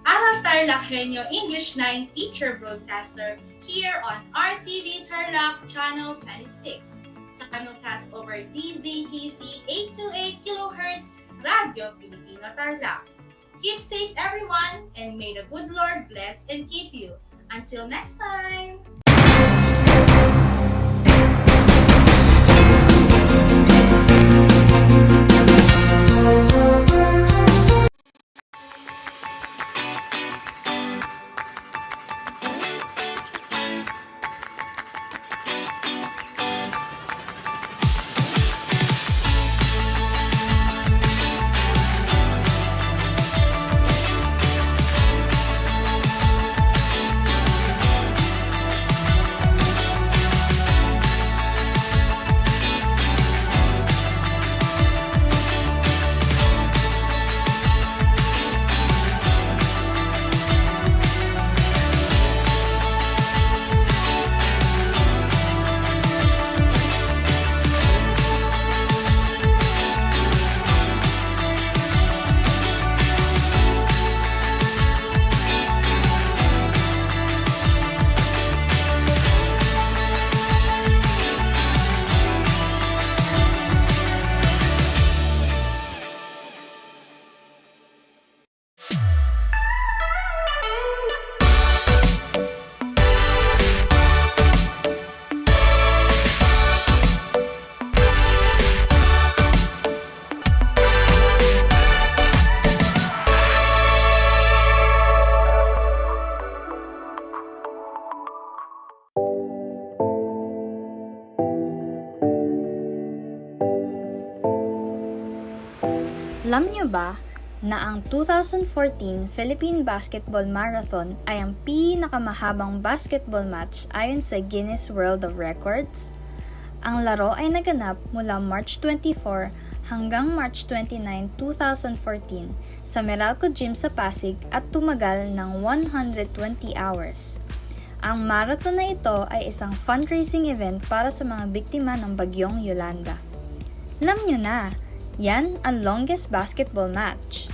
Aral TarlakHenyo English 9 teacher broadcaster here on RTV Tarlac Channel 26, simulcast over DZTC 828 kHz Radio Filipino Tarlac. Keep safe, everyone, and may the good Lord bless and keep you. Until next time! Alam niyo ba na ang 2014 Philippine Basketball Marathon ay ang pinakamahabang basketball match ayon sa Guinness World of Records? Ang laro ay naganap mula March 24 hanggang March 29, 2014 sa Meralco Gym sa Pasig at tumagal ng 120 hours. Ang marathon na ito ay isang fundraising event para sa mga biktima ng bagyong Yolanda. Alam nyo na, yan ang longest basketball match.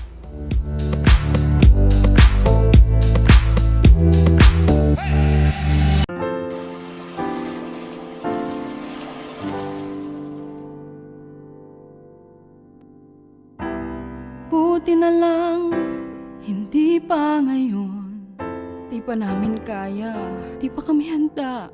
Buti na lang, hindi pa ngayon. Di pa namin kaya, di pa kami handa.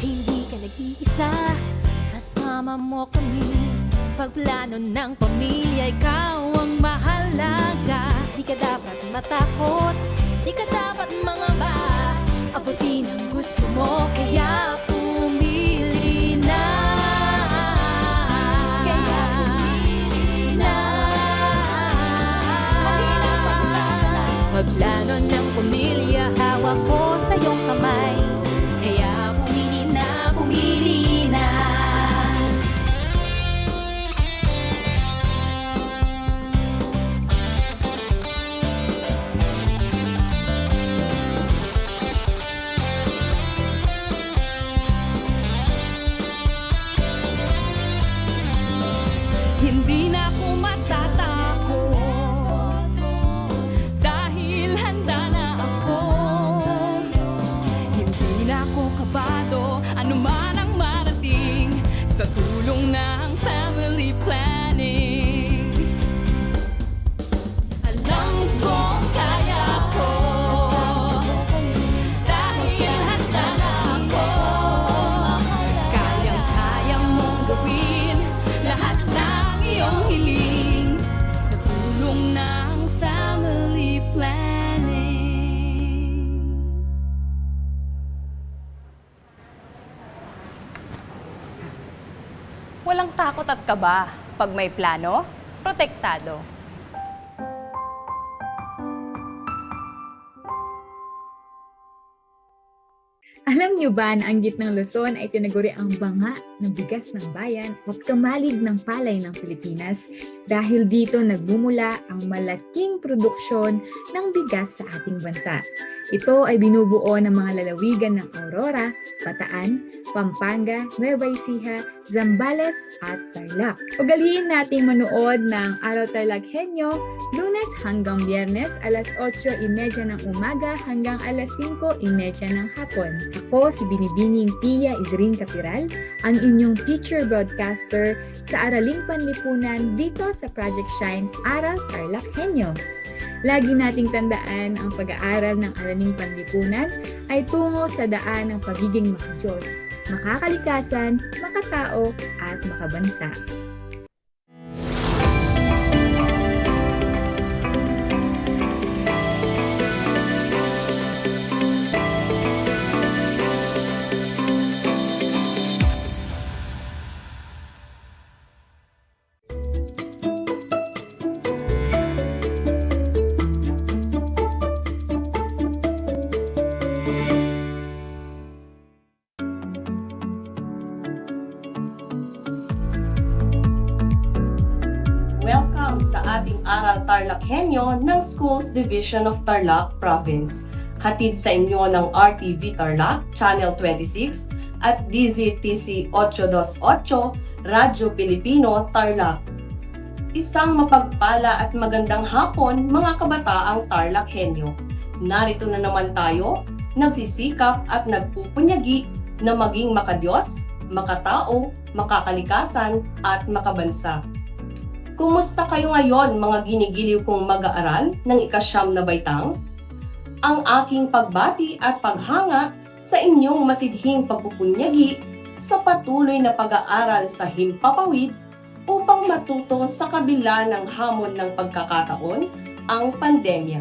Hindi ka nag-iisa, kasama mo kami. Pagplano ng pamilya, ikaw ang mahalaga. Di ka dapat matakot, di ka dapat mangamba. Abutin ang gusto mo, kaya pumili na. Kaya pumili na. Halina, pag-usapan na. Pagplano ng pamilya, hawak ko sa iyong kamay. Kaya pumili na, pumili na. Hindi na ako matatakot dahil handa na ako. Hindi na ako kabado, anuman ang marating sa tulong ng family planning. Alam kong kaya ko dahil handa na ako. Kayang-kaya mong gawin lahat ng iyong hiling sa tulong ng family planning. Walang takot at kaba. Pag may plano, protektado. Alam niyo ba na ang gitnang Luzon ay tinaguri ang banga ng bigas ng bayan at kamalig ng palay ng Pilipinas dahil dito nagbumula ang malaking produksyon ng bigas sa ating bansa. Ito ay binubuo ng mga lalawigan ng Aurora, Bataan, Pampanga, Nueva Ecija, Zambales at Tarlac. Ugaliin nating manood ng Aral TarlakHenyo Lunes hanggang Biyernes alas 8:30 ng umaga hanggang alas 5:30 ng hapon. Ako si Binibining Pia Isrin Capiral, ang inyong teacher broadcaster sa Araling Panlipunan dito sa Project Shine Aral TarlakHenyo. Lagi nating tandaan ang pag-aaral ng Araling Panlipunan ay tungo sa daan ng pagiging makadiyos, makakalikasan, makatao at makabansa. Welcome sa ating Aral TarlakHenyo ng Schools Division of Tarlac Province. Hatid sa inyo ng RTV Tarlac, Channel 26 at DZTC 828, Radyo Pilipino, Tarlac. Isang mapagpala at magandang hapon mga kabataang TarlakHenyo. Narito na naman tayo, nagsisikap at nagpupunyagi na maging makadiyos, makatao, makakalikasan at makabansa. Kumusta kayo ngayon mga ginigiliw kong mag-aaral ng ika-9 na baitang? Ang aking pagbati at paghanga sa inyong masidhing pagpupunyagi sa patuloy na pag-aaral sa himpapawid upang matuto sa kabila ng hamon ng pagkakataon, ang pandemya.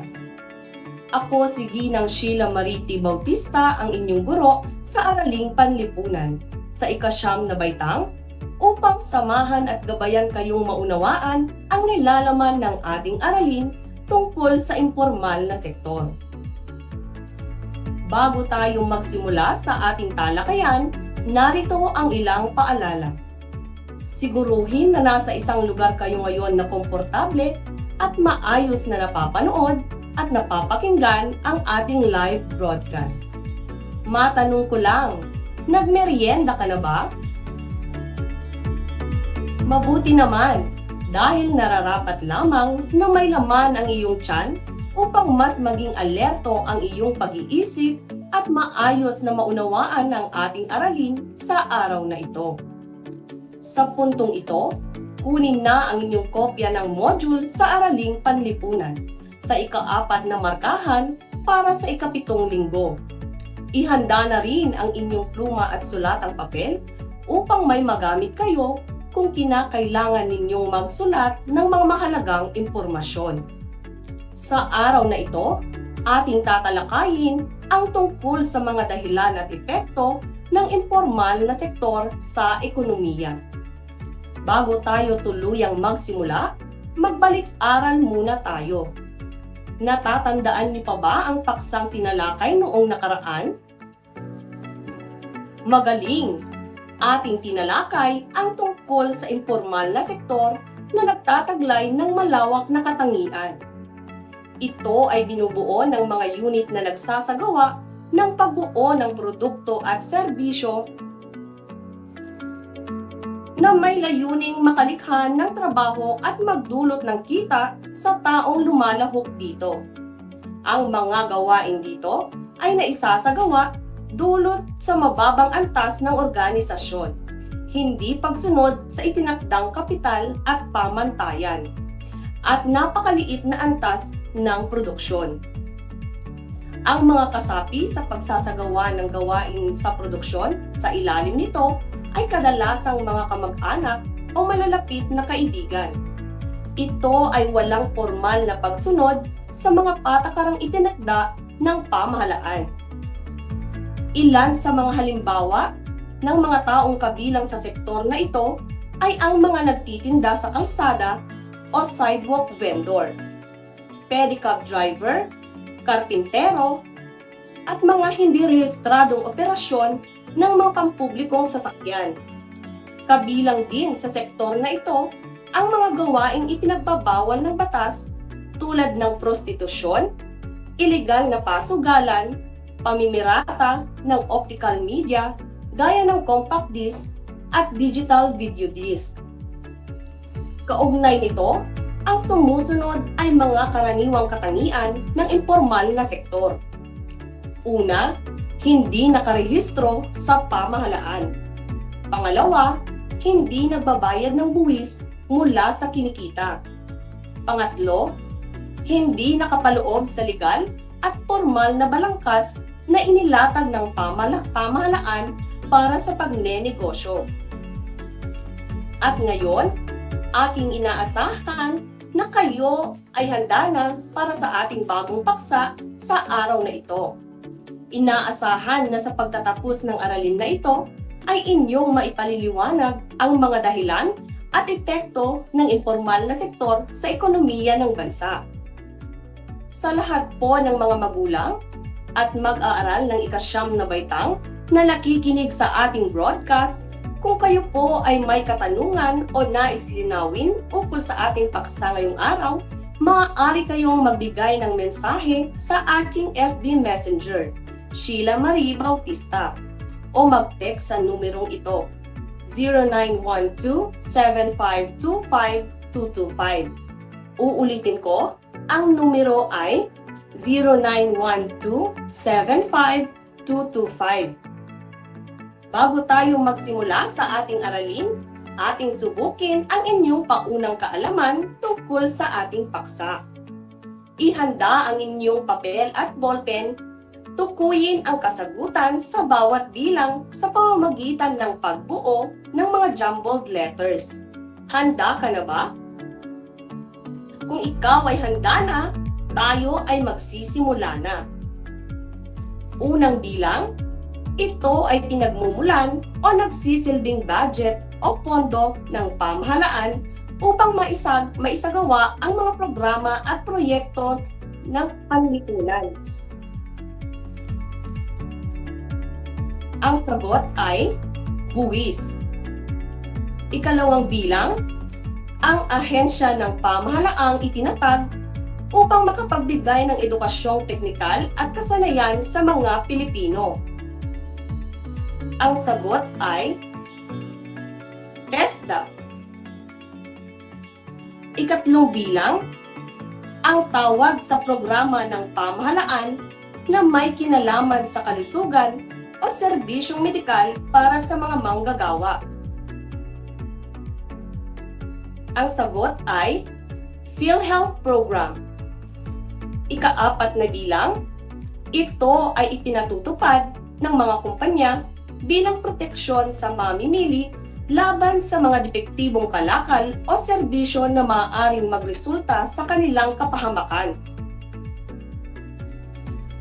Ako si Ginang Sheila Mariti Bautista, ang inyong guro sa Araling Panlipunan, sa ika-9 na baitang, upang samahan at gabayan kayong maunawaan ang nilalaman ng ating aralin tungkol sa impormal na sektor. Bago tayo magsimula sa ating talakayan, narito ang ilang paalala. Siguruhin na nasa isang lugar kayo ngayon na komportable at maayos na napapanood at napapakinggan ang ating live broadcast. Matanong ko lang, nagmeryenda ka na ba? Mabuti naman, dahil nararapat lamang na may laman ang iyong tiyan upang mas maging alerto ang iyong pag-iisip at maayos na maunawaan ang ating aralin sa araw na ito. Sa puntong ito, kunin na ang inyong kopya ng module sa Araling Panlipunan sa ika-4 na markahan para sa ika-7 linggo. Ihanda na rin ang inyong pluma at sulatang papel upang may magamit kayo kung kinakailangan ninyong magsulat ng mga mahalagang impormasyon. Sa araw na ito, ating tatalakayin ang tungkol sa mga dahilan at epekto ng impormal na sektor sa ekonomiya. Bago tayo tuluyang magsimula, magbalik-aral muna tayo. Natatandaan niyo pa ba ang paksang tinalakay noong nakaraan? Magaling! Ating tinalakay ang tungkol sa impormal na sektor na nagtataglay ng malawak na katangian. Ito ay binubuo ng mga unit na nagsasagawa ng pagbuo ng produkto at serbisyo na may layuning makalikha ng trabaho at magdulot ng kita sa taong lumalahok dito. Ang mga gawain dito ay naisasagawa dulot sa mababang antas ng organisasyon, hindi pagsunod sa itinakdang kapital at pamantayan, at napakaliit na antas ng produksyon. Ang mga kasapi sa pagsasagawa ng gawain sa produksyon sa ilalim nito ay kadalasang mga kamag-anak o malalapit na kaibigan. Ito ay walang formal na pagsunod sa mga patakarang itinakda ng pamahalaan. Ilan sa mga halimbawa ng mga taong kabilang sa sektor na ito ay ang mga nagtitinda sa kalsada o sidewalk vendor, pedicab driver, karpintero, at mga hindi rehistradong operasyon ng mga pampublikong sasakyan. Kabilang din sa sektor na ito ang mga gawaing ipinagbabawal ng batas tulad ng prostitusyon, ilegal na pasugalan, pamimirata ng optical media gaya ng compact disc at digital video disc. Kaugnay nito, ang sumusunod ay mga karaniwang katangian ng impormal na sektor. Una, hindi nakarehistro sa pamahalaan. Pangalawa, hindi nagbabayad ng buwis mula sa kinikita. Pangatlo, hindi nakapaloob sa legal at formal na balangkas na inilatag ng pamahalaan para sa pagnenegosyo. At ngayon, aking inaasahan na kayo ay handa na para sa ating bagong paksa sa araw na ito. Inaasahan na sa pagtatapos ng aralin na ito ay inyong maipaliliwanag ang mga dahilan at epekto ng impormal na sektor sa ekonomiya ng bansa. Sa lahat po ng mga magulang at mag-aaral ng ika-9 na baitang na nakikinig sa ating broadcast, kung kayo po ay may katanungan o nais linawin ukol sa ating paksa ngayong araw, maaari kayong magbigay ng mensahe sa aking FB Messenger, Sheila Marie Bautista, o mag-text sa numerong ito, 0912-7525-225. Uulitin ko, ang numero ay 0912-75-225. Bago tayo magsimula sa ating aralin, ating subukin ang inyong paunang kaalaman tungkol sa ating paksa. Ihanda ang inyong papel at ballpen tukuyin ang kasagutan sa bawat bilang sa pamamagitan ng pagbuo ng mga jumbled letters. Handa ka na ba? Kung ikaw ay handa na, tayo ay magsisimula na. Unang bilang, ito ay pinagmumulan o nagsisilbing budget o pondo ng pamahalaan upang maisagawa ang mga programa at proyekto ng panlipunan. Ang sagot ay buwis. Ikalawang bilang, ang ahensya ng pamahalaang itinatag upang makapagbigay ng edukasyong teknikal at kasanayan sa mga Pilipino. Ang sagot ay TESDA. Ikatlong bilang, ang tawag sa programa ng pamahalaan na may kinalaman sa kalusugan o serbisyong medikal para sa mga manggagawa. Ang sagot ay PhilHealth Program. Ika-4 na bilang, ito ay ipinatutupad ng mga kumpanya bilang proteksyon sa mamimili laban sa mga depektibong kalakal o serbisyo na maaaring magresulta sa kanilang kapahamakan.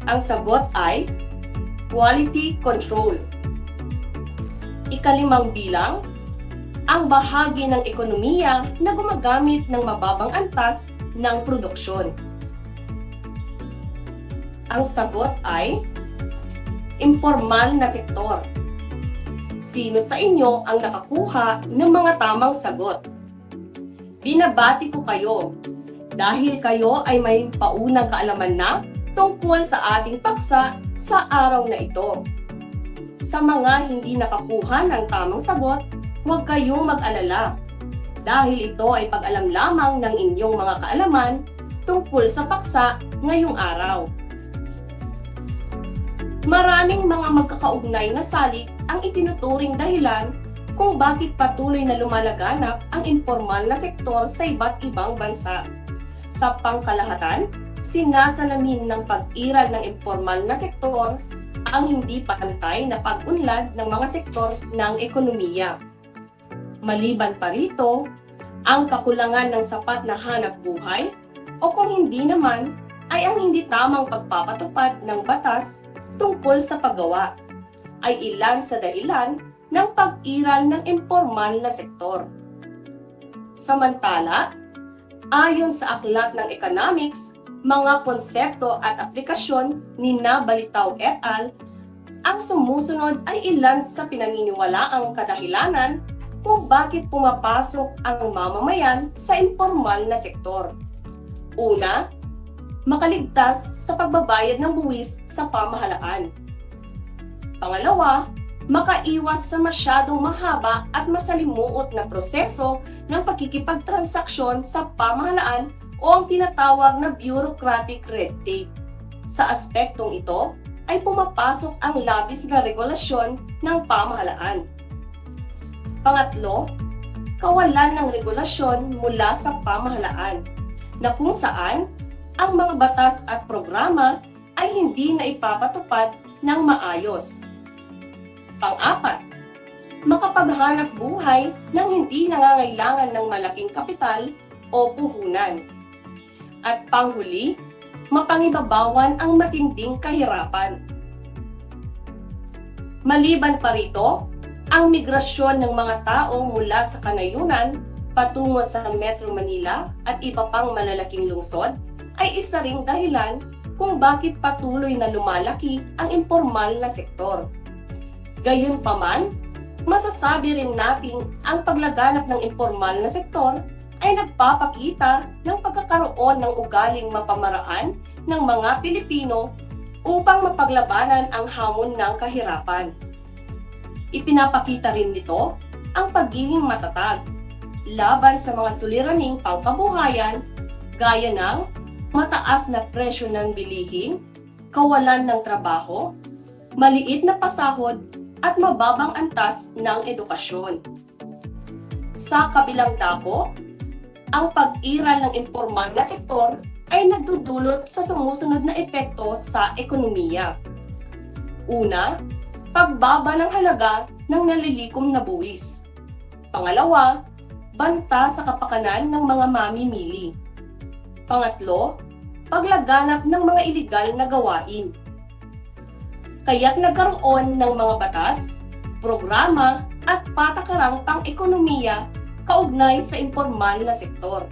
Ang sagot ay Quality Control. Ika-5 bilang, ang bahagi ng ekonomiya na gumagamit ng mababang antas ng produksyon. Ang sagot ay informal na sektor. Sino sa inyo ang nakakuha ng mga tamang sagot? Binabati ko kayo dahil kayo ay may paunang kaalaman na tungkol sa ating paksa sa araw na ito. Sa mga hindi nakakuha ng tamang sagot, huwag kayong mag-alala dahil ito ay pag-alam lamang ng inyong mga kaalaman tungkol sa paksa ngayong araw. Maraming mga magkakaugnay na salik ang itinuturing dahilan kung bakit patuloy na lumalaganap ang informal na sektor sa iba't ibang bansa. Sa pangkalahatan, sinasalamin ng pag-iral ng informal na sektor ang hindi pantay na pag-unlad ng mga sektor ng ekonomiya. Maliban pa rito, ang kakulangan ng sapat na hanap buhay o kung hindi naman ay ang hindi tamang pagpapatupad ng batas tungkol sa paggawa ay ilan sa dahilan ng pag-iral ng informal na sektor. Samantala, ayon sa aklat ng economics, mga konsepto at aplikasyon ni Balitaw et al., ang sumusunod ay ilan sa pinaniniwalaang kadahilanan kung bakit pumapasok ang mamamayan sa informal na sektor. Una, makaligtas sa pagbabayad ng buwis sa pamahalaan. Pangalawa, makaiwas sa masyadong mahaba at masalimuot na proseso ng pakikipagtransaksyon sa pamahalaan o ang tinatawag na bureaucratic red tape. Sa aspektong ito ay pumapasok ang labis na regulasyon ng pamahalaan. Pangatlo, kawalan ng regulasyon mula sa pamahalaan na kung saan ang mga batas at programa ay hindi na ipapatupad ng maayos. Pang-apat, makapaghanap buhay ng hindi nangangailangan ng malaking kapital o puhunan. At panghuli, mapangibabawan ang matinding kahirapan. Maliban pa rito, ang migrasyon ng mga tao mula sa kanayunan patungo sa Metro Manila at iba pang malalaking lungsod ay isa ring dahilan kung bakit patuloy na lumalaki ang informal na sektor. Gayunpaman, masasabi rin nating ang paglaganap ng informal na sektor ay nagpapakita ng pagkakaroon ng ugaling mapamaraan ng mga Pilipino upang mapaglabanan ang hamon ng kahirapan. Ipinapakita rin nito ang pagiging matatag laban sa mga suliraning pangkabuhayan gaya ng mataas na presyo ng bilihin, kawalan ng trabaho, maliit na pasahod at mababang antas ng edukasyon. Sa kabilang dako, ang pag-iral ng informal na sektor ay nagdudulot sa sumusunod na epekto sa ekonomiya. Una, pagbaba ng halaga ng nalilikom na buwis. Pangalawa, banta sa kapakanan ng mga mamimili. Pangatlo, paglaganap ng mga iligal na gawain. Kaya't nagkaroon ng mga batas, programa at patakarang pang-ekonomiya kaugnay sa impormal na sektor.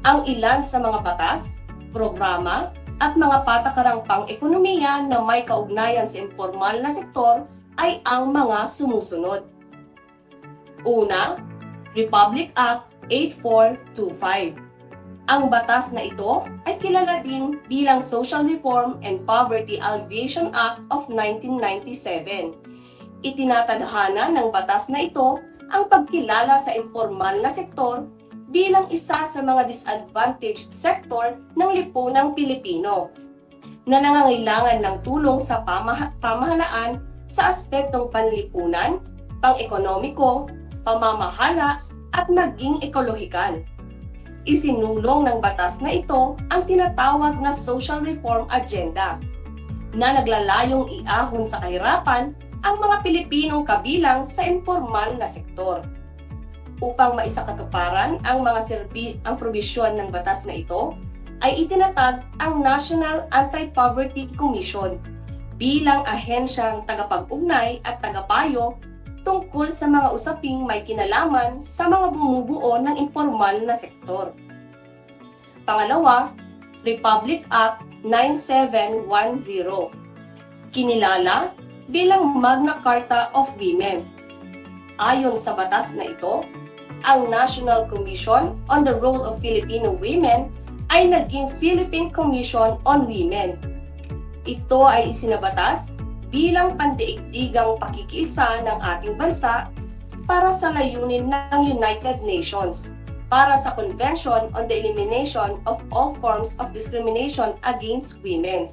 Ang ilan sa mga batas, programa at mga patakarang pang-ekonomiya na may kaugnayan sa impormal na sektor ay ang mga sumusunod. Una, Republic Act 8425. Ang batas na ito ay kilala din bilang Social Reform and Poverty Alleviation Act of 1997. Itinatadhana ng batas na ito ang pagkilala sa informal na sektor bilang isa sa mga disadvantaged sector ng lipunang Pilipino na nangangailangan ng tulong sa pamahalaan sa aspektong panlipunan, pang-ekonomiko, pamamahala at maging ekolohikal. Isinulong ng batas na ito ang tinatawag na Social Reform Agenda na naglalayong iahon sa kahirapan ang mga Pilipinong kabilang sa informal na sektor. Upang maisakatuparan ang probisyon ng batas na ito, ay itinatag ang National Anti-Poverty Commission bilang ahensyang tagapag-ugnay at tagapayo tungkol sa mga usaping may kinalaman sa mga bumubuo ng informal na sektor. Pangalawa, Republic Act 9710, kinilala bilang Magna Carta of Women. Ayon sa batas na ito, ang National Commission on the Role of Filipino Women ay naging Philippine Commission on Women. Ito ay isinabatas bilang pandaigdigang pakikiisa ng ating bansa para sa layunin ng United Nations para sa Convention on the Elimination of All Forms of Discrimination Against Women.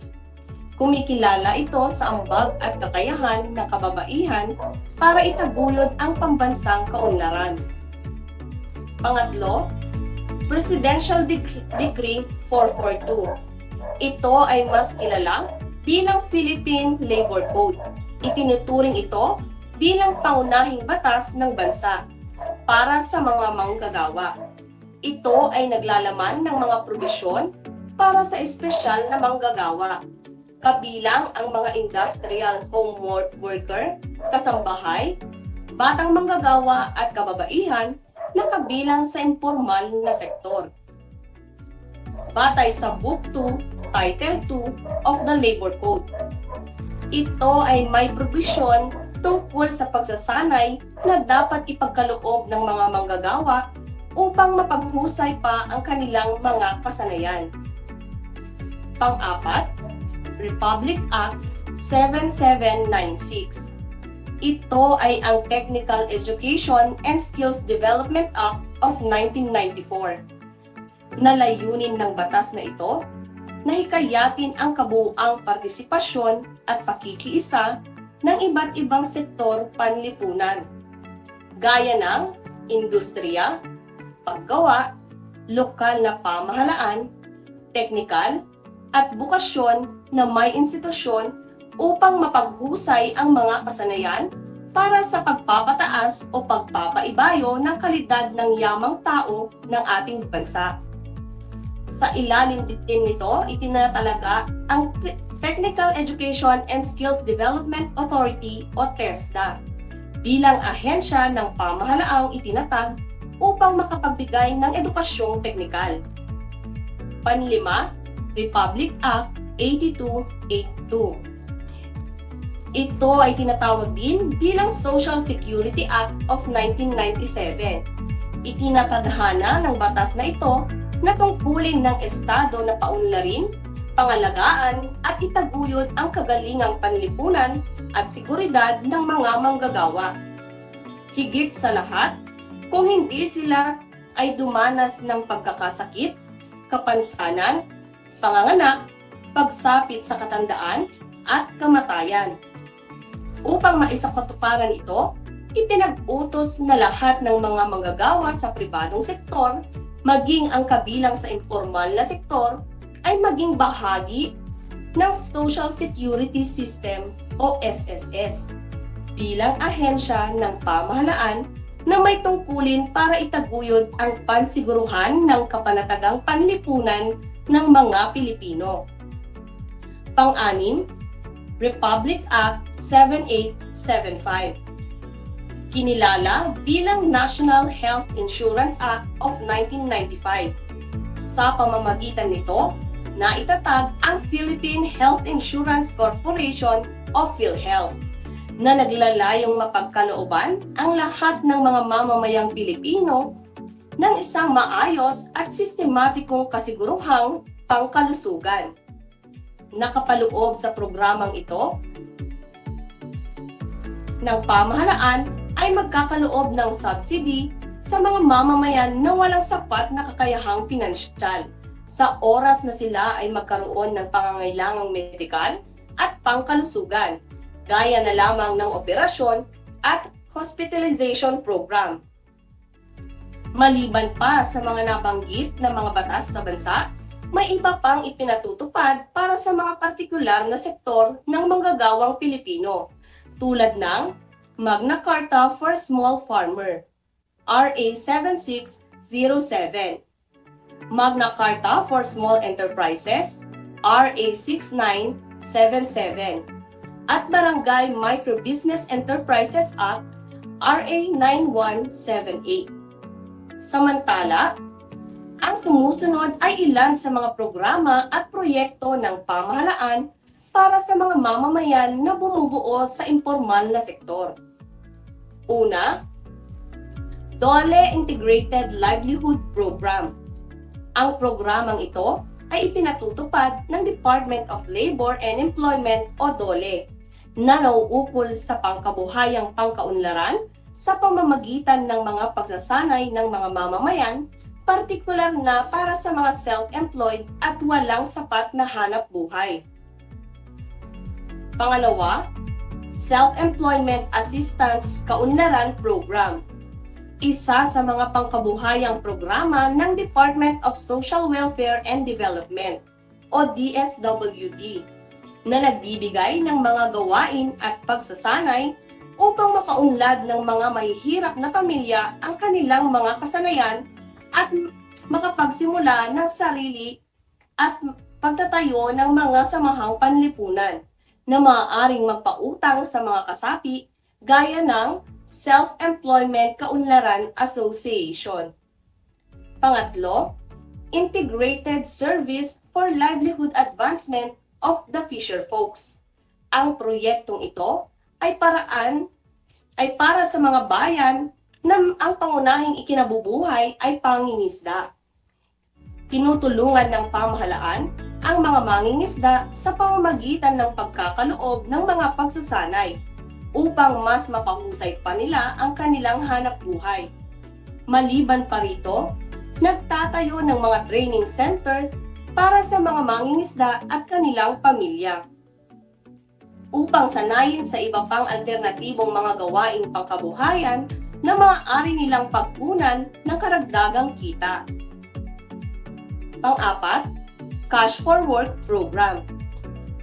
Kumikilala ito sa ambag at kakayahan ng kababaihan para itaguyod ang pambansang kaunlaran. Pangatlo, Presidential Decree 442. Ito ay mas kilala bilang Philippine Labor Code. Itinuturing ito bilang pangunahing batas ng bansa para sa mga manggagawa. Ito ay naglalaman ng mga probisyon para sa espesyal na manggagawa, kabilang ang mga industrial home worker, kasambahay, batang manggagawa at kababaihan na kabilang sa informal na sektor. Batay sa Book 2, Title 2 of the Labor Code. Ito ay may probisyon tungkol sa pagsasanay na dapat ipagkaloob ng mga manggagawa upang mapaghusay pa ang kanilang mga kasanayan. Pang-apat, Republic Act 7796. Ito ay ang Technical Education and Skills Development Act of 1994. Nalayunin ng batas na ito na hikayatin ang kabuuang partisipasyon at pakikiisa ng iba't ibang sektor panlipunan, gaya ng industriya, paggawa, lokal na pamahalaan, teknikal, at bukasyon na may institusyon upang mapaghusay ang mga kasanayan para sa pagpapataas o pagpapaibayo ng kalidad ng yamang tao ng ating bansa. Sa ilalim din nito, itinatalaga ang Technical Education and Skills Development Authority o TESDA bilang ahensya ng pamahalaang itinatag upang makapagbigay ng edukasyong teknikal. Panlima, Republic Act 8282. Ito ay tinatawag din bilang Social Security Act of 1997. Itinatadhana ng batas na ito na tungkulin ng Estado na paunlarin, pangalagaan at itaguyod ang kagalingang panlipunan at seguridad ng mga manggagawa. Higit sa lahat, kung hindi sila ay dumanas ng pagkakasakit, kapansanan, panganganak, pagsapit sa katandaan, at kamatayan. Upang maisakatuparan ito, ipinag-utos na lahat ng mga manggagawa sa pribadong sektor, maging ang kabilang sa informal na sektor, ay maging bahagi ng Social Security System o SSS bilang ahensya ng pamahalaan na may tungkulin para itaguyod ang pansiguruhan ng kapanatagang panlipunan ng mga Pilipino. Pang-anim, Republic Act 7875. Kinilala bilang National Health Insurance Act of 1995. Sa pamamagitan nito, naitatag ang Philippine Health Insurance Corporation o PhilHealth na naglalayong mapagkalooban ang lahat ng mga mamamayang Pilipino ng isang maayos at sistematikong kasiguruhang pangkalusugan. Nakapaloob sa programang ito ng pamahalaan ay magkakaloob ng subsidy sa mga mamamayan na walang sapat na kakayahang pinansyal sa oras na sila ay magkaroon ng pangangailangang medikal at pangkalusugan, gaya na lamang ng operasyon at hospitalization program. Maliban pa sa mga nabanggit na mga batas sa bansa, may iba pang ipinatutupad para sa mga partikular na sektor ng manggagawang Pilipino, tulad ng Magna Carta for Small Farmer, RA 7607, Magna Carta for Small Enterprises, RA 6977, at Barangay Microbusiness Enterprises Act, RA 9178. Samantala, ang sumusunod ay ilan sa mga programa at proyekto ng pamahalaan para sa mga mamamayan na bumubuo sa impormal na sektor. Una, DOLE Integrated Livelihood Program. Ang programang ito ay ipinatutupad ng Department of Labor and Employment o DOLE na nauukol sa pangkabuhayang pangkaunlaran sa pamamagitan ng mga pagsasanay ng mga mamamayan, partikular na para sa mga self-employed at walang sapat na hanap buhay. Pangalawa, Self-Employment Assistance Kaunlaran Program. Isa sa mga pangkabuhayang programa ng Department of Social Welfare and Development o DSWD na nagbibigay ng mga gawain at pagsasanay upang makaunlad ng mga mahihirap na pamilya ang kanilang mga kasanayan at makapagsimula ng sarili at pagtatayo ng mga samahang panlipunan na maaaring magpautang sa mga kasapi gaya ng Self-Employment Kaunlaran Association. Pangatlo, Integrated Service for Livelihood Advancement of the Fisher Folks. Ang proyektong ito ay para sa mga bayan na ang pangunahing ikinabubuhay ay pangingisda. Tinutulungan ng pamahalaan ang mga mangingisda sa pamamagitan ng pagkakaloob ng mga pagsasanay upang mas mapahusay pa nila ang kanilang hanap buhay. Maliban pa rito, nagtatayo ng mga training center para sa mga mangingisda at kanilang pamilya upang sanayin sa iba pang alternatibong mga gawaing pangkabuhayan na maaari nilang pagkunan ng karagdagang kita. Pang-apat, Cash for Work Program.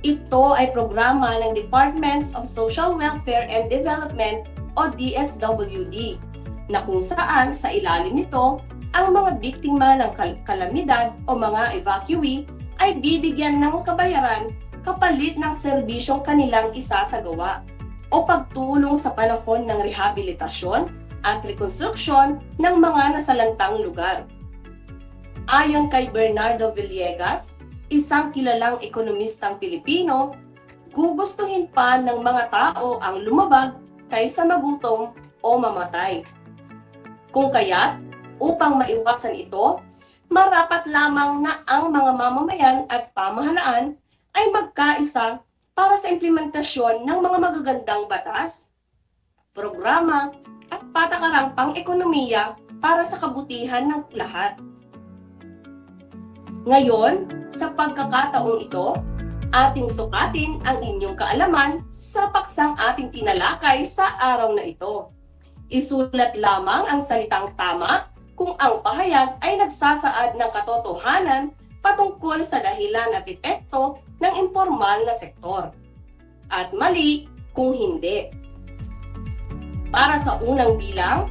Ito ay programa ng Department of Social Welfare and Development o DSWD na kung saan sa ilalim nito ang mga biktima ng kalamidad o mga evacuee ay bibigyan ng kabayaran kapalit ng serbisyong kanilang isasagawa o pagtulong sa panahon ng rehabilitasyon at rekonstruksyon ng mga nasalantang lugar. Ayon kay Bernardo Villegas, isang kilalang ekonomistang Pilipino, gugustuhin pa ng mga tao ang lumabag kaysa magutom o mamatay. Kung kaya't, upang maiwasan ito, marapat lamang na ang mga mamamayan at pamahalaan ay magkaisa para sa implementasyon ng mga magagandang batas, programa at patakarang pang-ekonomiya para sa kabutihan ng lahat. Ngayon, sa pagkakataong ito, ating sukatin ang inyong kaalaman sa paksang ating tinalakay sa araw na ito. Isulat lamang ang salitang tama kung ang pahayag ay nagsasaad ng katotohanan patungkol sa dahilan at epekto ng impormal na sektor. At mali kung hindi. Para sa unang bilang,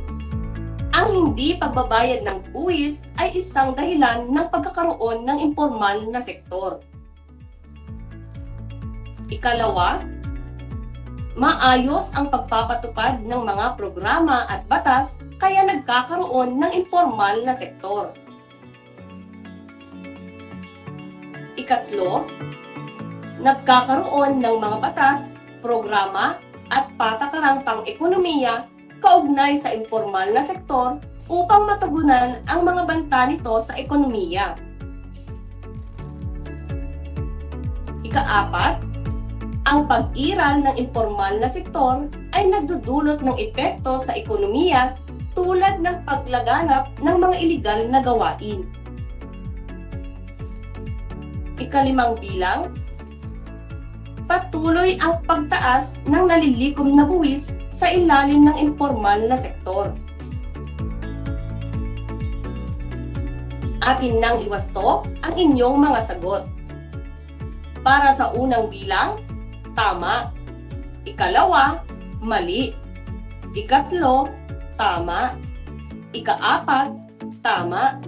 ang hindi pagbabayad ng buwis ay isang dahilan ng pagkakaroon ng impormal na sektor. Ikalawa, maayos ang pagpapatupad ng mga programa at batas kaya nagkakaroon ng informal na sektor. Ikatlo, nagkakaroon ng mga batas, programa at patakarang pang-ekonomiya kaugnay sa informal na sektor upang matugunan ang mga banta nito sa ekonomiya. Ikaapat, ang pag-iral ng informal na sektor ay nagdudulot ng epekto sa ekonomiya tulad ng paglaganap ng mga iligal na gawain. Ikalimang bilang, patuloy ang pagtaas ng nalilikom na buwis sa ilalim ng informal na sektor. Atin nang iwasto ang inyong mga sagot. Para sa unang bilang, tama. Ikalawa, mali. Ikatlo, tama. Ikaapat, tama.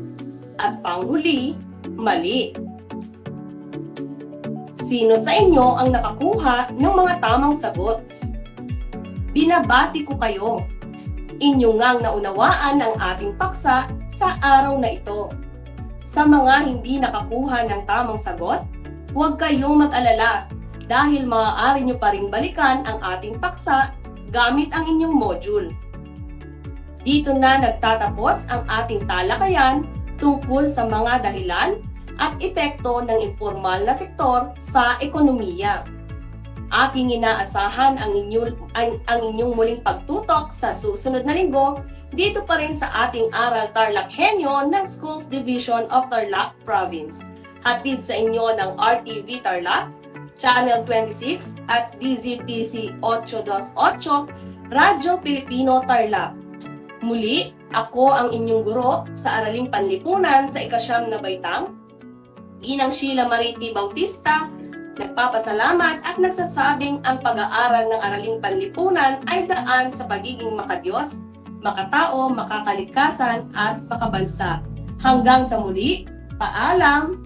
At panghuli, mali. Sino sa inyo ang nakakuha ng mga tamang sagot? Binabati ko kayo. Inyo ngang naunawaan ang ating paksa sa araw na ito. Sa mga hindi nakakuha ng tamang sagot, huwag kayong mag-alala dahil maaari nyo pa ring balikan ang ating paksa gamit ang inyong module. Dito na nagtatapos ang ating talakayan tungkol sa mga dahilan at epekto ng informal na sektor sa ekonomiya. Aking inaasahan ang inyong muling pagtutok sa susunod na linggo dito pa rin sa ating Aral TarlakHenyo ng Schools Division of Tarlac Province. Hatid sa inyo ng RTV Tarlac, Channel 26 at DZTC 828, Radyo Pilipino Tarlac. Muli, ako ang inyong guro sa Araling Panlipunan sa ika-9 na baitang, Ginang Sheila Mariti Bautista, nagpapasalamat at nagsasabing ang pag-aaral ng Araling Panlipunan ay daan sa pagiging makadiyos, makatao, makakalikasan at makabansa. Hanggang sa muli, paalam!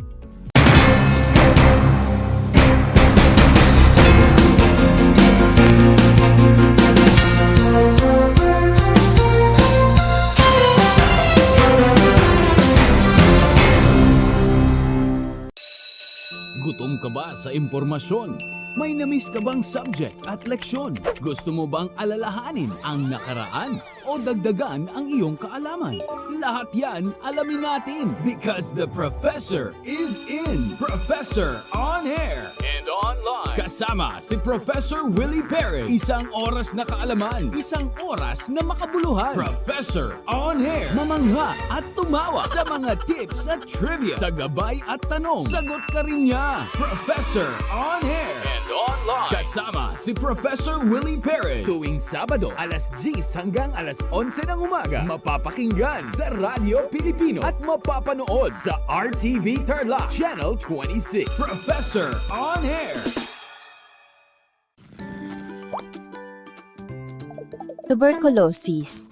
Gutom ka ba sa impormasyon? May namiss ka bang subject at leksyon? Gusto mo bang alalahanin ang nakaraan o dagdagan ang iyong kaalaman? Lahat yan alamin natin because the professor is in. Professor on air and online. Kasama si Professor Willie Perez. Isang oras na kaalaman, isang oras na makabuluhan. Professor on air. Mamangha at tumawa sa mga tips at trivia. Sa gabay at tanong, sagot ka rin niya. Professor on air and online. Kasama si Professor Willie Perez. Tuwing Sabado, alas 10 hanggang alas 11 ng umaga. Mapapakinggan sa Radyo Pilipino at mapapanood sa RTV Tarlac Channel 26. Professor on air. Tuberculosis.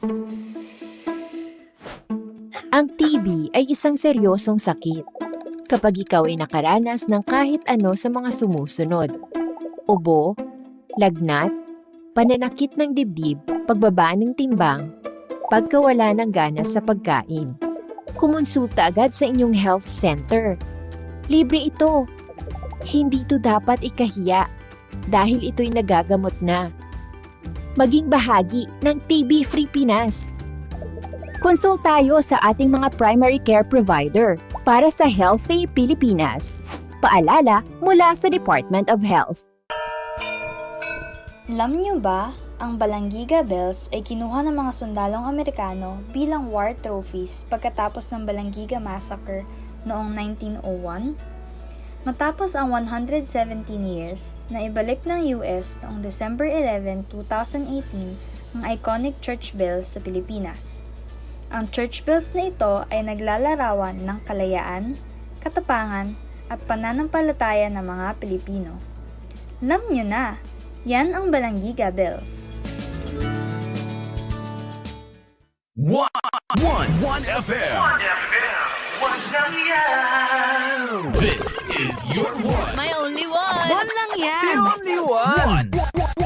Ang TB ay isang seryosong sakit. Kapag ikaw ay nakaranas ng kahit ano sa mga sumusunod: ubo, lagnat, pananakit ng dibdib, pagbaba ng timbang, pagkawala ng gana sa pagkain, kumonsulta agad sa inyong health center. Libre ito. Hindi ito dapat ikahiya dahil ito'y nagagamot na. Maging bahagi ng TB-Free Pinas. Consult tayo sa ating mga primary care provider para sa Healthy Pilipinas. Paalala mula sa Department of Health. Alam niyo ba, ang Balanggiga Bells ay kinuha ng mga sundalong Amerikano bilang war trophies pagkatapos ng Balanggiga Massacre noong 1901? Matapos ang 117 years, na ibalik ng US noong December 11, 2018 ang iconic church bells sa Pilipinas. Ang church bells na ito ay naglalarawan ng kalayaan, katapangan, at pananampalataya ng mga Pilipino. Alam nyo na, yan ang Balanggiga Bells. 1 FM. This is your one. My only one. One lang yan. The only one.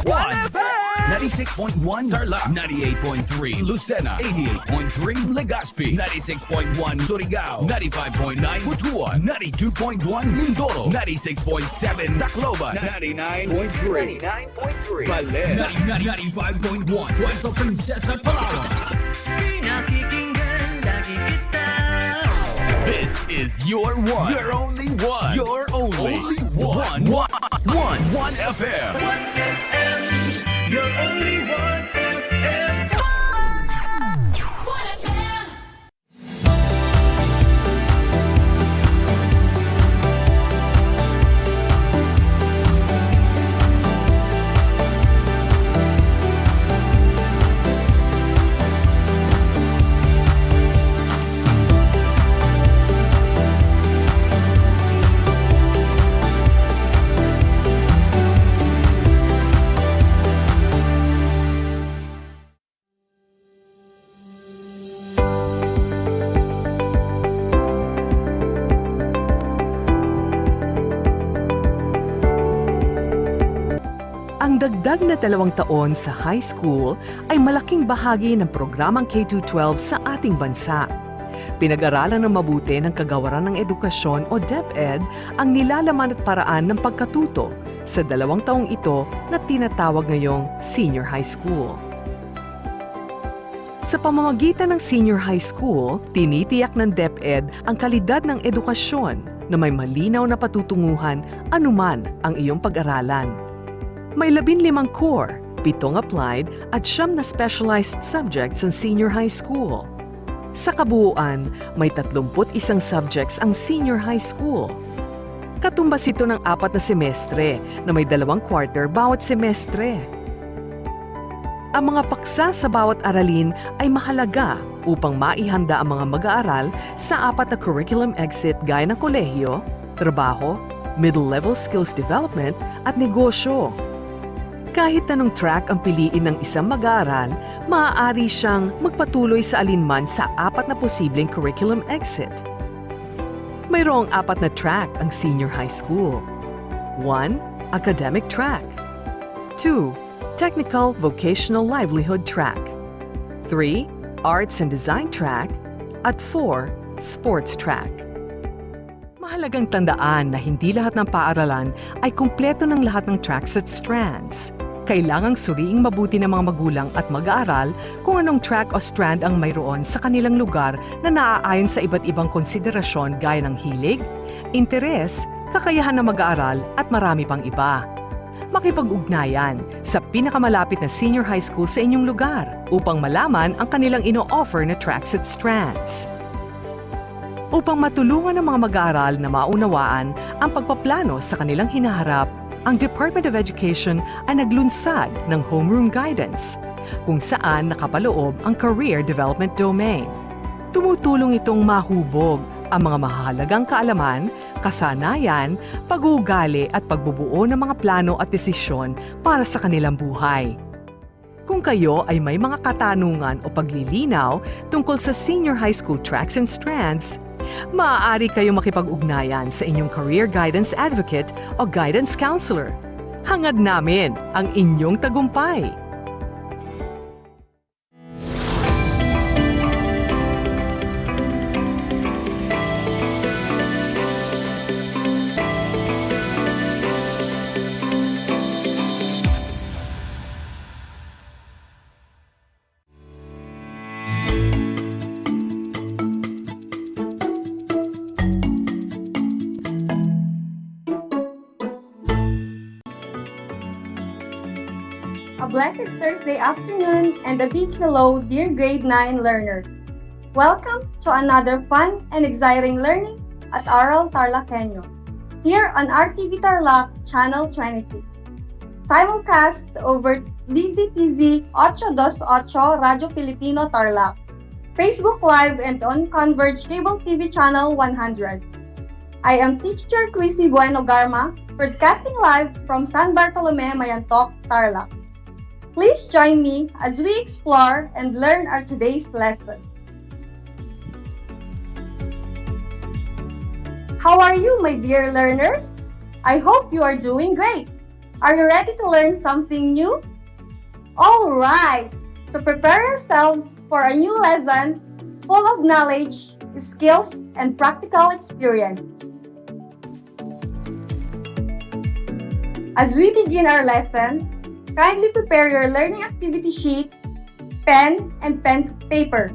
1 FM. 96.1 Tarlac, 98.3 Lucena, 88.3 Legazpi, 96.1 Surigao, 95.9 Butuan, 92.1 Mindoro, 96.7 Tacloban, 99.3 Baler, 95.1 Puerto Princesa, Palawan. This is your one. Your only one. Your only one. 1 FM. Your only one FM. Ang dagdag na 2 taon sa high school ay malaking bahagi ng programang K-12 sa ating bansa. Pinag-aralan ng mabuti ng Kagawaran ng Edukasyon o DEPED ang nilalaman at paraan ng pagkatuto sa 2 taong ito na tinatawag ngayong senior high school. Sa pamamagitan ng senior high school, tinitiyak ng DEPED ang kalidad ng edukasyon na may malinaw na patutunguhan anuman ang iyong pag-aralan. May 15 core, 7 applied at 9 na specialized subjects ang senior high school. Sa kabuuan, may 31 subjects ang senior high school. Katumbas ito ng 4 na semestre na may 2 quarter bawat semestre. Ang mga paksa sa bawat aralin ay mahalaga upang maihanda ang mga mag-aaral sa 4 na curriculum exit gaya ng kolehiyo, trabaho, middle-level skills development at negosyo. Kahit anong track ang piliin ng isang mag-aaral, maaari siyang magpatuloy sa alinman sa 4 na posibleng curriculum exit. Mayroong 4 na track ang senior high school. 1. Academic track. 2. Technical Vocational Livelihood track. 3. Arts and Design track. At 4. Sports track. Mahalagang tandaan na hindi lahat ng paaralan ay kumpleto ng lahat ng tracks at strands. Kailangang suriing mabuti ng mga magulang at mag-aaral kung anong track o strand ang mayroon sa kanilang lugar na naaayon sa iba't ibang konsiderasyon gaya ng hilig, interes, kakayahan ng mag-aaral at marami pang iba. Makipag-ugnayan sa pinakamalapit na senior high school sa inyong lugar upang malaman ang kanilang ino-offer na tracks at strands. Upang matulungan ng mga mag-aaral na maunawaan ang pagpaplano sa kanilang hinaharap, ang Department of Education ay naglunsad ng Homeroom Guidance, kung saan nakapaloob ang Career Development Domain. Tumutulong itong mahubog ang mga mahalagang kaalaman, kasanayan, pag-uugali at pagbubuo ng mga plano at desisyon para sa kanilang buhay. Kung kayo ay may mga katanungan o paglilinaw tungkol sa senior high school tracks and strands, maaari kayong makipag-ugnayan sa inyong career guidance advocate o guidance counselor. Hangad namin ang inyong tagumpay. A blessed Thursday afternoon and a big hello, dear grade 9 learners. Welcome to another fun and exciting learning at Aral TarlakHenyo, here on RTV Tarlac, Channel 26. Simulcast over DZTZ 828 Radyo Filipino Tarlac, Facebook Live and on Converge Cable TV Channel 100. I am Teacher Quisi Bueno Garma, broadcasting live from San Bartolome, Mayantok, Tarlac. Please join me as we explore and learn our today's lesson. How are you, my dear learners? I hope you are doing great. Are you ready to learn something new? All right, so prepare yourselves for a new lesson full of knowledge, skills, and practical experience. As we begin our lesson, kindly prepare your learning activity sheet, pen, and paper.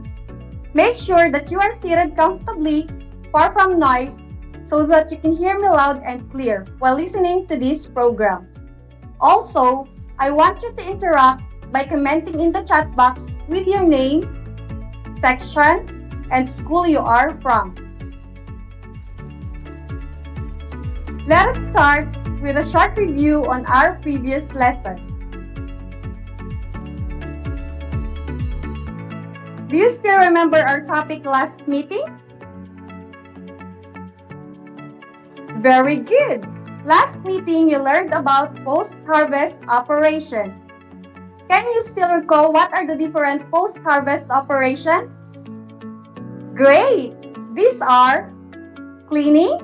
Make sure that you are seated comfortably, far from noise, so that you can hear me loud and clear while listening to this program. Also, I want you to interact by commenting in the chat box with your name, section, and school you are from. Let us start with a short review on our previous lesson. Do you still remember our topic last meeting? Very good! Last meeting, you learned about post-harvest operations. Can you still recall what are the different post-harvest operations? Great! These are cleaning,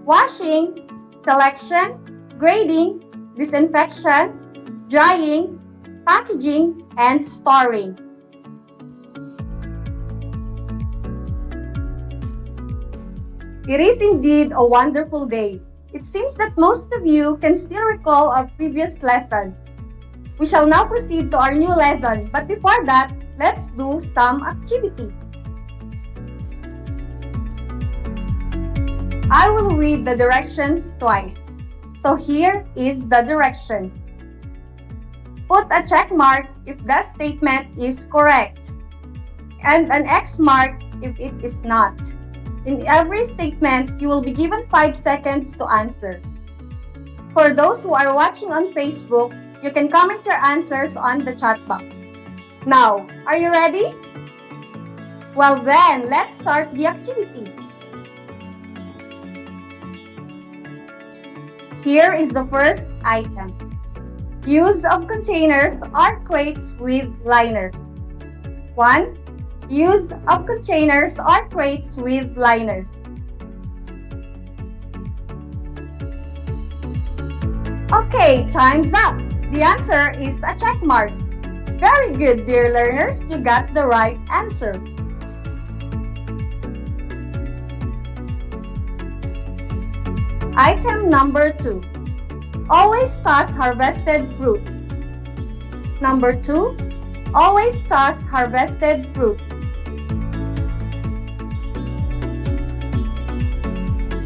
washing, selection, grading, disinfection, drying, packaging, and storing. It is indeed a wonderful day. It seems that most of you can still recall our previous lesson. We shall now proceed to our new lesson, but before that, let's do some activity. I will read the directions twice. So here is the direction. Put a check mark if the statement is correct, and an X mark if it is not. In every statement, you will be given 5 seconds to answer. For those who are watching on Facebook, you can comment your answers on the chat box. Now, are you ready? Well then, let's start the activity. Here is the first item. Use of containers or crates with liners. 1. Use of containers or crates with liners. Okay, time's up. The answer is a check mark. Very good, dear learners. You got the right answer. Item number 2. Always toss harvested fruits. Number 2. Always toss harvested fruits.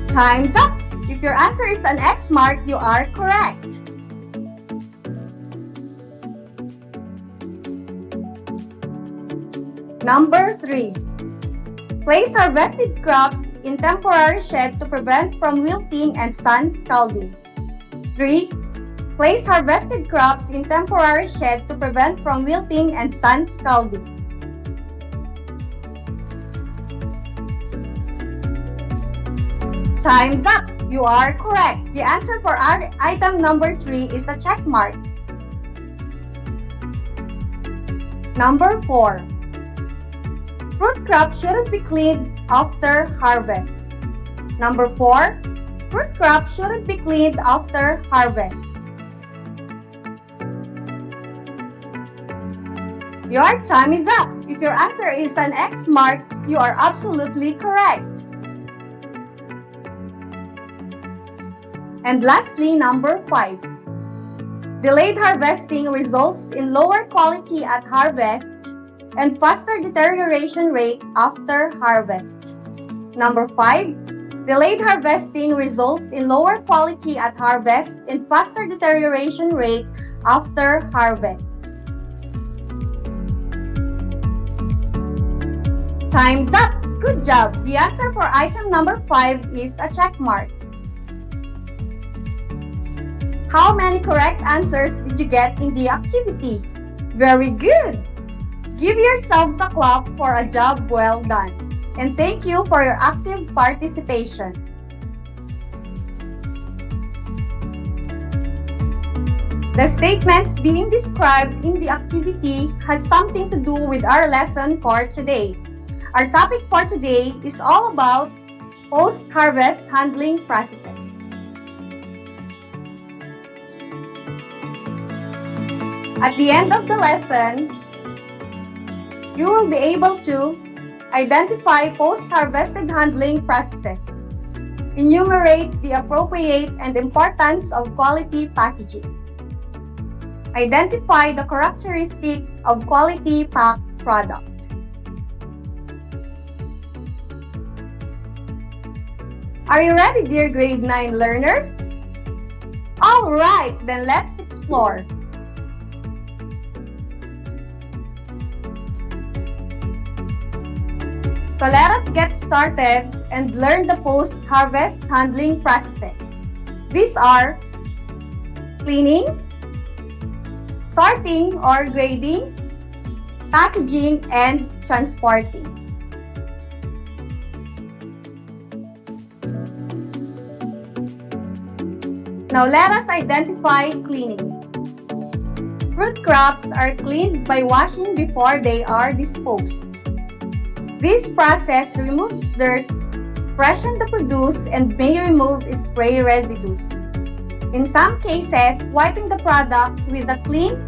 Time's up! If your answer is an X mark, you are correct. Number 3. Place harvested crops in temporary shed to prevent from wilting and sun scalding. 3. Place harvested crops in temporary shed to prevent from wilting and sun scalding. Time's up! You are correct. The answer for our item number 3 is a check mark. Number 4. Fruit crops shouldn't be cleaned after harvest. Number 4. Fruit crops shouldn't be cleaned after harvest. Your time is up. If your answer is an X mark, you are absolutely correct. And lastly, number 5. Delayed harvesting results in lower quality at harvest and faster deterioration rate after harvest. Number 5. Delayed harvesting results in lower quality at harvest and faster deterioration rate after harvest. Time's up! Good job! The answer for item number 5 is a check mark. How many correct answers did you get in the activity? Very good! Give yourselves a clap for a job well done. And thank you for your active participation. The statements being described in the activity has something to do with our lesson for today. Our topic for today is all about post-harvest handling processes. At the end of the lesson, you will be able to identify post-harvested handling processes, enumerate the appropriate and importance of quality packaging, identify the characteristic of quality packed product. Are you ready, dear grade 9 learners? All right, then let's explore. So let us get started and learn the post-harvest handling processes. These are cleaning, sorting or grading, packaging, and transporting. Now let us identify cleaning. Fruit crops are cleaned by washing before they are disposed. This process removes dirt, freshens the produce, and may remove spray residues. In some cases, wiping the product with a clean,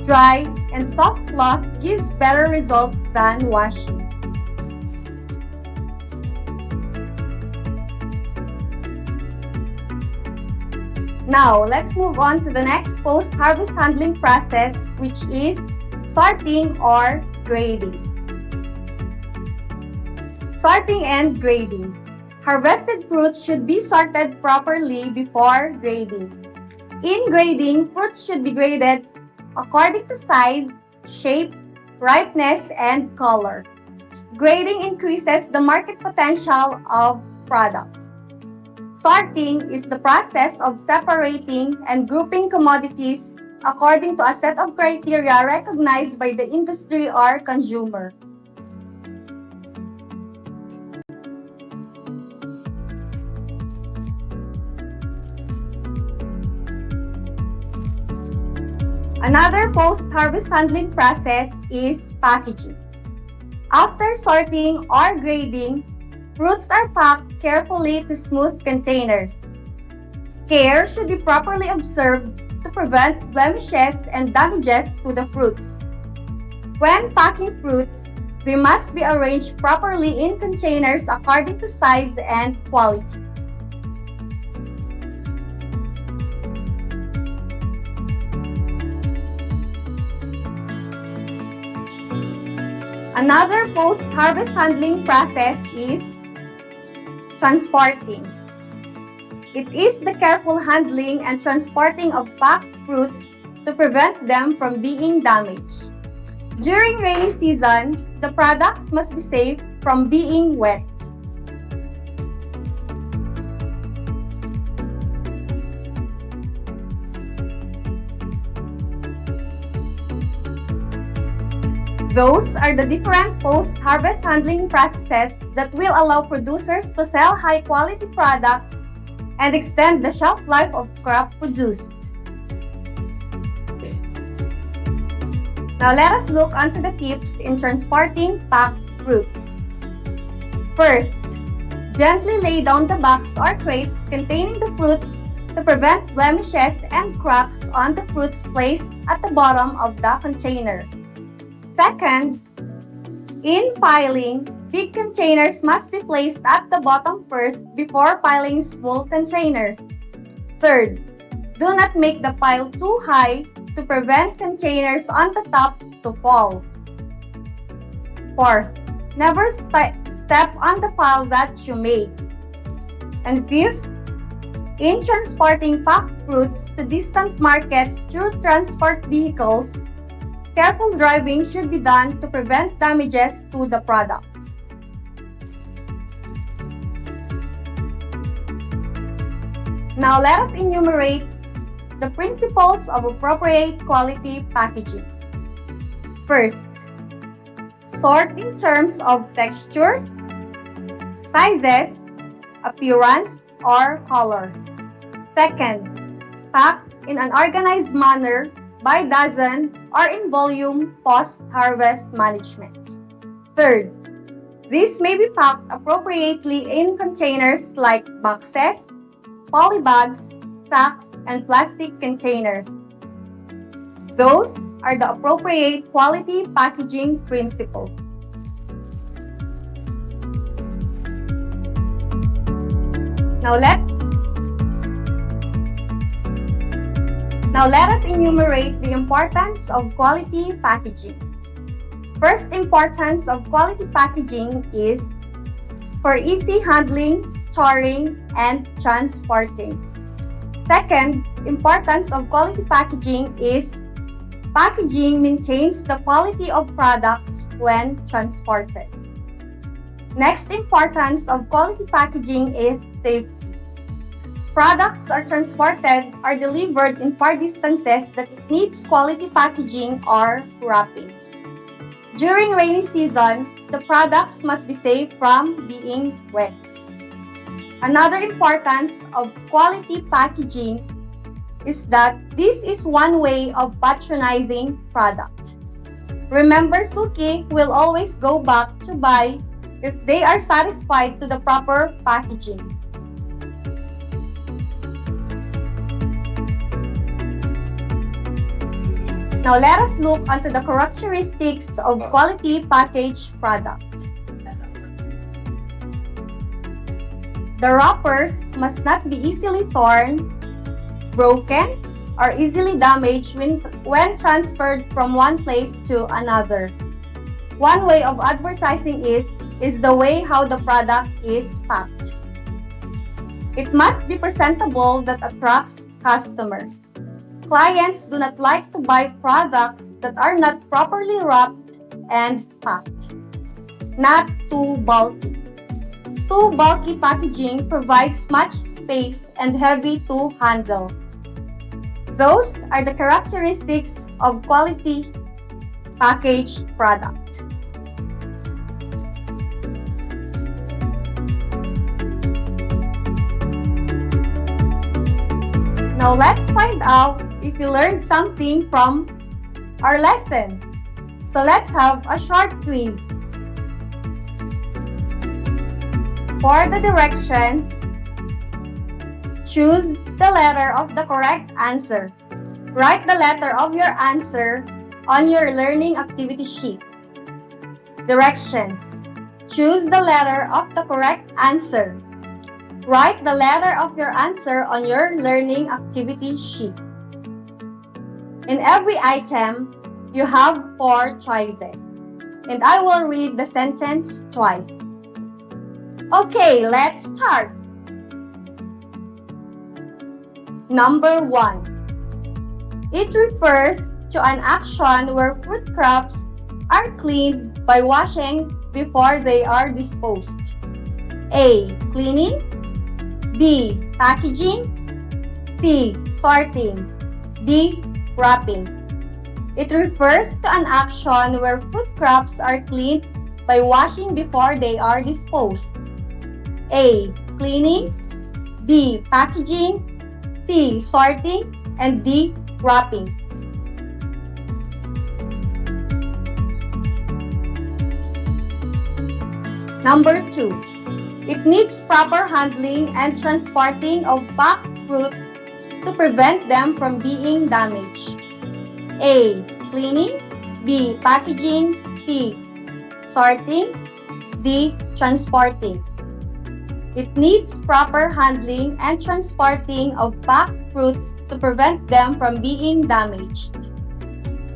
dry, and soft cloth gives better results than washing. Now, let's move on to the next post-harvest handling process, which is sorting or grading. Sorting and grading. Harvested fruits should be sorted properly before grading. In grading, fruits should be graded according to size, shape, ripeness, and color. Grading increases the market potential of products. Sorting is the process of separating and grouping commodities according to a set of criteria recognized by the industry or consumer. Another post-harvest handling process is packaging. After sorting or grading, fruits are packed carefully to smooth containers. Care should be properly observed to prevent blemishes and damages to the fruits. When packing fruits, they must be arranged properly in containers according to size and quality. Another post-harvest handling process is transporting. It is the careful handling and transporting of packed fruits to prevent them from being damaged. During rainy season, the products must be safe from being wet. Those are the different post-harvest handling processes that will allow producers to sell high-quality products and extend the shelf life of crop produced. Now let us look onto the tips in transporting packed fruits. First, gently lay down the box or crates containing the fruits to prevent blemishes and cracks on the fruits placed at the bottom of the container. Second, in piling, big containers must be placed at the bottom first before piling small containers. Third, do not make the pile too high to prevent containers on the top to fall. Fourth, never step on the pile that you made. And fifth, in transporting packed fruits to distant markets through transport vehicles, careful driving should be done to prevent damages to the products. Now let us enumerate the principles of appropriate quality packaging. First, sort in terms of textures, sizes, appearance, or colors. Second, pack in an organized manner by dozen or in volume post-harvest management. Third, these may be packed appropriately in containers like boxes, polybags, sacks, and plastic containers. Those are the appropriate quality packaging principles. Now let us enumerate the importance of quality packaging. First importance of quality packaging is for easy handling, storing, and transporting. Second importance of quality packaging is packaging maintains the quality of products when transported. Next importance of quality packaging is safety. Products are transported or delivered in far distances that it needs quality packaging or wrapping. During rainy season, the products must be safe from being wet. Another importance of quality packaging is that this is one way of patronizing product. Remember, Suki will always go back to buy if they are satisfied to the proper packaging. Now let us look into the characteristics of quality packaged product. The wrappers must not be easily torn, broken, or easily damaged when transferred from one place to another. One way of advertising it is the way how the product is packed. It must be presentable that attracts customers. Clients do not like to buy products that are not properly wrapped and packed. Not too bulky. Too bulky packaging provides much space and heavy to handle. Those are the characteristics of quality packaged product. Now let's find out if you learned something from our lesson. So let's have a short quiz. For the directions, choose the letter of the correct answer. Write the letter of your answer on your learning activity sheet. Directions. Choose the letter of the correct answer. Write the letter of your answer on your learning activity sheet. In every item, you have 4 choices, and I will read the sentence twice. Okay, let's start. Number 1. It refers to an action where fruit crops are cleaned by washing before they are disposed. A. Cleaning. B. Packaging. C. Sorting. D. Wrapping. It refers to an action where fruit crops are cleaned by washing before they are disposed. A. Cleaning. B. Packaging. C. Sorting. And D. Wrapping. Number 2. It needs proper handling and transporting of packed fruits to prevent them from being damaged. A. Cleaning. B. Packaging. C. Sorting. D. Transporting. It needs proper handling and transporting of packed fruits to prevent them from being damaged.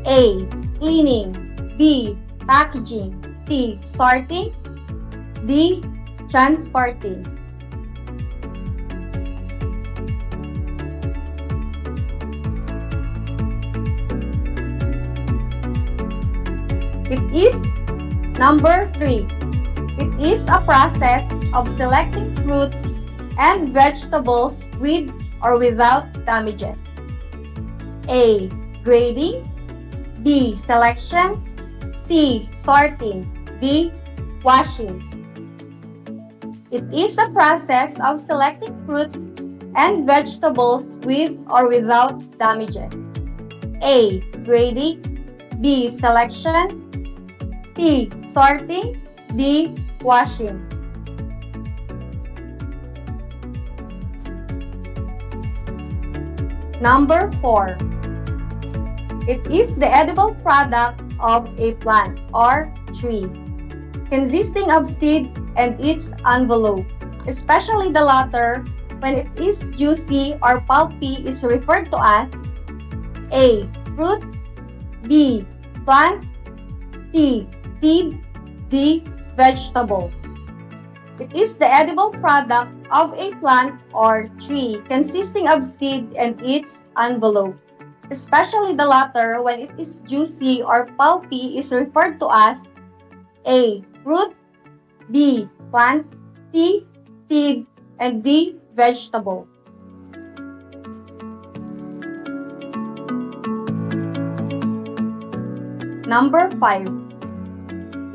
A. Cleaning. B. Packaging. C. Sorting. D. Transporting. It is number 3. It is a process of selecting fruits and vegetables with or without damages. A. Grading. B. Selection. C. Sorting. D. Washing. It is a process of selecting fruits and vegetables with or without damages? A. Grading, B. Selection, C. Sorting, D. Washing. Number 4. It is the edible product of a plant or tree, consisting of seed and its envelope, especially the latter when it is juicy or pulpy is referred to as A. Fruit, B. Plant, C. Seed, D. Vegetable. It is the edible product of a plant or tree consisting of seed and its envelope, especially the latter when it is juicy or pulpy is referred to as A. Fruit, B. Plant, C. Seed, and D. Vegetable. Number 5.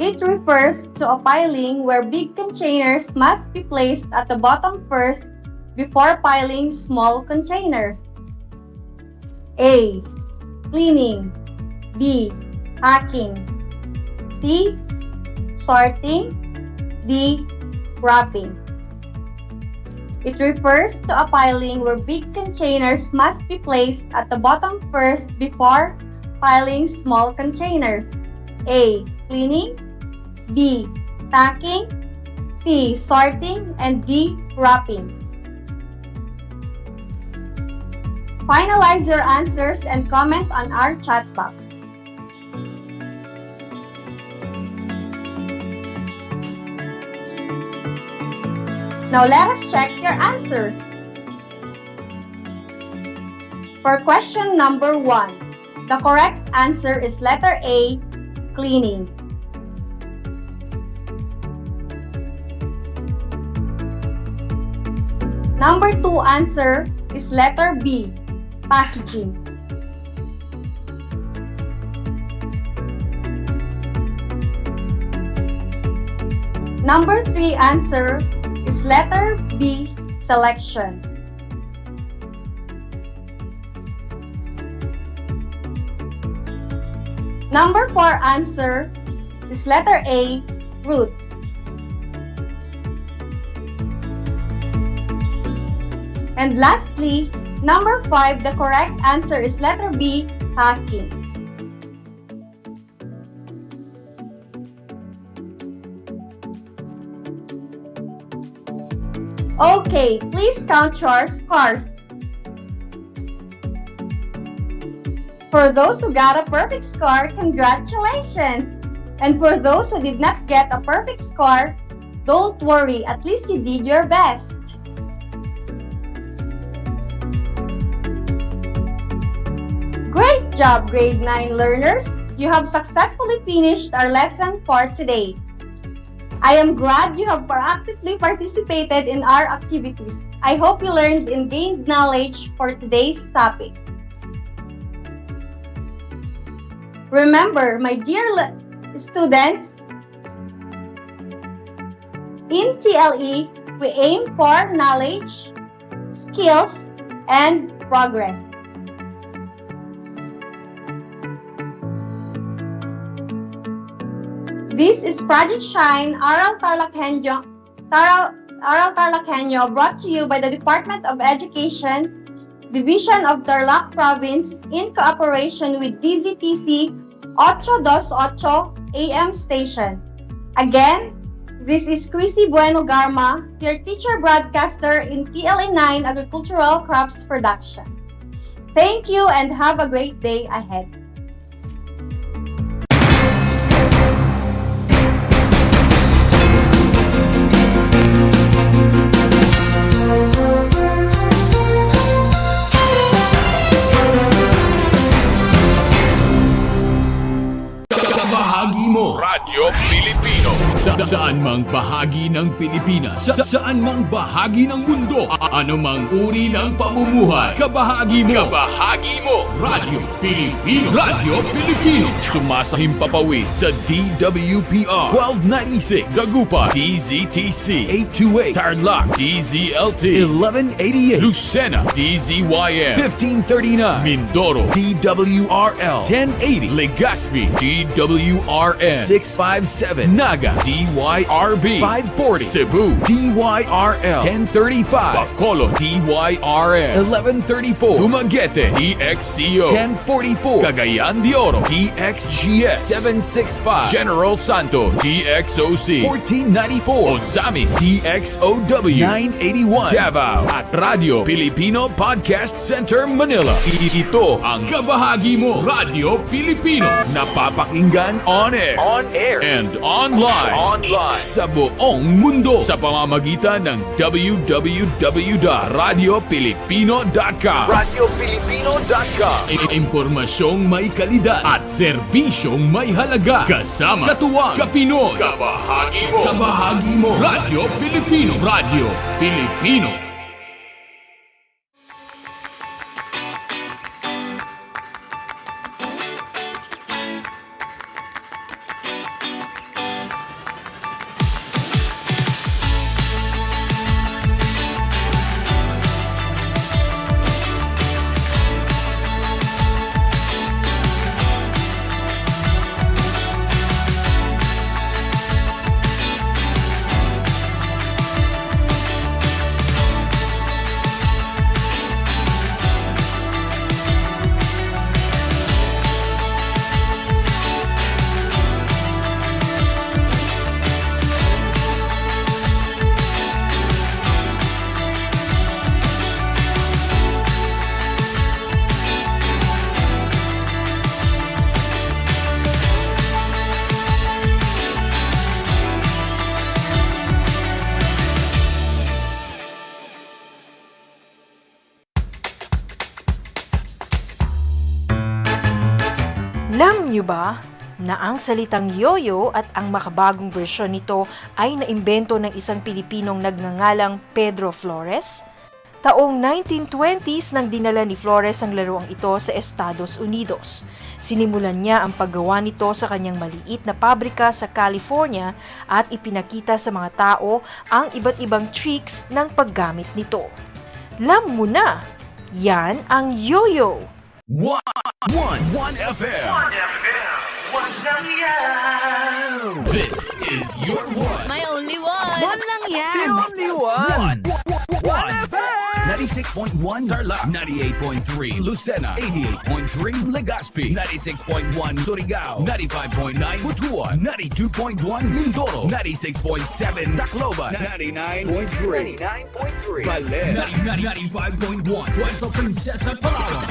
It refers to a piling where big containers must be placed at the bottom first before piling small containers. A. Cleaning, B. Packing, C. Sorting, D. Wrapping. It refers to a piling where big containers must be placed at the bottom first before piling small containers. A. Cleaning, B. Packing, C. Sorting, and D. Wrapping. Finalize your answers and comment on our chat box. Now let us check your answers. For question number 1, the correct answer is letter A, cleaning. Number 2 answer is letter B, packaging. Number 3 answer is letter B, selection. Number 4 answer is letter A, fruit. And lastly, number 5, the correct answer is letter B, packing. Okay, please count your scores. For those who got a perfect score, congratulations! And for those who did not get a perfect score, don't worry, at least you did your best. Great job, grade 9 learners! You have successfully finished our lesson for today. I am glad you have proactively participated in our activities. I hope you learned and gained knowledge for today's topic. Remember, my dear students, in TLE, we aim for knowledge, skills, and progress. This is Project Shine, Aral TarlakHenyo, brought to you by the Department of Education, Division of Tarlac Province, in cooperation with DZTC 828 AM station. Again, this is Chrissy Bueno Garma, your teacher broadcaster in TLE9 Agricultural Crops Production. Thank you and have a great day ahead. Bahagi mo Radyo Pilipino. Saan Saan mang bahagi ng Pilipinas, saan mang bahagi ng mundo, anumang uri ng pamumuhay, kabahagi mo. Radio Pilipino. Radio Pilipino. Sumasahimpapawid sa DWPR 1296 Dagupan, DZTC 828 Tarlac, DZLT 1188 Lucena, DZYN 1539 Mindoro, DWRL 1080 Legazpi, DWRN 657 Naga, DYRB 540 Cebu, DYRL 1035 Bacolod, DYRN 1134 Dumaguete, DXCO 1044 Cagayan de Oro, DXGS 765 General Santos, DXOC 1494 Ozamis, DXOW 981 Davao at Radio Filipino Podcast Center Manila. Ito ang kabahagi mo, Radio Filipino, napapakinggan on air and online sa buong mundo sa pamamagitan ng www.radiofilipino.com. Impormasyong may kalidad at serbisyong may halaga. Kasama, katuwang, kapinoy, kabahagi mo, Radio Filipino. Radio Filipino. Alam niyo ba na ang salitang yoyo at ang makabagong bersyon nito ay naimbento ng isang Pilipinong nagngangalang Pedro Flores? Taong 1920s nang dinala ni Flores ang laruang ito sa Estados Unidos. Sinimulan niya ang paggawa nito sa kanyang maliit na pabrika sa California at ipinakita sa mga tao ang iba't ibang tricks ng paggamit nito. Alam mo na, yan ang yoyo! 1 FM. This is your one. My only one. One lang yan. The only one. 1 FM. 96.1 Tarlac, 98.3 Lucena, 88.3 Legazpi, 96.1 Surigao, 95.9 Butuan, 92.1 Mindoro, 96.7 Tacloban, 99.3 Baler, 95.1 Puerto Princesa, Palawan.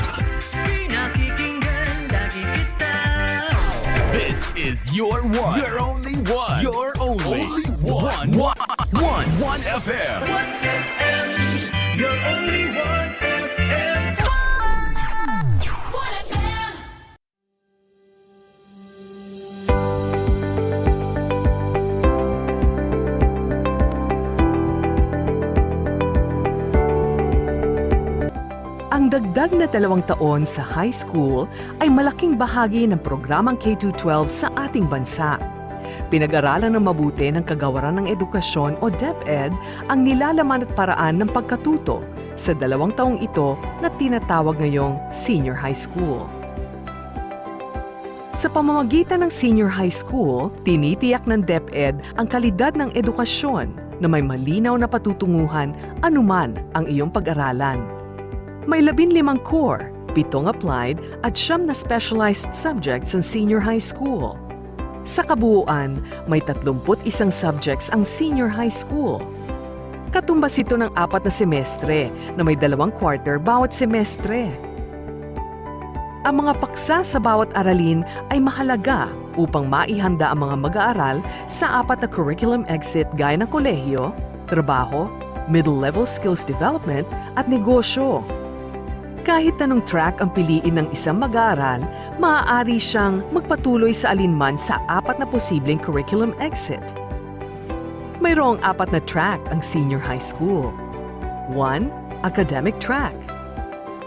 This is your one. Your only one. Your only one. 1 FM. 1 FM. Your only 1 FM. 1 FM. Ang dagdag na 2 taon sa high school ay malaking bahagi ng programang K-12 sa ating bansa. Pinag-aralan ng mabuti ng Kagawaran ng Edukasyon o DepEd ang nilalaman at paraan ng pagkatuto sa 2 taong ito na tinatawag ngayong senior high school. Sa pamamagitan ng senior high school, tinitiyak ng DepEd ang kalidad ng edukasyon na may malinaw na patutunguhan anuman ang iyong pag-aralan. May 15 core, 7 applied at 9 na specialized subjects ang senior high school. Sa kabuuan, may 31 subjects ang senior high school. Katumbas ito ng 4 na semestre na may 2 quarter bawat semestre. Ang mga paksa sa bawat aralin ay mahalaga upang maihanda ang mga mag-aaral sa 4 na curriculum exit gaya ng kolehiyo, trabaho, middle-level skills development at negosyo. Kahit anong track ang piliin ng isang mag-aaral, maaari siyang magpatuloy sa alinman sa 4 na posibleng curriculum exit. Mayroong 4 na track ang senior high school. 1. Academic track.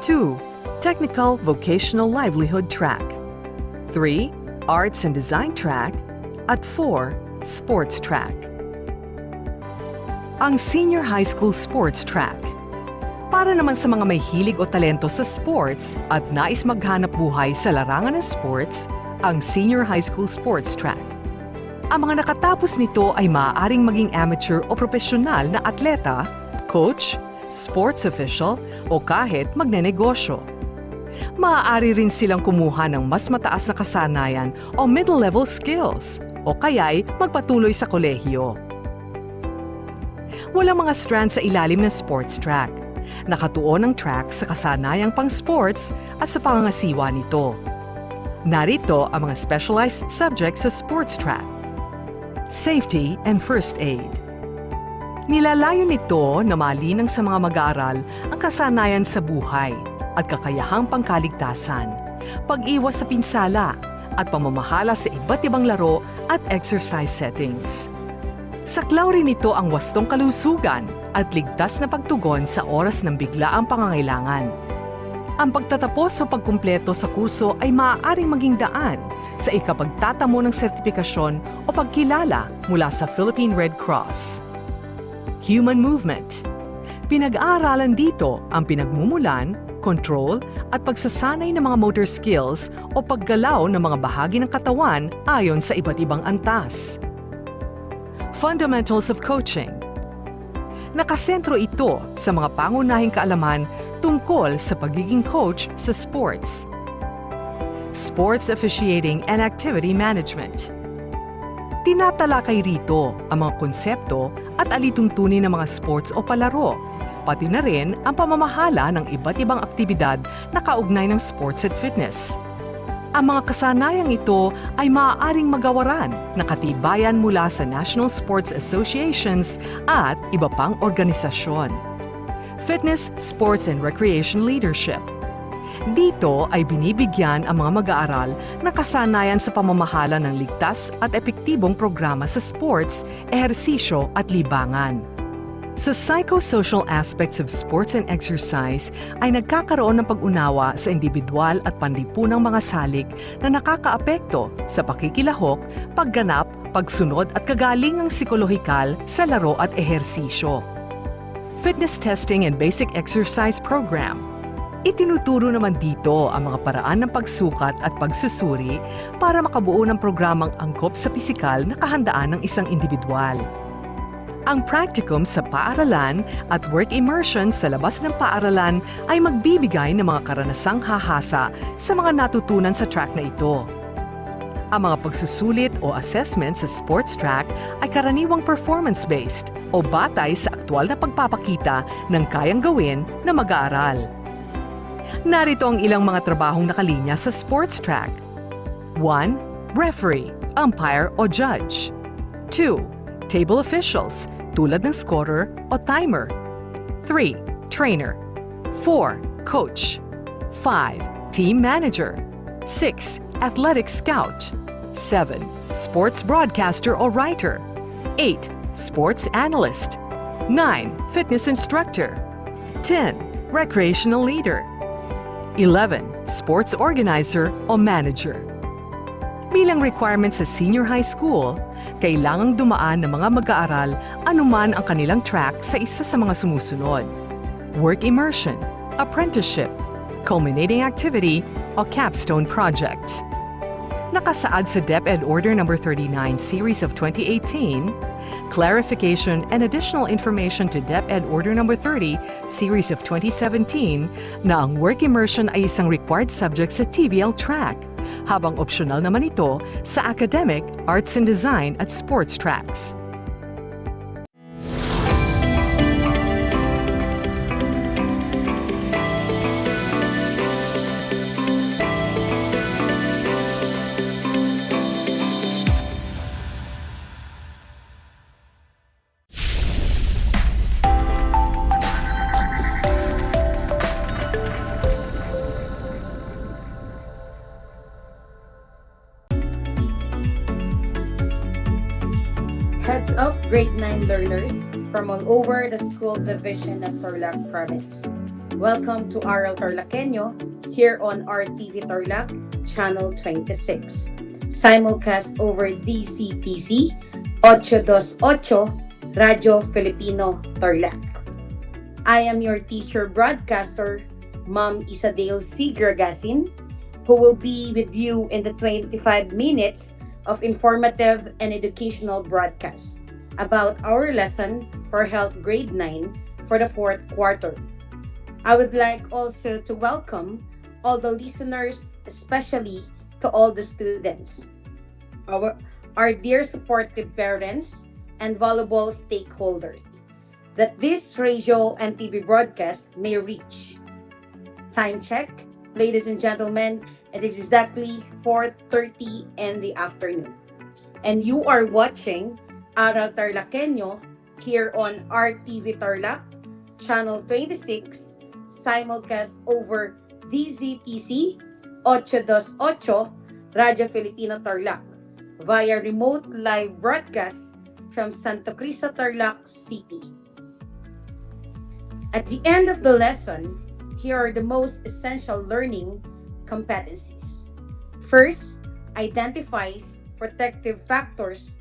2. Technical Vocational Livelihood track. 3. Arts and Design track. At 4. Sports track. Ang senior high school sports track. Para naman sa mga may hilig o talento sa sports at nais maghanap buhay sa larangan ng sports, ang senior high school sports track. Ang mga nakatapos nito ay maaaring maging amateur o profesional na atleta, coach, sports official o kahit magnenegosyo. Maaari rin silang kumuha ng mas mataas na kasanayan o middle-level skills o kaya'y magpatuloy sa kolehiyo. Walang mga strand sa ilalim ng sports track. Nakatuon ang track sa kasanayang pang-sports at sa pangangasiwa nito. Narito ang mga specialized subjects sa sports track. Safety and first aid. Nilalayo nito na malinang sa mga mag-aaral ang kasanayan sa buhay at kakayahang pangkaligtasan, pag-iwas sa pinsala at pamamahala sa iba't ibang laro at exercise settings. Saklaw rin nito ang wastong kalusugan at ligtas na pagtugon sa oras ng biglaang pangangailangan. Ang pagtatapos o pagkumpleto sa kurso ay maaaring maging daan sa ikapagtatamo ng sertipikasyon o pagkilala mula sa Philippine Red Cross. Human movement. Pinag-aaralan dito ang pinagmumulan, control at pagsasanay ng mga motor skills o paggalaw ng mga bahagi ng katawan ayon sa iba't ibang antas. Fundamentals of coaching. Nakasentro ito sa mga pangunahing kaalaman tungkol sa pagiging coach sa sports. Sports officiating and activity management. Tinatalakay rito ang mga konsepto at alituntunin ng mga sports o palaro, pati na rin ang pamamahala ng iba't ibang aktibidad na kaugnay ng sports at fitness. Ang mga kasanayang ito ay maaaring magawaran na katibayan mula sa National Sports Associations at iba pang organisasyon. Fitness, Sports and Recreation Leadership. Dito ay binibigyan ang mga mag-aaral na kasanayan sa pamamahala ng ligtas at epektibong programa sa sports, ehersisyo at libangan. Sa psychosocial aspects of sports and exercise ay nagkakaroon ng pag-unawa sa individual at panlipunang mga salik na nakakaapekto sa pakikilahok, pagganap, pagsunod at kagalingang psikolohikal sa laro at ehersisyo. Fitness testing and basic exercise program. Itinuturo naman dito ang mga paraan ng pagsukat at pagsusuri para makabuo ng programang angkop sa pisikal na kahandaan ng isang individual. Ang practicum sa paaralan at work immersion sa labas ng paaralan ay magbibigay ng mga karanasang hahasa sa mga natutunan sa track na ito. Ang mga pagsusulit o assessment sa sports track ay karaniwang performance-based o batay sa aktwal na pagpapakita ng kayang gawin na mag-aaral. Narito ang ilang mga trabahong nakalinya sa sports track. 1. Referee, umpire o judge. 2. Table officials, tulad ng scorer o timer. 3. Trainer. 4. Coach. 5. Team manager. 6. Athletic scout. 7. Sports broadcaster or writer. 8. Sports analyst. 9. Fitness instructor. 10. Recreational leader. 11. Sports organizer o manager. Bilang requirement sa senior high school, kailangang dumaan ng mga mag-aaral anuman ang kanilang track sa isa sa mga sumusunod: work immersion, apprenticeship, culminating activity, o capstone project. Nakasaad sa DEPED Order No. 39 Series of 2018, clarification and additional information to DEPED Order No. 30 Series of 2017 na ang work immersion ay isang required subject sa TVL track, habang optional naman ito sa academic, arts and design at sports tracks. Head grade 9 learners from all over the school division of Tarlac province. Welcome to Aral TarlakHenyo here on RTV Tarlac, Channel 26. Simulcast over DCTC 828 Radio Filipino Tarlac. I am your teacher broadcaster, Ma'am Isadale C. Gragasin, who will be with you in the 25 minutes of informative and educational broadcasts about our lesson for Health Grade 9 for the 4th quarter. I would like also to welcome all the listeners, especially to all the students, our dear supportive parents, and valuable stakeholders that this radio and TV broadcast may reach. Time check, ladies and gentlemen, it is exactly 4:30 in the afternoon. And you are watching Aral TarlakHenyo here on RTV Tarlac, Channel 26, simulcast over DZTC 828 Radio Filipino Tarlac via remote live broadcast from Santa Crista, Tarlac City. At the end of the lesson, here are the most essential learning competencies. First, identifies protective factors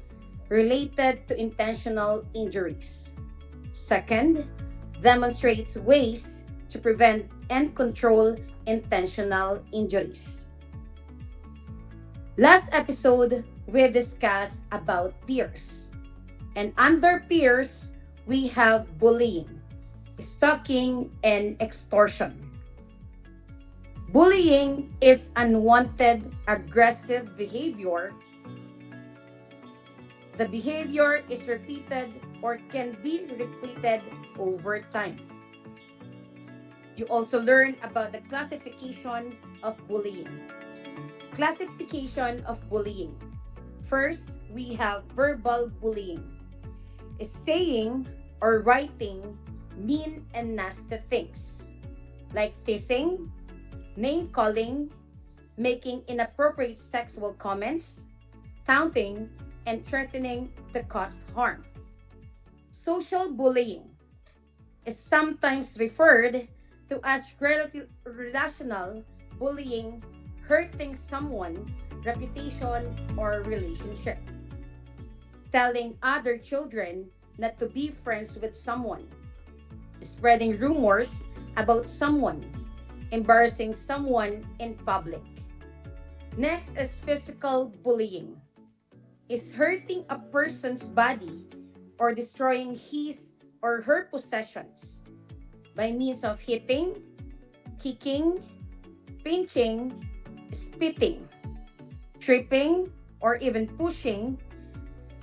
related to intentional injuries. Second, demonstrates ways to prevent and control intentional injuries. Last episode, we discussed about peers. And under peers, we have bullying, stalking, and extortion. Bullying is unwanted, aggressive behavior. The behavior is repeated or can be repeated over time. You also learn about the classification of bullying. Classification of bullying. First, we have verbal bullying. Is saying or writing mean and nasty things like teasing, name-calling, making inappropriate sexual comments, taunting, and threatening to cause harm. Social bullying is sometimes referred to as relational bullying, hurting someone's reputation or relationship, telling other children not to be friends with someone, spreading rumors about someone, embarrassing someone in public. Next is physical bullying. Is hurting a person's body or destroying his or her possessions by means of hitting, kicking, pinching, spitting, tripping, or even pushing,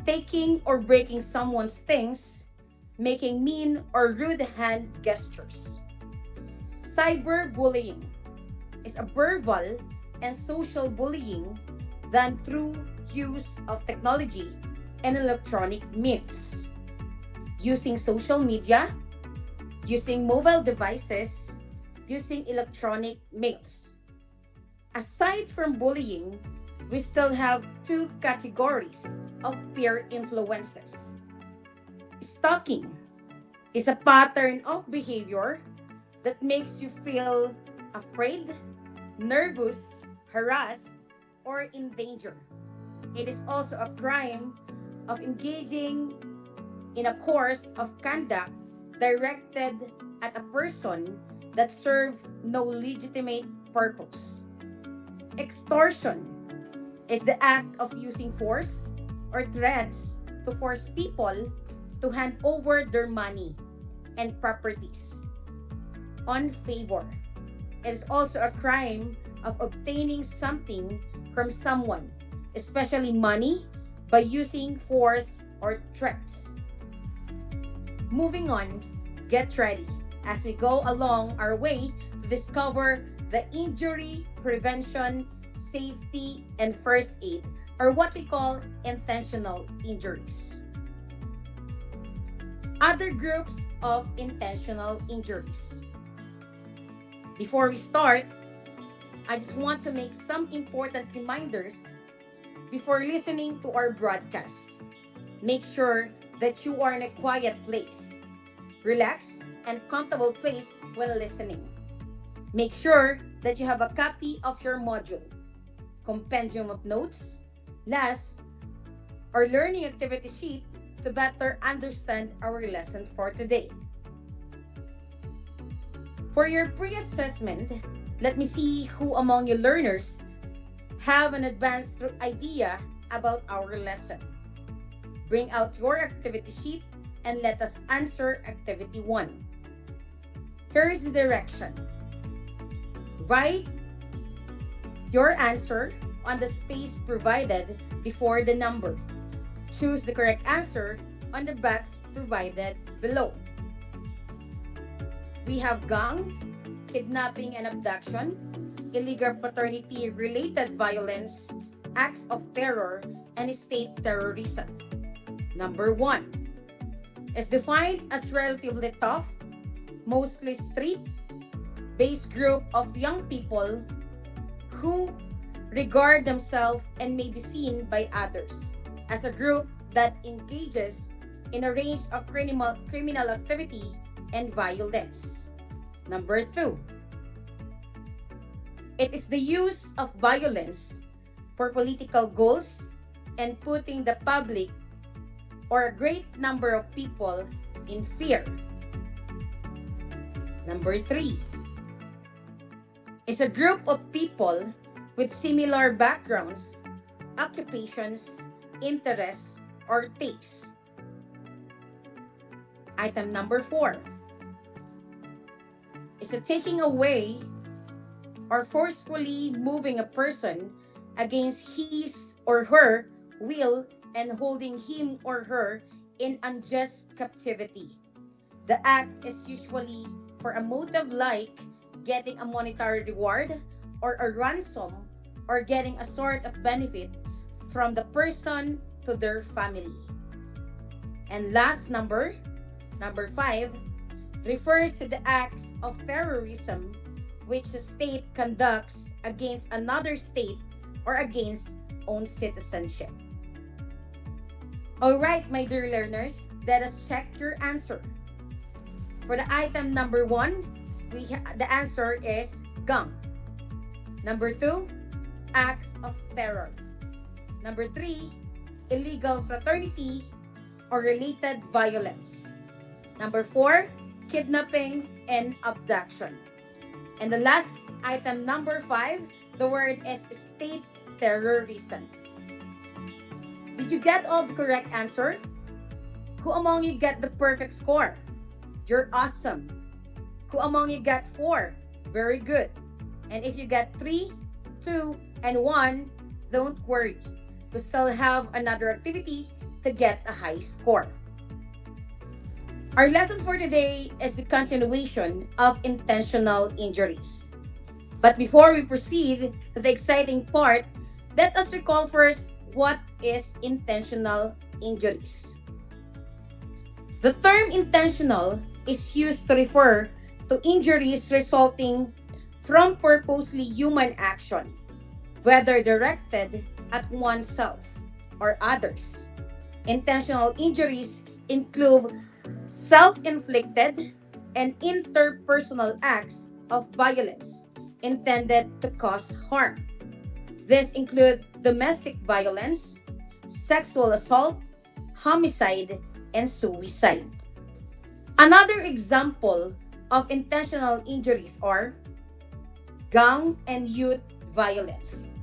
taking or breaking someone's things, making mean or rude hand gestures. Cyberbullying is a verbal and social bullying done through use of technology and electronic means, using social media, using mobile devices, using electronic means. Aside from bullying, we still have two categories of peer influences. Stalking is a pattern of behavior that makes you feel afraid, nervous, harassed, or in danger. It is also a crime of engaging in a course of conduct directed at a person that serves no legitimate purpose. Extortion is the act of using force or threats to force people to hand over their money and properties on favor. It is also a crime of obtaining something from someone, especially money, by using force or threats. Moving on, get ready as we go along our way to discover the injury prevention, safety, and first aid, or what we call intentional injuries. Other groups of intentional injuries. Before we start, I just want to make some important reminders before listening to our broadcast. Make sure that you are in a quiet place, relaxed, and comfortable place when listening. Make sure that you have a copy of your module, compendium of notes, last, or learning activity sheet to better understand our lesson for today. For your pre-assessment, let me see who among you learners have an advanced idea about our lesson. Bring out your activity sheet and let us answer activity 1. Here is the direction. Write your answer on the space provided before the number. Choose the correct answer on the box provided below. We have gang, kidnapping and abduction, illegal fraternity-related violence, acts of terror, and state terrorism. Number 1 is defined as relatively tough, mostly street-based group of young people who regard themselves and may be seen by others as a group that engages in a range of criminal activity and violence. Number 2, it is the use of violence for political goals and putting the public or a great number of people in fear. Number 3 is a group of people with similar backgrounds, occupations, interests, or tastes. Item number 4 is a taking away or forcefully moving a person against his or her will and holding him or her in unjust captivity. The act is usually for a motive like getting a monetary reward or a ransom or getting a sort of benefit from the person to their family. And last number 5, refers to the acts of terrorism which the state conducts against another state or against own citizenship. All right, my dear learners, let us check your answer. For the item number 1, the answer is gang. Number 2, acts of terror. Number 3, illegal fraternity or related violence. Number 4, kidnapping and abduction. And the last item, number 5, the word is state terrorism. Did you get all the correct answer? Who among you get the perfect score? You're awesome. Who among you got 4? Very good. And if you get 3, 2, and 1, don't worry. We still have another activity to get a high score. Our lesson for today is the continuation of intentional injuries. But before we proceed to the exciting part, let us recall first what is intentional injuries. The term intentional is used to refer to injuries resulting from purposely human action, whether directed at oneself or others. Intentional injuries include self-inflicted and interpersonal acts of violence intended to cause harm. These include domestic violence, sexual assault, homicide, and suicide. Another example of intentional injuries are gang and youth violence.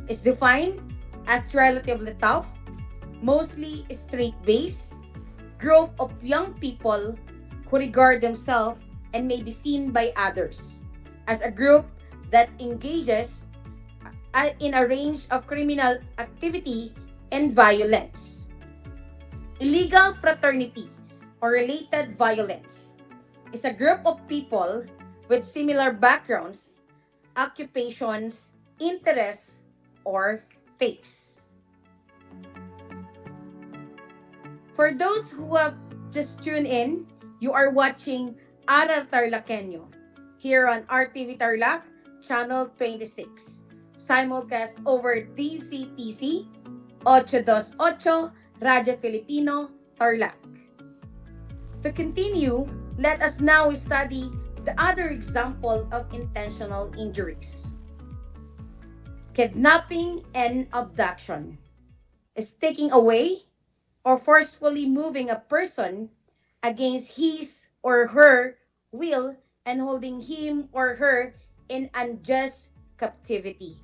It's defined as relatively tough, mostly street-based, group of young people who regard themselves and may be seen by others as a group that engages in a range of criminal activity and violence. Illegal fraternity or related violence is a group of people with similar backgrounds, occupations, interests, or faiths. For those who have just tuned in, you are watching Aral TarlakHenyo here on RTV Tarlac, Channel 26. Simulcast over DCTC 828 Radyo Filipino, Tarlac. To continue, let us now study the other example of intentional injuries. Kidnapping and abduction is taking away or forcefully moving a person against his or her will and holding him or her in unjust captivity.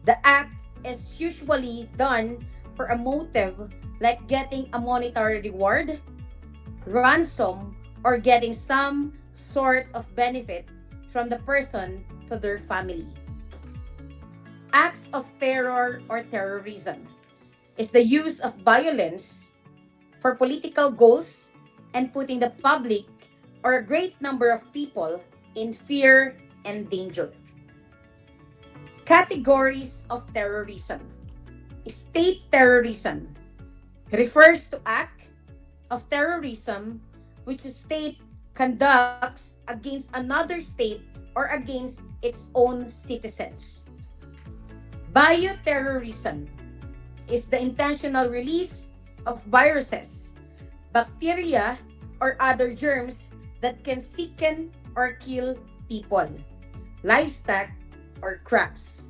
The act is usually done for a motive like getting a monetary reward, ransom, or getting some sort of benefit from the person to their family. Acts of terror or terrorism is the use of violence for political goals and putting the public or a great number of people in fear and danger. Categories of terrorism. State terrorism refers to act of terrorism which a state conducts against another state or against its own citizens. Bioterrorism is the intentional release of viruses, bacteria, or other germs that can sicken or kill people, livestock, or crops.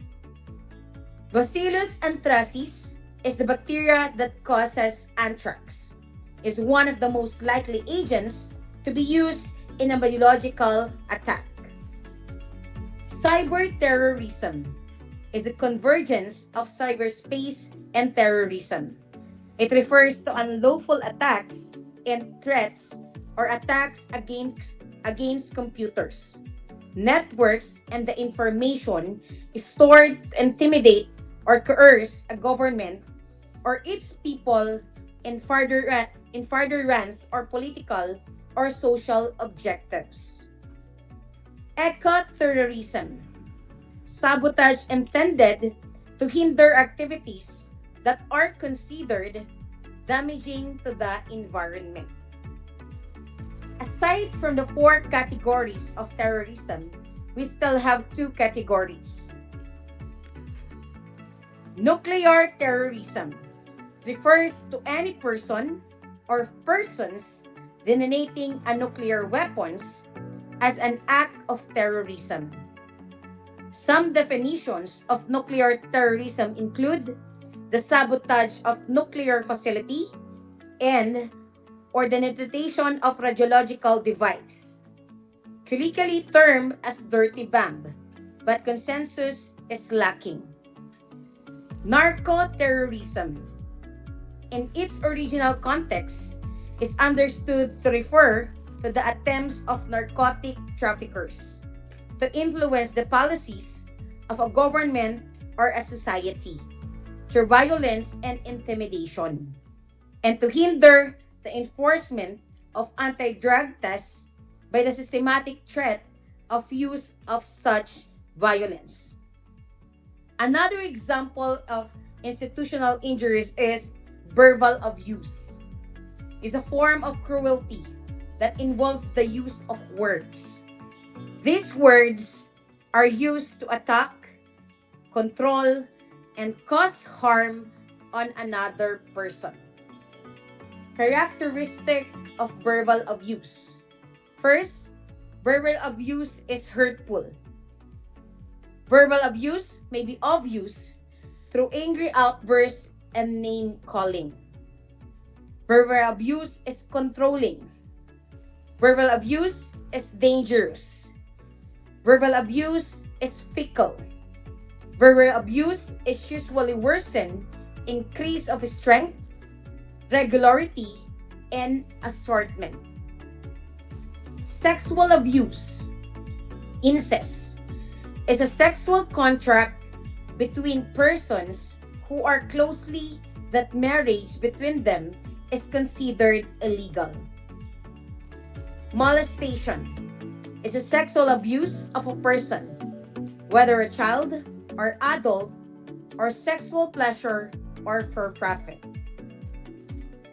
Bacillus anthracis is the bacteria that causes anthrax. Is one of the most likely agents to be used in a biological attack. Cyberterrorism is the convergence of cyberspace and terrorism. It refers to unlawful attacks and threats or attacks against computers, networks, and the information stored to intimidate or coerce a government or its people in furtherance or political or social objectives. Ecoterrorism, sabotage intended to hinder activities that are considered damaging to the environment. Aside from the 4 categories of terrorism, we still have 2 categories. Nuclear terrorism refers to any person or persons detonating a nuclear weapons as an act of terrorism. Some definitions of nuclear terrorism include the sabotage of nuclear facility and or the detonation of radiological device, colloquially termed as dirty bomb, but consensus is lacking. Narco-terrorism, in its original context, is understood to refer to the attempts of narcotic traffickers to influence the policies of a government or a society through violence and intimidation, and to hinder the enforcement of anti-drug tests by the systematic threat of use of such violence. Another example of institutional injuries is verbal abuse. It's a form of cruelty that involves the use of words. These words are used to attack, control, and cause harm on another person. Characteristic of verbal abuse. First, verbal abuse is hurtful. Verbal abuse may be obvious through angry outbursts and name-calling. Verbal abuse is controlling. Verbal abuse is dangerous. Verbal abuse is fickle. Verbal abuse is usually worsened, increase of strength, regularity, and assortment. Sexual abuse, incest, is a sexual contract between persons who are closely that marriage between them is considered illegal. Molestation is a sexual abuse of a person, whether a child or adult, or sexual pleasure or for profit.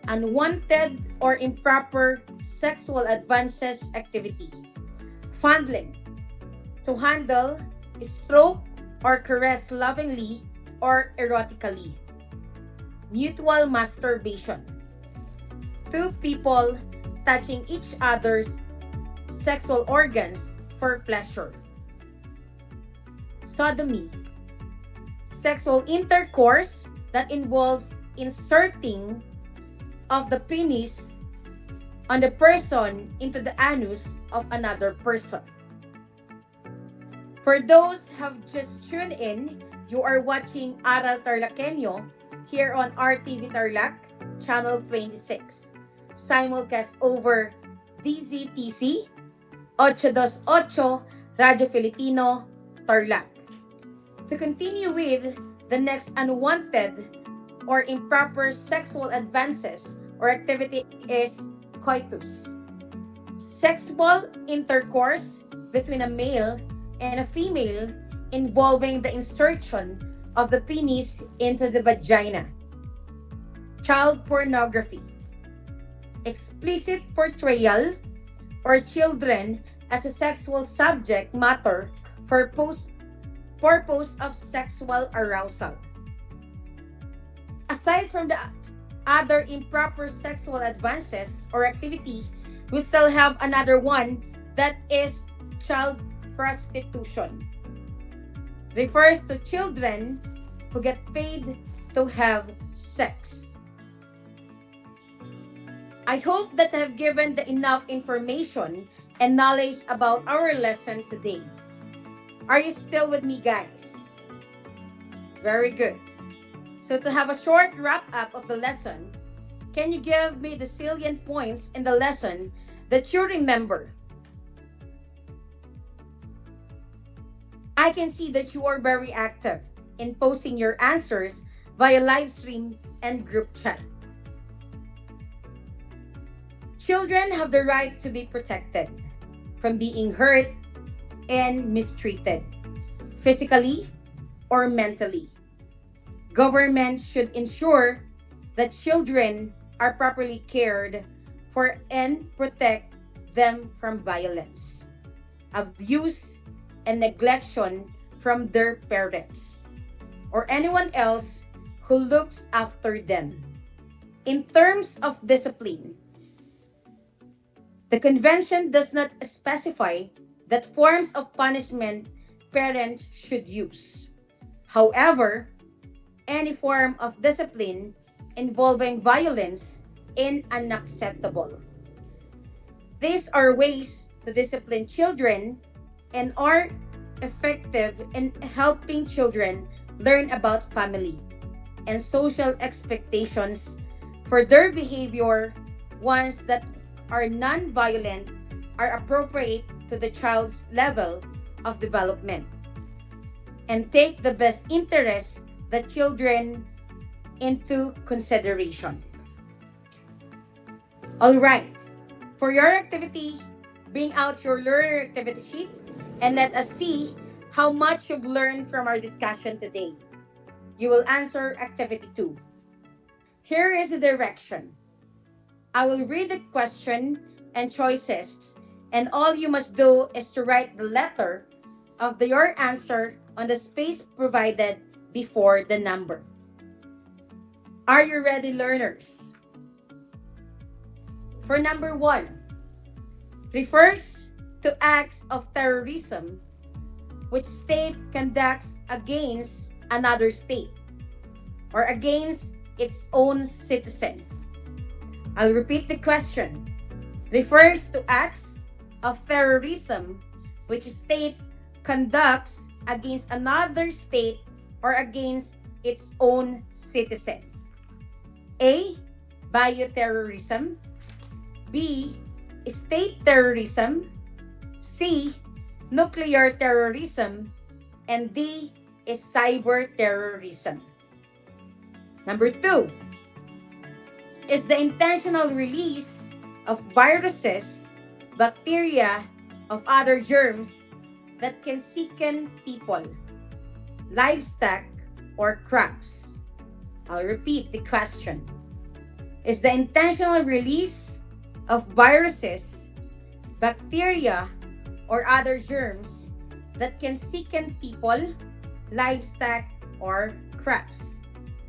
Unwanted or improper sexual advances activity. Fondling, to handle, stroke, or caress lovingly or erotically. Mutual masturbation, 2 people touching each other's sexual organs for pleasure. Sodomy, sexual intercourse that involves inserting of the penis on the person into the anus of another person. For those who have just tuned in, you are watching Aral TarlakHenyo here on RTV Tarlac, Channel 26. Simulcast over DZTC 828 Radio Filipino Tarlac. To continue with the next unwanted or improper sexual advances or activity is coitus. Sexual intercourse between a male and a female involving the insertion of the penis into the vagina. Child pornography. Explicit portrayal or children as a sexual subject matter for purpose of sexual arousal. Aside from the other improper sexual advances or activity, we still have another one that is child prostitution. Refers to children who get paid to have sex. I hope that I have given the enough information and knowledge about our lesson today. Are you still with me, guys? Very good. So to have a short wrap-up of the lesson, can you give me the salient points in the lesson that you remember? I can see that you are very active in posting your answers via live stream and group chat. Children have the right to be protected from being hurt and mistreated, physically or mentally. Government should ensure that children are properly cared for and protect them from violence, abuse, and neglection from their parents or anyone else who looks after them. In terms of discipline, the convention does not specify that forms of punishment parents should use. However, any form of discipline involving violence is unacceptable. These are ways to discipline children and are effective in helping children learn about family and social expectations for their behavior. Ones that are non-violent are appropriate to the child's level of development and take the best interest the children into consideration. All right, for your activity, bring out your learner activity sheet and let us see how much you've learned from our discussion today. You will answer activity 2. Here is the direction. I will read the question and choices, and all you must do is to write the letter of your answer on the space provided before the number. Are you ready, learners? For number 1, refers to acts of terrorism which state conducts against another state or against its own citizen. I'll repeat the question. Refers to acts of terrorism which states conducts against another state or against its own citizens. A. Bioterrorism. B. State terrorism. C. Nuclear terrorism. And D. Is cyber terrorism. Number 2. Is the intentional release of viruses, bacteria, of other germs that can sicken people, livestock, or crops. I'll repeat the question. Is the intentional release of viruses, bacteria, or other germs that can sicken people, livestock, or crops?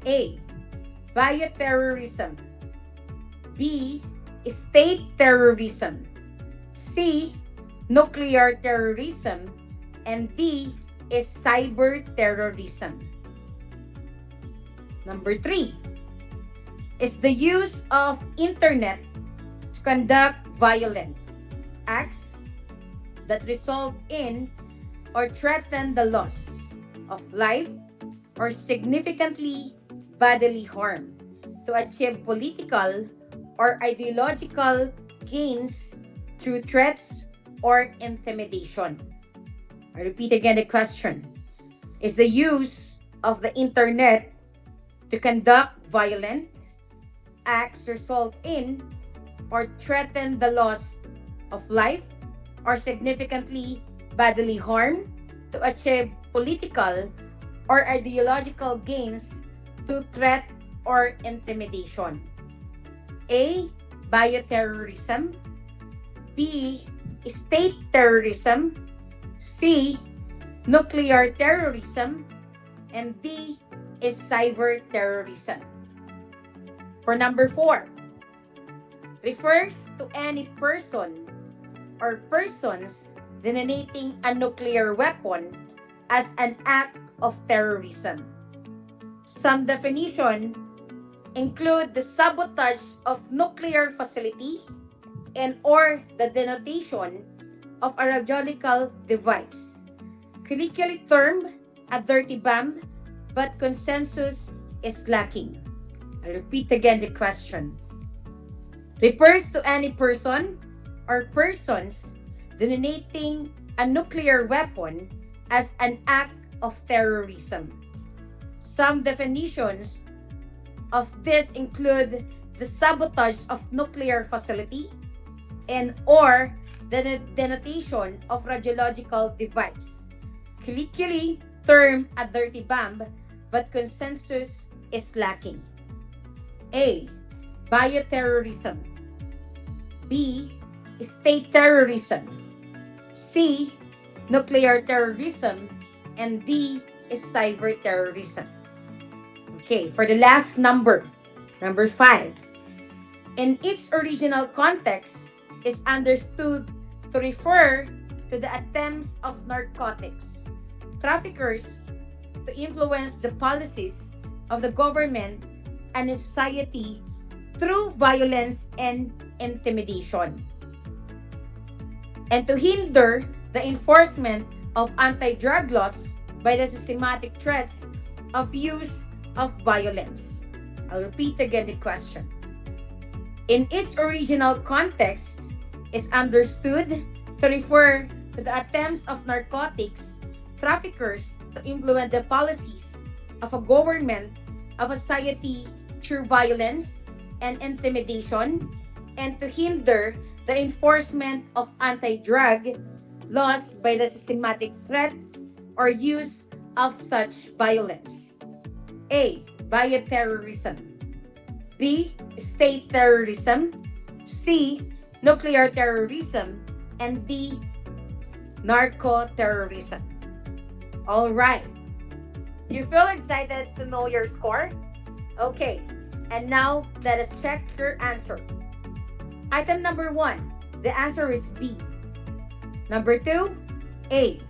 A. Bioterrorism. B. state terrorism. C, nuclear terrorism. And D is cyber terrorism. Number 3 is the use of internet to conduct violent acts that result in or threaten the loss of life or significantly bodily harm to achieve political or ideological gains through threats or intimidation. I repeat again the question. Is the use of the internet to conduct violent acts result in or threaten the loss of life or significantly bodily harm to achieve political or ideological gains to threat or intimidation? A, bioterrorism. B, state terrorism. C, nuclear terrorism. And D is cyber terrorism. For number 4, refers to any person or persons detonating a nuclear weapon as an act of terrorism. Some definition include the sabotage of nuclear facility and or the denotation of a radiological device. Colloquially termed a dirty bomb, but consensus is lacking. I repeat again the question. Refers to any person or persons detonating a nuclear weapon as an act of terrorism. Some definitions of this include the sabotage of nuclear facility and or the denotation of radiological device. Colloquially termed a dirty bomb, but consensus is lacking. A, bioterrorism. B, state terrorism. C, nuclear terrorism. And D is cyber terrorism. Okay, for the last number 5. In its original context, is understood to refer to the attempts of narcotics traffickers to influence the policies of the government and society through violence and intimidation, and to hinder the enforcement of anti-drug laws by the systematic threats of use of violence. I'll repeat again the question. In its original context, is understood to refer to the attempts of narcotics traffickers to implement the policies of a government, of a society through violence and intimidation, and to hinder the enforcement of anti-drug laws by the systematic threat or use of such violence. A, bioterrorism. B, state terrorism. C, nuclear terrorism. And D, narco-terrorism. All right. You feel excited to know your score? Okay. And now, let us check your answer. Item number 1, the answer is B. Number 2, A.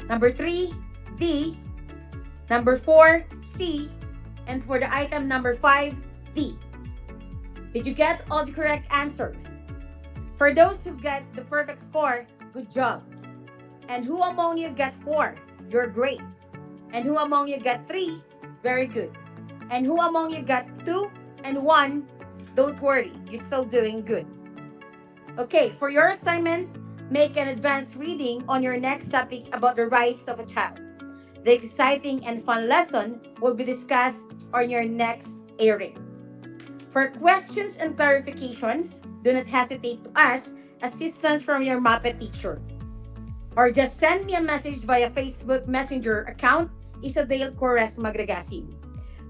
Number 3, D. Number 4, C. And for the item number 5, D. Did you get all the correct answers? For those who get the perfect score, good job. And who among you get 4? You're great. And who among you get 3? Very good. And who among you got 2 and 1? Don't worry, you're still doing good. Okay, for your assignment, make an advanced reading on your next topic about the rights of a child. The exciting and fun lesson will be discussed on your next airing. For questions and clarifications, do not hesitate to ask assistance from your MAPE teacher. Or just send me a message via Facebook Messenger account, Isadale Cores Magragasin.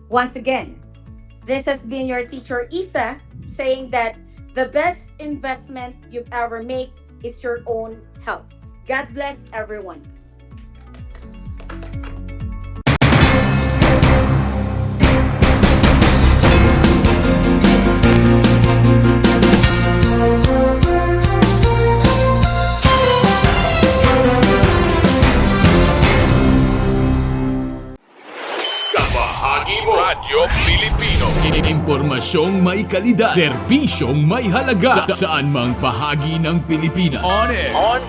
Once again, this has been your teacher Isa saying that the best investment you've ever made is your own health. God bless everyone. Radyo Pilipino. Impormasyong may kalidad, serbisyong may halaga. Saan mang bahagi ng Pilipinas. On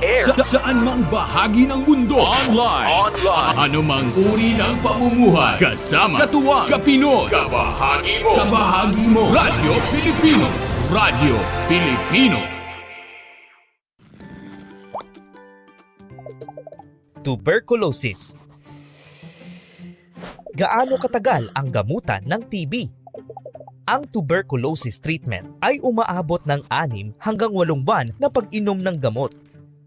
air. Saan mang bahagi ng mundo. Online. Ano mang uri ng pamumuhay. Kasama, katuwang, kapinoy. Kabahagi mo. Radyo Pilipino. Radyo Pilipino. Tuberculosis. Gaano katagal ang gamutan ng TB? Ang tuberculosis treatment ay umaabot ng 6 hanggang 8 buwan na pag-inom ng gamot.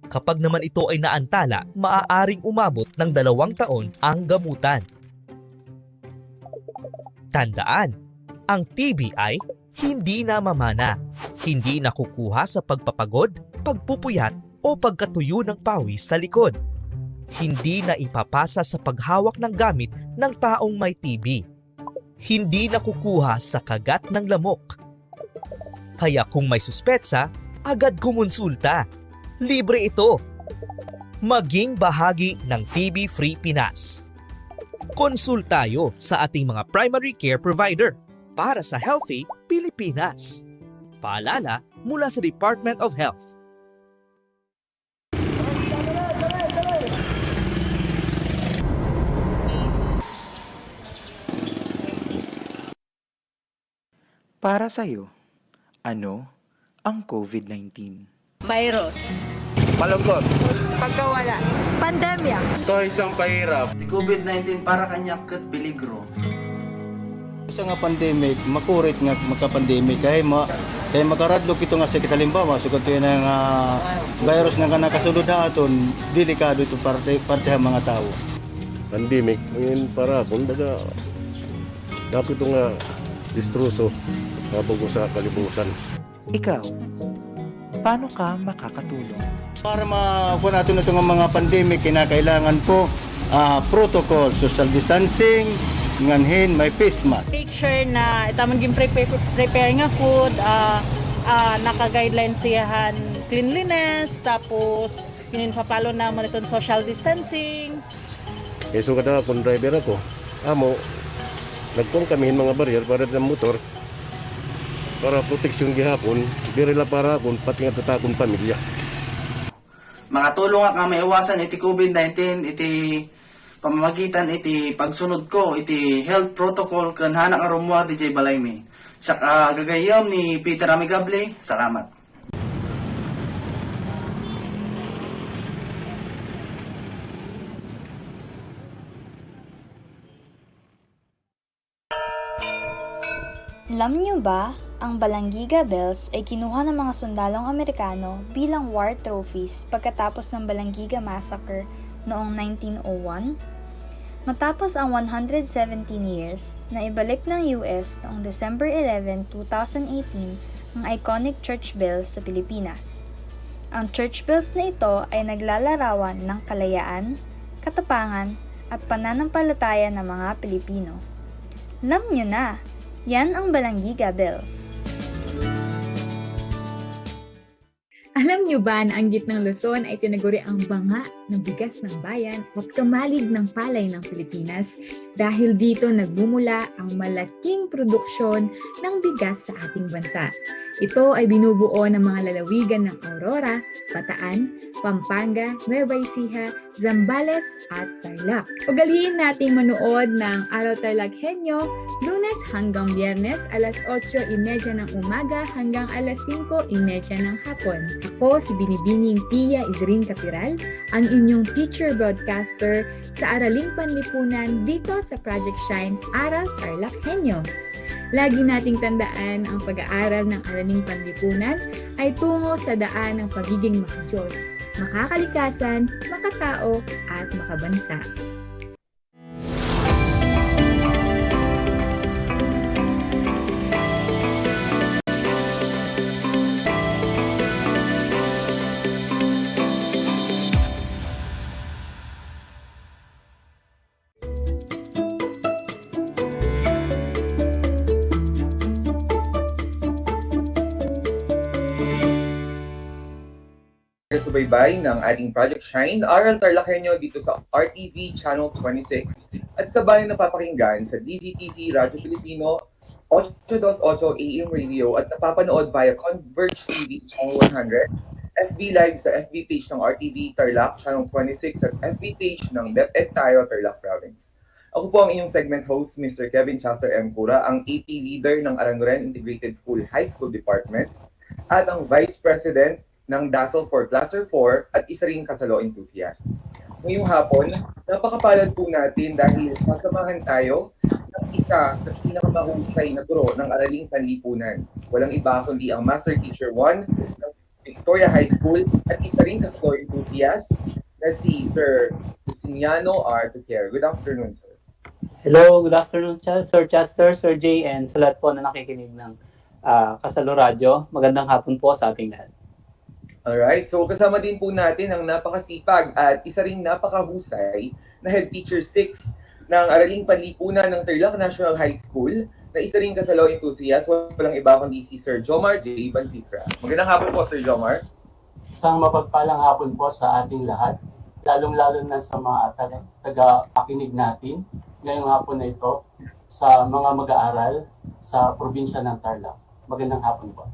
Kapag naman ito ay naantala, maaaring umabot ng 2 taon ang gamutan. Tandaan, ang TB ay hindi namamana, hindi nakukuha sa pagpapagod, pagpupuyat o pagkatuyo ng pawis sa likod. Hindi na ipapasa sa paghawak ng gamit ng taong may TB. Hindi nakukuha sa kagat ng lamok. Kaya kung may suspetsa, agad kumonsulta. Libre ito. Maging bahagi ng TB-Free Pinas. Konsultayo sa ating mga primary care provider para sa Healthy Pilipinas. Paalala mula sa Department of Health. Para sa'yo, ano ang COVID-19? Virus. Malungkot. Pagkawala. Pandemya. Ito ay isang pahirap. COVID-19 para kanya kat peligro. Sa nga pandemic, makurit nga magka-pandemic kaya makaradlok ito nga sa halimbawa sugod ito ng virus nga nakasulod na aton, delikado ito parte ang mga tao. Pandemic, ngayon para kung daga dapat ito nga distruso habang ko sa kalibutan. Ikaw, paano ka makakatulong? Para makuha natin ito nga mga pandemic, kinakailangan po protocol, social distancing, nganhin, may face mask. Make sure na itamang prepare nga food, naka-guidelines siyahan cleanliness, tapos pinipapalo naman itong social distancing. So kada kung driver ako, nagtong kami mga barrier para ng motor para proteksyon gihapon, dirila para kung pati nga tatakong pamilya. Mga tulong nga may iwasan iti COVID-19, iti pamamagitan iti pagsunod ko, iti health protocol kan hanak arumwa DJ Balayme. Sa gagayam ni Peter Amigable, salamat. Alam niyo ba, ang Balanggiga Bells ay kinuha ng mga sundalong Amerikano bilang war trophies pagkatapos ng Balanggiga Massacre noong 1901? Matapos ang 117 years, na ibalik ng US noong December 11, 2018 ang iconic church bells sa Pilipinas. Ang church bells na ito ay naglalarawan ng kalayaan, katapangan at pananampalataya ng mga Pilipino. Alam niyo na! Yan ang Balanggiga Bells. Alam niyo ba na ang gitnang Luzon ay tinaguri ang banga ng bigas ng bayan at kamalig ng palay ng Pilipinas dahil dito nagbumula ang malaking produksyon ng bigas sa ating bansa. Ito ay binubuo ng mga lalawigan ng Aurora, Bataan, Pampanga, Nueva Ecija, Zambales at Tarlac. Ugaliin nating manood ng Aral TarlakHenyo Lunes hanggang Biyernes alas 8:30 ng umaga hanggang alas 5:30 ng hapon. Ako si Binibining Pia Isrin Capiral, ang inyong teacher broadcaster sa Araling Panlipunan dito sa Project Shine Aral TarlakHenyo. Lagi nating tandaan ang pag-aaral ng Araling Panlipunan ay tungo sa daan ng pagiging makadiyos, makakalikasan, makatao at makabansa. taga-subaybay ng ating Project Shine, Aral TarlakHenyo dito sa RTV Channel 26 at sa bayan na papakinggan sa DZTC Radyo Filipino 828 AM Radio at napapanood via Converge TV Channel 100, FB Live sa FB page ng RTV Tarlac Channel 26 at FB page ng DEPED Tarlac Province. Ako po ang inyong segment host, Mr. Kevin Chasser M. Cura, ang AP Leader ng Aranguren Integrated School High School Department at ang Vice President ng DASL for Cluster 4 at isa ring kasalo enthusiast. Ngayong hapon, napakapalad po natin dahil masamahan tayo ng isa sa pinakamahusay na guro ng Araling Panlipunan. Walang iba kundi ang Master Teacher 1 ng Victoria High School at isa ring kasalo enthusiast na si Sir Justiniano R. Tuquer. Good afternoon, sir. Hello, good afternoon, Sir Chester, Sir Jay, and sa lahat po na nakikinig ng Kasalo Radio. Magandang hapon po sa ating lahat. Alright, so kasama din po natin ang napakasipag at isa ring napakahusay na Head Teacher 6 ng Araling Panlipunan ng Tarlac National High School na isa ring kasalo enthusiast, walang iba kundi si Sir Jomar J. Bansifra. Magandang hapon po, Sir Jomar. Isang mapagpalang hapon po sa ating lahat, lalong-lalo na sa mga taga-pakinig natin ngayong hapon na ito sa mga mag-aaral sa probinsya ng Tarlac. Magandang hapon po.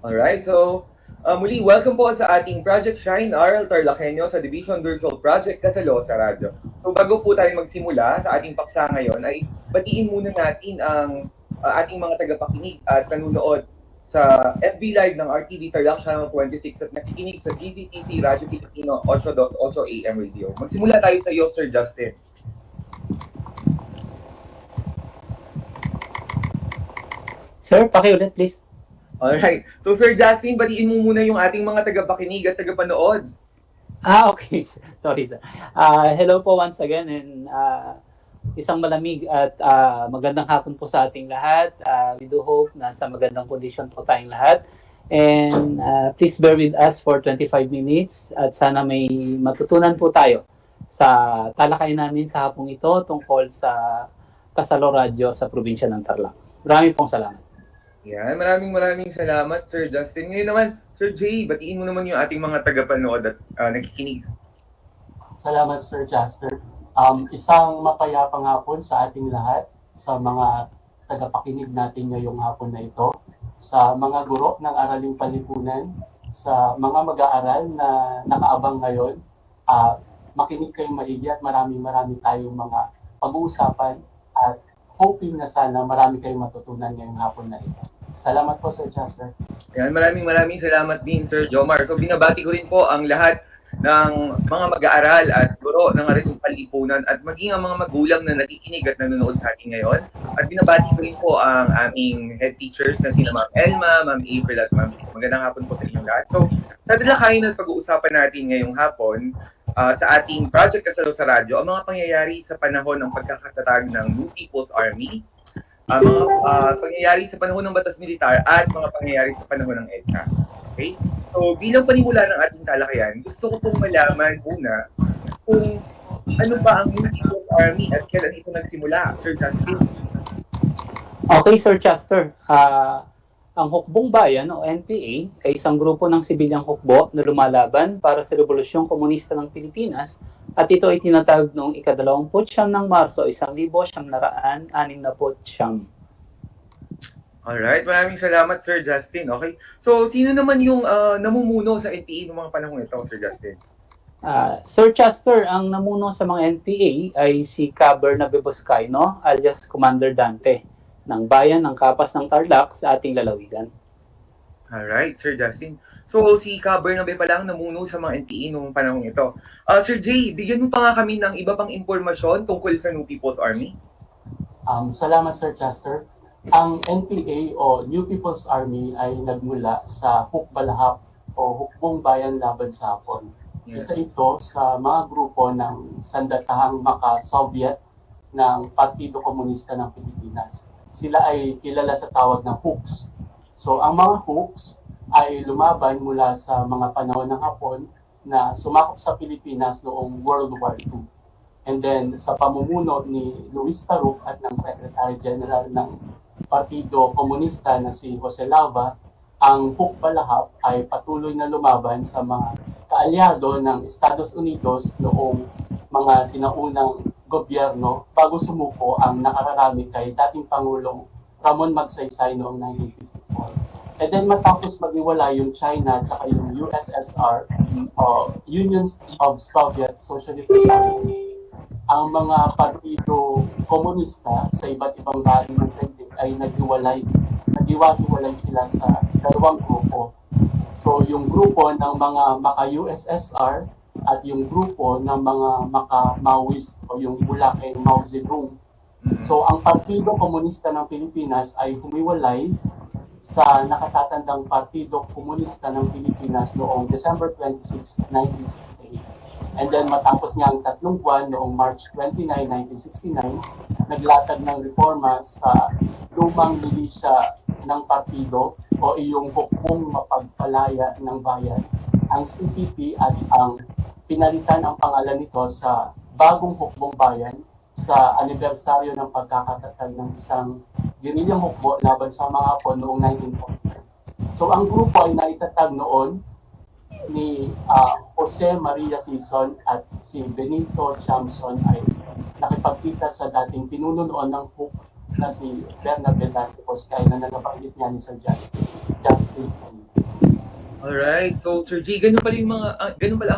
Alright, so muli, welcome po sa ating Project Shine, Aral TarlakHenyo sa Division Virtual Project Kasalo sa Radyo. So bago po tayo magsimula sa ating paksa ngayon, ay batiin muna natin ang ating mga tagapakinig at nanonood sa FB Live ng RTV Tarlac Channel 26 at nakikinig sa DZTC Radyo Filipino 828 AM Radio. Magsimula tayo sa iyo, Sir Justin. Sir, pakiulit please. Alright. So Sir Justin, batiin mo muna yung ating mga tagapakinig at tagapanood. Okay. Sorry, sir. Hello po once again and isang malamig at magandang hapon po sa ating lahat. We do hope na sa magandang condition po tayong lahat. And please bear with us for 25 minutes at sana may matutunan po tayo sa talakay namin sa hapong ito tungkol sa Kasalo Radio sa probinsya ng Tarlac. Maraming pong salamat. Yan, maraming salamat, Sir Justin. Ngayon naman, Sir Jay, batiin mo naman yung ating mga tagapanood at nakikinig. Salamat, Sir Chester. Isang mapayapang hapon sa ating lahat, sa mga tagapakinig natin ngayong hapon na ito, sa mga guro ng Araling Panlipunan, sa mga mag-aaral na nakaabang ngayon, makinig kayong maigi at marami tayong mga pag-uusapan at hoping na sana marami kayong matutunan ngayong hapon na ito. Salamat po, Sir Chester. Yan, maraming salamat din, Sir Jomar. So binabati ko rin po ang lahat ng mga mag-aaral at guro ng Araling Panlipunan at maging ang mga magulang na nakikinig at nanonood sa atin ngayon. At binabati ko rin po ang aming head teachers na sina Ma'am Elma, Ma'am April at Ma'am Vic. Magandang hapon po sa inyong lahat. So, tatalakayin at pag-uusapan natin ngayong hapon sa ating Project Kasalo sa Radyo ang mga pangyayari sa panahon ng pagkakatatag ng New People's Army, mga pangyayari sa panahon ng Batas Militar at mga pangyayari sa panahon ng EDSA. Okay? So, bilang panimula ng ating talakayan, gusto ko pong malaman muna kung ano ba ang New People's Army at kailan ito nagsimula, Sir Justin. Okay, Sir Chester. Ang Hukbong Bayan o NPA ay isang grupo ng sibilyang hukbo na lumalaban para sa Rebolusyong Komunista ng Pilipinas at ito ay tinatag noong ika-29 ng Marso 1969. Alright, maraming salamat, Sir Justin. Okay, so sino naman yung namumuno sa NPA noong mga panahon ito, Sir Justin? Sir Chester, ang namuno sa mga NPA ay si Bernabé Boscaino alias Commander Dante ng bayan ng Kapas ng Tarlac sa ating lalawigan. Alright, Sir Justin. So, si Bernabé pa lang namuno sa mga NPA noong panahon ito. Sir Jay, bigyan mo pa nga kami ng iba pang impormasyon tungkol sa New People's Army. Salamat, Sir Chester. Ang NPA o New People's Army ay nagmula sa Hukbalahap o Hukbong Bayan Laban sa Hapon. Isa ito sa mga grupo ng sandatahang maka-Soviet ng Partido Komunista ng Pilipinas. Sila ay kilala sa tawag na hooks. So ang mga hooks ay lumaban mula sa mga panahon ng Hapon na sumakop sa Pilipinas noong World War II. And then sa pamumuno ni Luis Taruc at ng Secretary General ng Partido Komunista na si Jose Lava, ang Hukbalahap ay patuloy na lumaban sa mga kaalyado ng Estados Unidos noong mga sinaunang gobyerno bago sumuko ang nakararami kay dating Pangulong Ramon Magsaysay noong 1954. And then matapos maghiwalay yung China at yung USSR, Union of Soviet Socialist Republic, ang mga partido komunista sa iba't ibang bahagi ng daigdig ay naghiwa-hiwalay sila sa dalawang grupo. So yung grupo ng mga maka-USSR at yung grupo ng mga maka-Maoist o yung mula kay Mao Zedong. So ang Partido Komunista ng Pilipinas ay humiwalay sa nakatatandang Partido Komunista ng Pilipinas noong December 26, 1968. And then matapos niya ang 3 buwan noong March 29, 1969, naglatag ng reforma sa lumang milisya ng partido o iyong hukbong mapagpalaya ng bayan, ang CPP, at ang pinalitan ang pangalan nito sa bagong hukbong bayan sa anibersaryo ng pagkakatatag ng isang gerilyang hukbo laban sa mga Hapon noong 1945. So ang grupo ay naitatag noon ni Jose Maria Sison at si Benito Chamson ay nakipagkita sa dating pinuno noon ng HUK na si Bernabe Dante Poscay na nanabanggit niya ni Sir Justin. Alright, so Sir J, ganun pala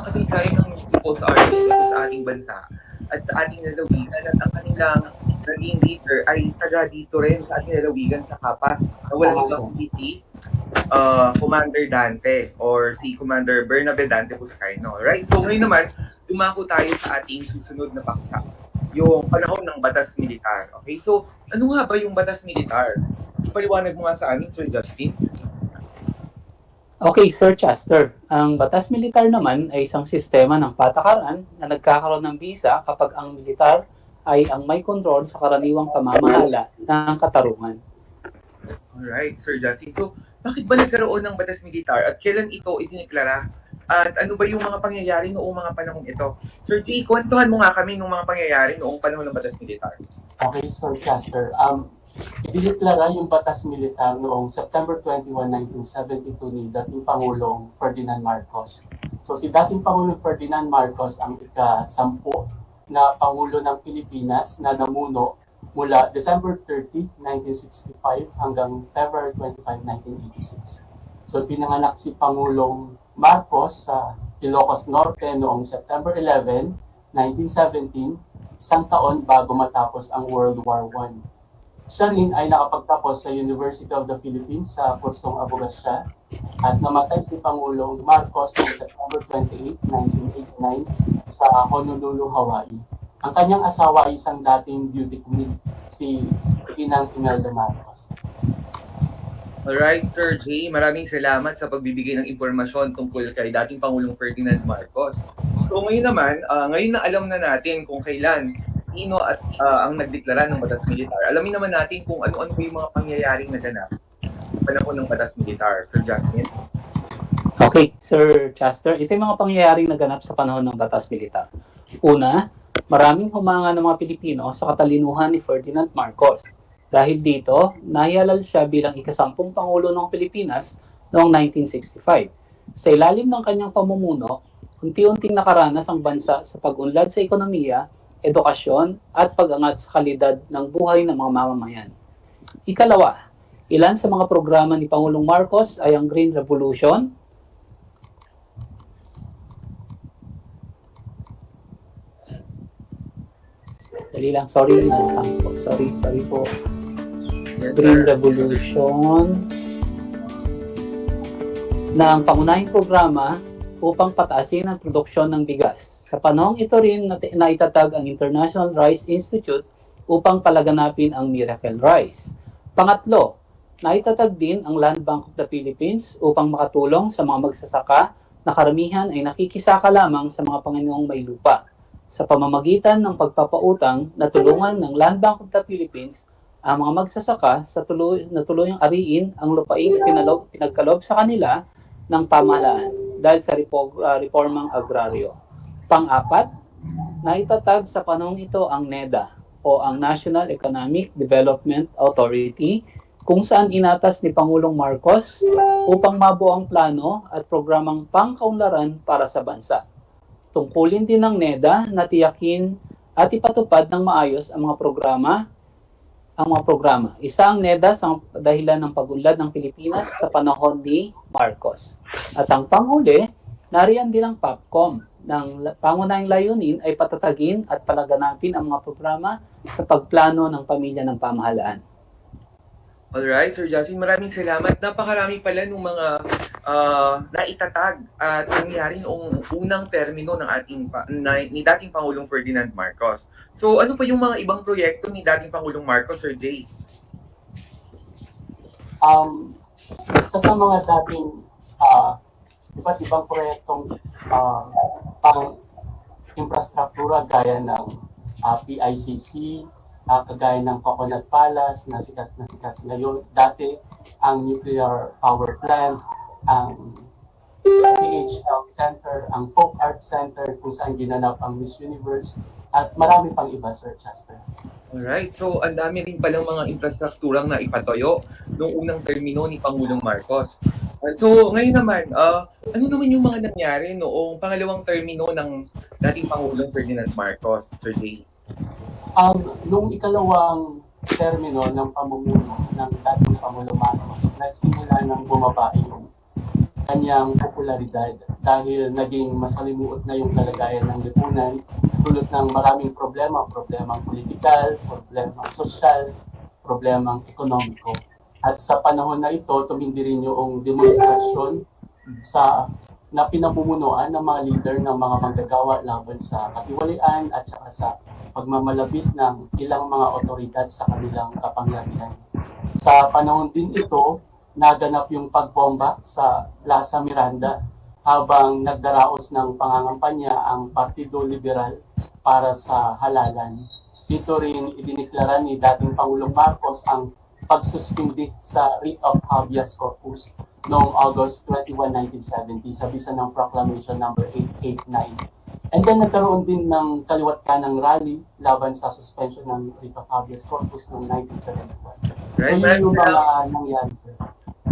ang kasaysayan ng People's Army dito sa ating bansa at sa ating lalawigan, at ang kanilang naging leader ay taga dito rin sa ating lalawigan sa Kapas, na walang ibang si Commander Dante or si Commander Bernabe Dante Poscay, no? Right, so ngayon naman, dumako tayo sa ating susunod na paksa, yung panahon ng batas militar. Okay, so ano nga ba yung batas militar? Ipaliwanag mo nga sa amin, Sir Justin. Okay, Sir Chester. Ang batas militar naman ay isang sistema ng patakaran na nagkakaroon ng bisa kapag ang militar ay ang may kontrol sa karaniwang pamamahala ng katarungan. Alright, Sir Justin. So, bakit ba nagkaroon ng batas militar at kailan ito itineklara? At ano ba yung mga pangyayari noong mga panahon ito? Sir J, kwentuhan mo nga kami ng mga pangyayari noong panahon ng batas militar. Okay, Sir Chester. Idineklara yung batas militar noong September 21, 1972 ni dating Pangulong Ferdinand Marcos. So si dating Pangulong Ferdinand Marcos ang ika-10 na Pangulo ng Pilipinas na namuno mula December 30, 1965 hanggang February 25, 1986. So pinanganak si Pangulong Marcos sa Ilocos Norte noong September 11, 1917, isang taon bago matapos ang World War I. Siya rin ay nakapagtapos sa University of the Philippines sa kursong abogasya at namatay si Pangulong Marcos noong September 28, 1989 sa Honolulu, Hawaii. Ang kanyang asawa ay isang dating beauty queen, si Inang Imelda Marcos. Alright, Sir J, maraming salamat sa pagbibigay ng impormasyon tungkol kay dating Pangulong Ferdinand Marcos. So ngayon naman, ngayon na alam na natin kung kailan sino at ang nagdeklara ng batas militar. Alamin naman natin kung ano-ano yung mga pangyayaring naganap sa panahon ng batas militar. Sir Justin? Okay, Sir Chester, ito yung mga pangyayaring naganap sa panahon ng batas militar. Una, maraming humanga ng mga Pilipino sa katalinuhan ni Ferdinand Marcos. Dahil dito, nahihalal siya bilang ika-10 Pangulo ng Pilipinas noong 1965. Sa ilalim ng kanyang pamumuno, unti-unting nakaranas ang bansa sa pag-unlad sa ekonomiya, edukasyon, at pag-angat sa kalidad ng buhay ng mga mamamayan. Ikalawa, ilan sa mga programa ni Pangulong Marcos ay ang Green Revolution, sorry po. Yes, Green sir. Revolution na ang pangunahing programa upang pataasin ang produksyon ng bigas. Sa panahong ito rin naitatag ang International Rice Institute upang palaganapin ang Miracle Rice. Pangatlo, naitatag din ang Land Bank of the Philippines upang makatulong sa mga magsasaka na karamihan ay nakikisaka lamang sa mga Panginoong may lupa. Sa pamamagitan ng pagpapautang na tulungan ng Land Bank of the Philippines ang mga magsasaka na tuluyang ariin ang lupaing pinagkaloob sa kanila ng pamahalaan dahil sa reformang agraryo. Pang-apat, naitatag sa panahong ito ang NEDA o ang National Economic Development Authority kung saan inatas ni Pangulong Marcos upang mabuo ang plano at programang pangkaunlaran para sa bansa. Tungkulin din ng NEDA na tiyakin at ipatupad ng maayos ang mga programa. Isa ang NEDA sa dahilan ng pagunlad ng Pilipinas sa panahon ni Marcos. At ang panghuli, nariyan din ang PAPCOM ng pangunahing layunin ay patatagin at palaganapin ang mga programa sa pagplano ng pamilya ng pamahalaan. Alright, Sir Justin, maraming salamat. Napakarami pala ng mga naitatag at nangyari noong unang termino ng ni dating Pangulong Ferdinand Marcos. So ano pa yung mga ibang proyekto ni dating Pangulong Marcos, Sir Jay? Isa sa mga dating iba't ibang proyektong pang-infrastruktura gaya ng PICC, kagaya ng Coconut Palace na sikat ngayon. Dati, ang nuclear power plant, ang PH Health Center, ang Folk Arts Center kung saan ginanap ang Miss Universe, at marami pang iba, Sir Chester. Alright, so ang dami rin palang mga infrastrukturang na ipatoyo noong unang termino ni Pangulong Marcos. So ngayon naman, ano naman yung mga nangyari noong pangalawang termino ng dating Pangulong Ferdinand Marcos, Sir Jay? Noong ikalawang termino ng pamumuno ng dating Pangulong Marcos, nagsimula ng bumaba yung kanyang popularidad dahil naging masalimuot na yung kalagayan ng lipunan dulot ng maraming problemang politikal, problemang sosyal, problemang ekonomiko. At sa panahon na ito, tumindi rin yung demonstrasyon na pinamumunuan ng mga leader ng mga manggagawa laban sa katiwalian at saka sa pagmamalabis ng ilang mga otoridad sa kanilang kapangyarihan. Sa panahon din ito, naganap yung pagbomba sa Plaza Miranda habang nagdaraos ng pangangampanya ang Partido Liberal para sa halalan. Dito rin idiniklara ni dating Pangulong Marcos ang pagsuspindi sa writ of habeas corpus noong August 21, 1970 sa bisa ng Proclamation number 889. And then nagkaroon din ng kaliwat kanang rally laban sa suspension ng writ of habeas corpus noong 1971. So yun yung mga nangyari, sir.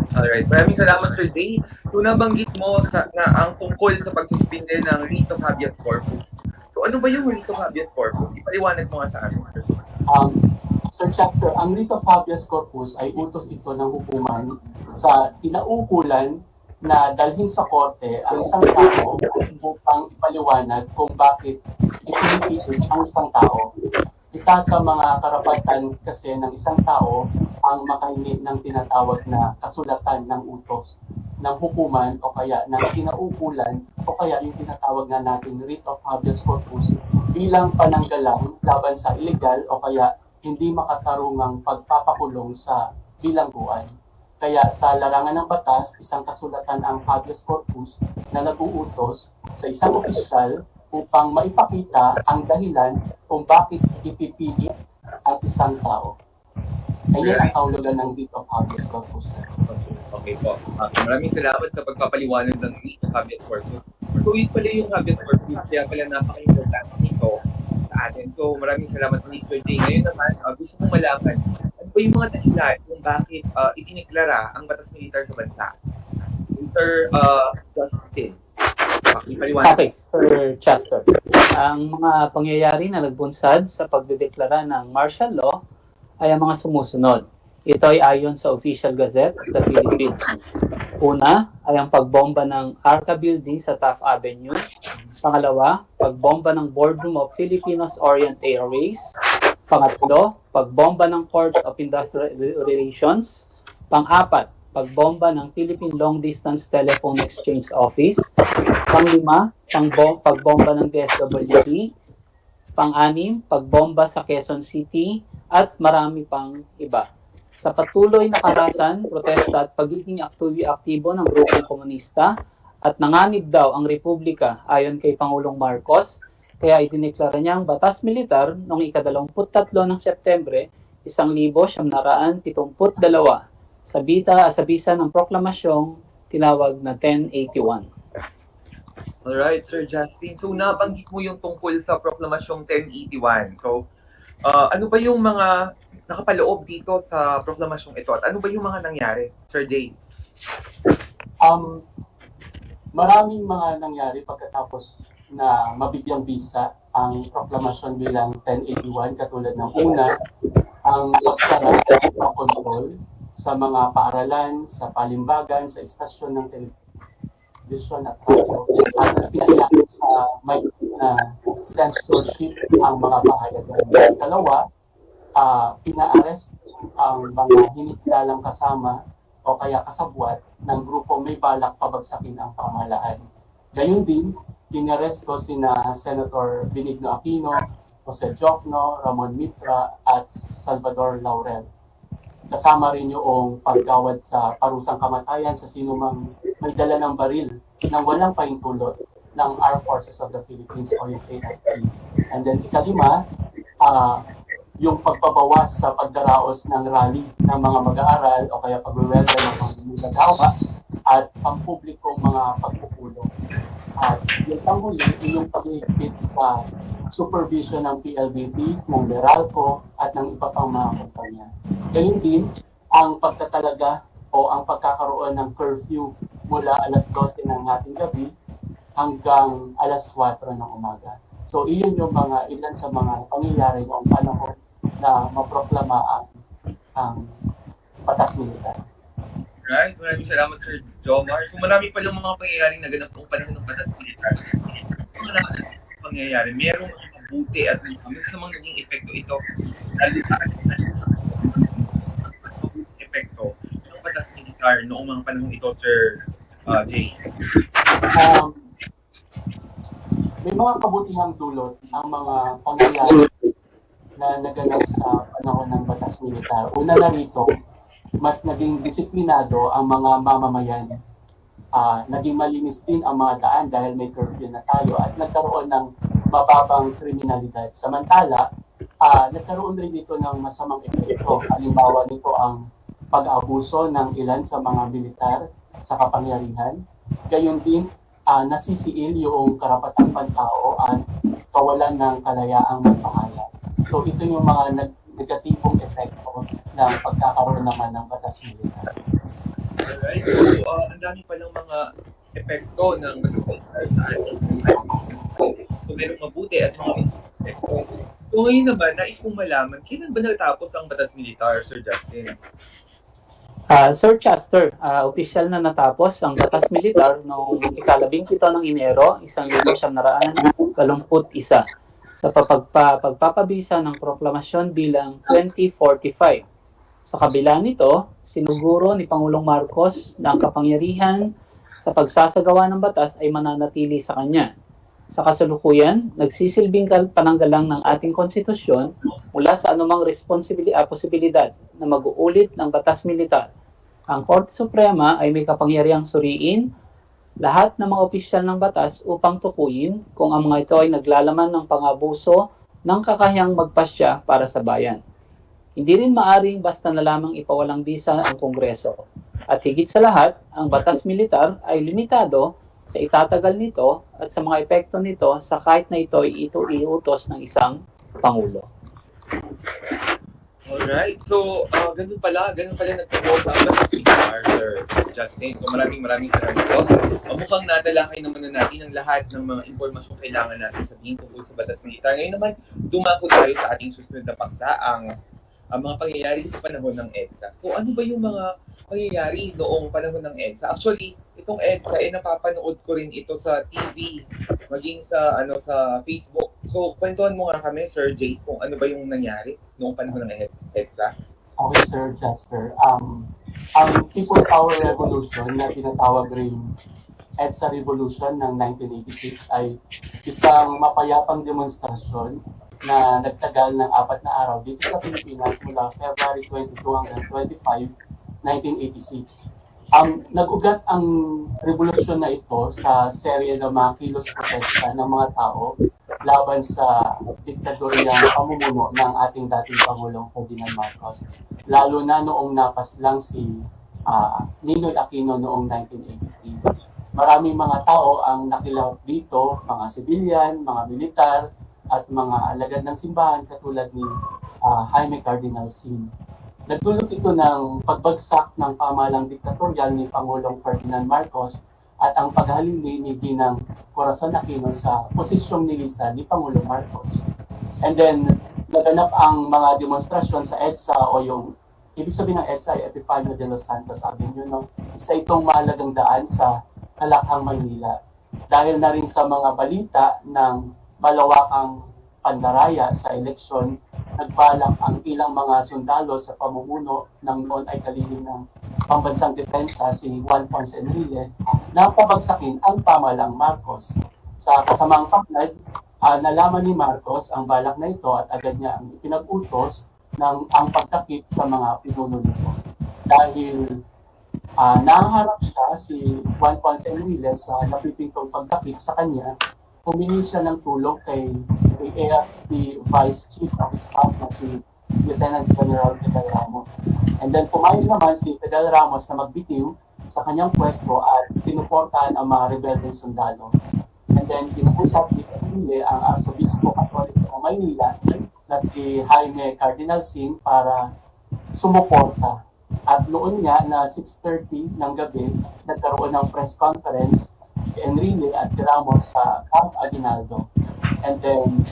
Alright, maraming salamat, Sir Jay. Kung nabanggit mo na ang tungkol sa pagsuspinde ng writ of habeas corpus. So ano ba yung writ of habeas corpus? Ipaliwanag mo nga sa amin. Sir Chester, ang writ of habeas corpus ay utos ito ng hukuman sa kinaukulan na dalhin sa korte ang isang tao upang ipaliwanag kung bakit ipinipilit ang isang tao. Isa sa mga karapatan kasi ng isang tao ang makahingi ng tinatawag na kasulatan ng utos ng hukuman o kaya ng kinaukulan o kaya yung tinatawag na natin writ of habeas corpus bilang pananggalang laban sa illegal o kaya hindi makatarungang pagpapakulong sa bilangguan. Kaya sa larangan ng batas, isang kasulatan ang habeas corpus na nag-uutos sa isang opisyal upang maipakita ang dahilan kung bakit ipipilit ang isang tao. Ayun ang kahulugan ng writ of habeas corpus. Okay po. Maraming salamat sa pagpapaliwanag ng writ of habeas corpus. So yun pala yung habeas corpus, kaya pala napaka-importante nito sa atin. So maraming salamat po, Sir Jay. Ngayon naman, gusto kong malaman, ano ba yung mga dahilan kung bakit itineklara ang batas militar sa bansa? Mr. Justin. Okay, Sir Chester. Ang mga pangyayari na nagbunsad sa pagdedeklara ng martial law ay ang mga sumusunod. Ito ay ayon sa Official Gazette of the Philippines. Una ay ang pagbomba ng Arca Building sa Taft Avenue. Pangalawa, pagbomba ng Boardroom of Filipinos Orient Airways. Pangatlo, pagbomba ng Court of Industrial Relations. Pang-apat, pagbomba ng Philippine Long Distance Telephone Exchange Office. Pang-lima, pagbomba ng DSWD. Pang-anim, pagbomba sa Quezon City at marami pang iba. Sa patuloy na karahasan, protesta at pagiging aktibo ng grupong komunista at nanganib daw ang Republika ayon kay Pangulong Marcos, kaya idineklara niya ang batas militar noong ika-23 ng Setyembre 1972 sa bisa ng proklamasyong tinawag na 1081. Alright, Sir Justin. So nabanggit mo yung tungkol sa proklamasyong 1081. So Ano ba yung mga nakapaloob dito sa proklamasyong ito at ano ba yung mga nangyari, Sir Jay? Maraming mga nangyari pagkatapos na mabigyang bisa ang proklamasyon bilang 1081, katulad ng una, ang pagsara ng kontrol sa mga paaralan, sa palimbagan, sa istasyon ng television at radio, at pinailalim sa may na censorship ang mga pahayagan. Ikalawa, pina-arrest ang mga hinikilalang kasama o kaya kasabwat ng grupong may balak pabagsakin ang pamahalaan. Gayun din, inaresto sina Senator Benigno Aquino, Jose Jocno, Ramon Mitra at Salvador Laurel. Kasama rin yung paggawad sa parusang kamatayan sa sinumang may dala ng baril nang walang pahintulot ng Armed Forces of the Philippines o yung AFP. And then ikalima, yung pagpabawas sa pagdaraos ng rally ng mga mag-aaral o kaya pagwewelda ng mga magagawa at ang publikong mga pagpupulong. At yung panghuli, yung paghihigpit sa supervision ng PLDT, ng Meralco at ng iba pang mga kumpanya. Gayun din, ang pagtatalaga o ang pagkakaroon ng curfew mula alas 12 ng ating gabi hanggang alas 4 ng umaga. So iyon yung ilan sa mga pangyayari noong panahon na maproklama ang batas militar. Right, maraming salamat Sir Jomar. So marami pa lang mga pangyayaring naganap noong panahon ng batas militar. Mga pangyayari, merong mabuti at masamang naging epekto ito lalo sa epekto ng batas militar noong mga panahon ito, Sir Jay. May mga kabutihang dulot ang mga pangyayari na naganap sa panahon ng batas militar. Una na rito, mas naging disiplinado ang mga mamamayan. Naging malinis din ang mga daan dahil may curfew na tayo at nagkaroon ng mababang kriminalidad. Samantala, nagkaroon rin dito ng masamang epekto. Halimbawa nito ang pag-abuso ng ilan sa mga militar sa kapangyarihan. Gayon din, nasisiil yung karapatang pantao at kawalan ng kalayaang magpahayag. So ito yung mga negatibong epekto ng pagkakaroon naman ng batas militar. Alright, so ang dami pa ng mga epekto ng batas militar sa ating so merong mabuti at mga epekto. So ngayon naman, nais kong malaman, kailan ba natapos ang batas militar, Sir Justin? Sir Chester, opisyal na natapos ang batas militar noong ika-17 ng Enero, 1981 sa pagpapabisa ng proklamasyon bilang 2045. Sa kabila nito, sinuguro ni Pangulong Marcos na ang kapangyarihan sa pagsasagawa ng batas ay mananatili sa kanya. Sa kasalukuyan, nagsisilbing pananggalang ng ating konstitusyon mula sa anumang posibilidad na mag-uulit ng batas militar. Ang Korte Suprema ay may kapangyarihang suriin lahat ng mga opisyal ng batas upang tukuyin kung ang mga ito ay naglalaman ng pang-abuso ng kakayahang magpasya para sa bayan. Hindi rin maaring basta na lamang ipawalang bisa ang Kongreso. At higit sa lahat, ang batas militar ay limitado sa itatagal nito at sa mga epekto nito sa kahit na ito ay iutos ng isang Pangulo. Alright, so ganun pala nagpo-post ang batas militar, Sir Justin. So maraming salamat po. Mukhang natalakay naman na natin ang lahat ng mga impormasyong kailangan natin sabihin tungkol sa batas militar. Ngayon naman, dumako tayo sa ating susunod na paksa, ang mga pangyayari sa panahon ng EDSA. So ano ba yung mga pangyayari noong panahon ng EDSA? Actually, itong EDSA napapanood ko rin ito sa TV, maging sa sa Facebook. So kwentuhan mo nga kami, Sir Jay, kung ano ba yung nangyari noong panahon ng EDSA. Okay, Sir Chester. Ang People Power Revolution na tinatawag rin EDSA Revolution ng 1986 ay isang mapayapang demonstrasyon na nagtagal ng 4 na araw dito sa Pilipinas mula February 22 hanggang 25, 1986. Nag-ugat ang revolusyon na ito sa serye ng mga kilos protesta ng mga tao laban sa diktadoryang pamumuno ng ating dating Pangulong Ferdinand Marcos. Lalo na noong napas lang si Ninoy Aquino noong 1983. Maraming mga tao ang nakilahok dito, mga sibilyan, mga militar, at mga alagad ng simbahan katulad ni Jaime Cardinal Sin. Nagdulot ito ng pagbagsak ng pamahalang diktatorial ni Pangulong Ferdinand Marcos at ang paghalili ni Ginang Corazon Aquino sa posisyong nilisa ni Pangulong Marcos. And then, naganap ang mga demonstrasyon sa EDSA o yung ibig sabihin ng EDSA ay Epifanio de los Santos Avenue. No? Isa itong mahalagang daan sa Kalakhang, Maynila. Dahil na rin sa mga balita ng malawakang pandaraya sa eleksyon, nagbalak ang ilang mga sundalo sa pamumuno ng noon ay kalihim ng Pambansang Depensa si Juan Ponce Enrile na pabagsakin ang pamahalang Marcos. Sa kasamang palad, nalaman ni Marcos ang balak na ito at agad niya ang ipinag-utos ng ang pagtakip sa mga pinuno nito. Dahil naharap siya si Juan Ponce Enrile sa napipintong pagtakip sa kanya, humingi siya ng tulong kay AFP Vice Chief of Staff na si Lieutenant General Fidel Ramos. And then pumayag naman si Fidel Ramos na magbitiw sa kanyang pwesto at sinuportahan ang mga rebeldeng sundalo. And then kinausap ni Enrile ang Arsobispo Katoliko ng Maynila na si Jaime Cardinal Sin para sumuporta. At noon nga na 6:30 ng gabi, nagkaroon ng press conference si Enrile at si Ramos sa Camp Aguinaldo. And then,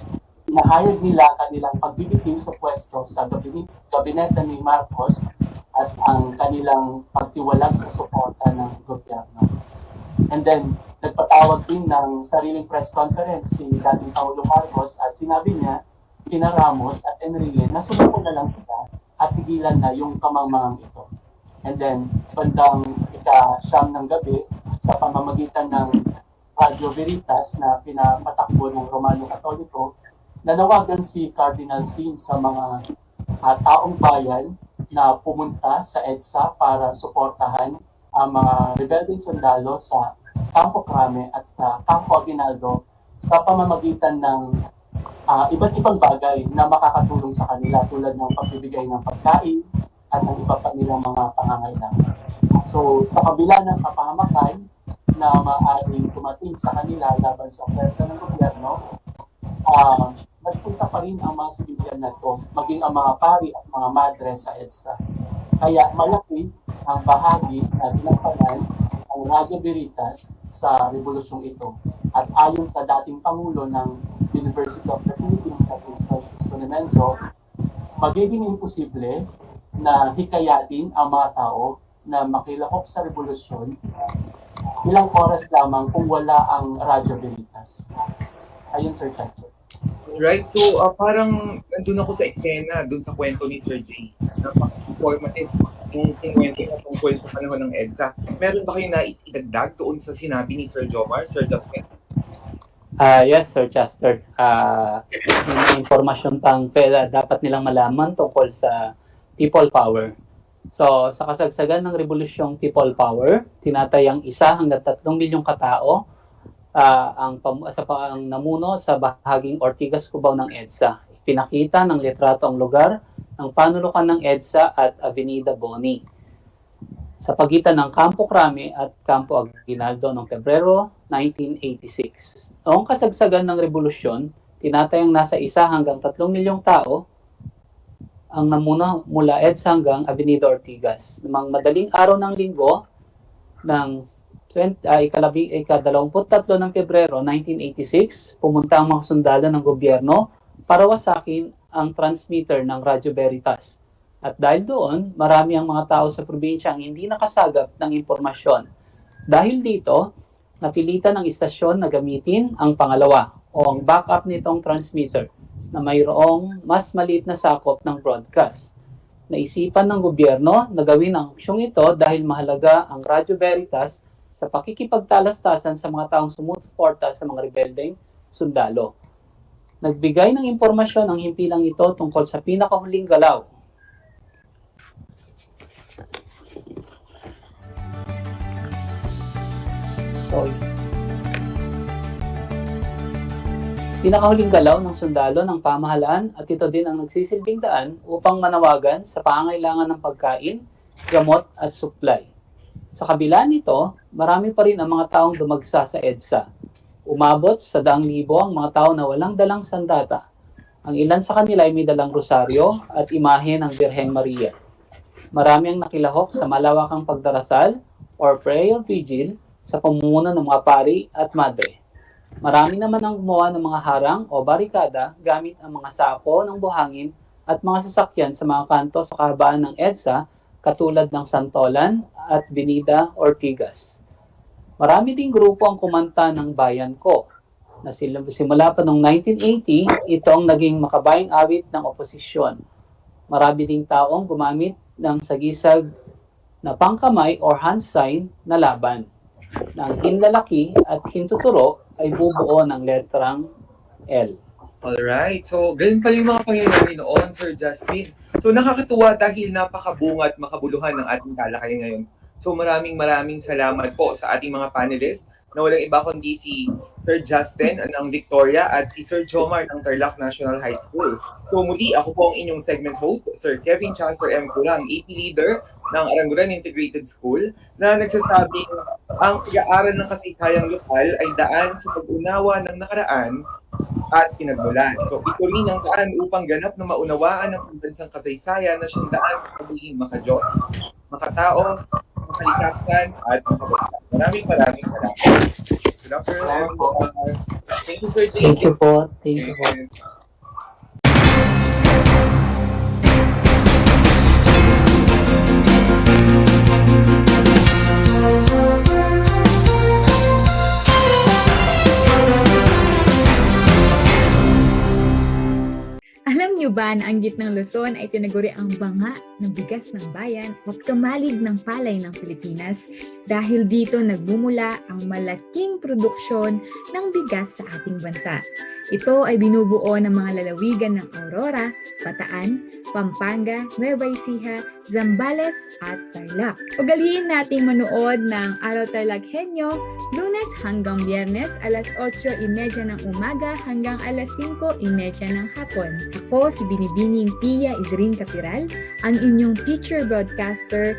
pinahayag nila kanilang pagbibitiw sa pwesto sa gabinete ni Marcos at ang kanilang pagtiwalag sa suporta ng gobyerno. And then, nagpatawag din ng sariling press conference si dating Pangulong Marcos at sinabi niya, kina Ramos at Enrile na sumuko na lang sila at tigilan na yung kamangmangang ito. And then, bandang ika-siyam ng gabi, sa pamamagitan ng Radio Veritas na pinapatakbo ng Romano Katoliko, nanawagan si Cardinal Sin sa mga taong bayan na pumunta sa EDSA para suportahan ang mga rebeldeng sundalo sa Campo Crame at sa Campo Aguinaldo sa pamamagitan ng iba't ibang bagay na makakatulong sa kanila tulad ng pagbibigay ng pagkain at ng iba pa nilang mga pangangailangan. So, sa kabila ng kapahamakan na maaaring tumating sa kanila laban sa pwersa ng gobyerno, nagpunta pa rin ang mga sibilyan na ito, maging ang mga pari at mga madre sa EDSA. Kaya malaki ang bahagi na ginampanan ang Radio Veritas sa revolusyong ito. At ayon sa dating Pangulo ng University of the Philippines na si Francisco Nemenzo, magiging imposible na hikayatin ang mga tao na makilahok sa revolusyon ilang oras lamang kung wala ang Radio Veritas. Ayun, Sir Chester. Right, so parang nandun ako sa eksena, dun sa kwento ni Sir J. Napaka-informative yung kwento na tungkol sa panahon ng EDSA. Meron ba kayo nais idagdag doon sa sinabi ni Sir Jomar, Sir Justin? Yes, Sir Chester. May informasyon pang dapat nilang malaman tungkol sa people power. So, sa kasagsagan ng Rebolusyong People Power, tinatayang 1 hanggang 3 milyong katao ang namuno sa bahaging Ortigas, Cubao ng EDSA. Pinakita ng litrato ang lugar ng panulukan ng EDSA at Avenida Boni sa pagitan ng Campo Crame at Campo Aguinaldo noong Pebrero 1986. Noong kasagsagan ng revolusyon, tinatayang nasa 1 hanggang 3 milyong tao ang namuna mula EDSA hanggang Avenida Ortigas. Namang madaling araw ng linggo ng 23 ng Pebrero 1986, pumunta ang mga sundalo ng gobyerno para wasakin ang transmitter ng Radio Veritas. At dahil doon, marami ang mga tao sa probinsya ang hindi nakasagap ng impormasyon. Dahil dito, napilitan ng istasyon na gamitin ang pangalawa o ang backup nitong transmitter na mayroong mas maliit na sakop ng broadcast. Naisipan ng gobyerno na gawin ang aksyong ito dahil mahalaga ang Radio Veritas sa pakikipagtalastasan sa mga taong sumusuporta sa mga rebeldeng sundalo. Nagbigay ng impormasyon ang himpilang ito tungkol sa pinakahuling galaw. Pinakahuling galaw ng sundalo ng pamahalaan at ito din ang nagsisilbing daan upang manawagan sa pangangailangan ng pagkain, gamot at supply. Sa kabila nito, marami pa rin ang mga taong dumagsa sa EDSA. Umabot sa daang libo ang mga tao na walang dalang sandata. Ang ilan sa kanila ay may dalang rosaryo at imahe ng Birheng Maria. Marami ang nakilahok sa malawakang pagdarasal or prayer vigil sa pamumuno ng mga pari at madre. Marami naman ang gumawa ng mga harang o barikada gamit ang mga sako ng buhangin at mga sasakyan sa mga kanto sa kahabaan ng EDSA katulad ng Santolan at Binida Ortigas. Marami ding grupo ang kumanta ng Bayan Ko. Na simula pa noong 1980, ito ang naging makabayang awit ng oposisyon. Marami ding taong gumamit ng sagisag na pangkamay or hand sign na laban. Na ang hinlalaki at hintuturo ay bubuo ng letrang L. Alright, so ganun pala yung mga pangyayari noon, Sir Justin. So nakakatuwa dahil napakabunga at makabuluhan ng ating talakayan ngayon. So maraming salamat po sa ating mga panelists na walang iba kundi si Sir Justin ng Victoria at si Sir Jomar ng Tarlac National High School. So muli, ako po ang inyong segment host, Sir Kevin Sir M. Kurang, AP Leader ng Aranguran Integrated School na nagsasabing ang pag-aaral ng kasaysayang lokal ay daan sa pag-unawa ng nakaraan at pinagmulan. So ito rin ang daan upang ganap na maunawaan ng pambansang kasaysayan na siyang daan sa pagiging makadiyos, makatao, makaligtasan at makabansa. Maraming salamat. Good afternoon, everyone. Thank you, Sir Jay. Thank you po. Thank you po. Alam niyo ba na ang gitnang Luzon ay tinaguri ang banga ng bigas ng bayan at kamalig ng palay ng Pilipinas dahil dito nagmumula ang malaking produksyon ng bigas sa ating bansa. Ito ay binubuo ng mga lalawigan ng Aurora, Bataan, Pampanga, Nueva Ecija, Zambales at Tarlac. Ugaliin nating manood ng Aral TarlakHenyo Lunes hanggang Biyernes alas 8:30 ng umaga hanggang alas 5:30 ng hapon. Ako si Binibining Pia Izrin Capiral, ang inyong teacher broadcaster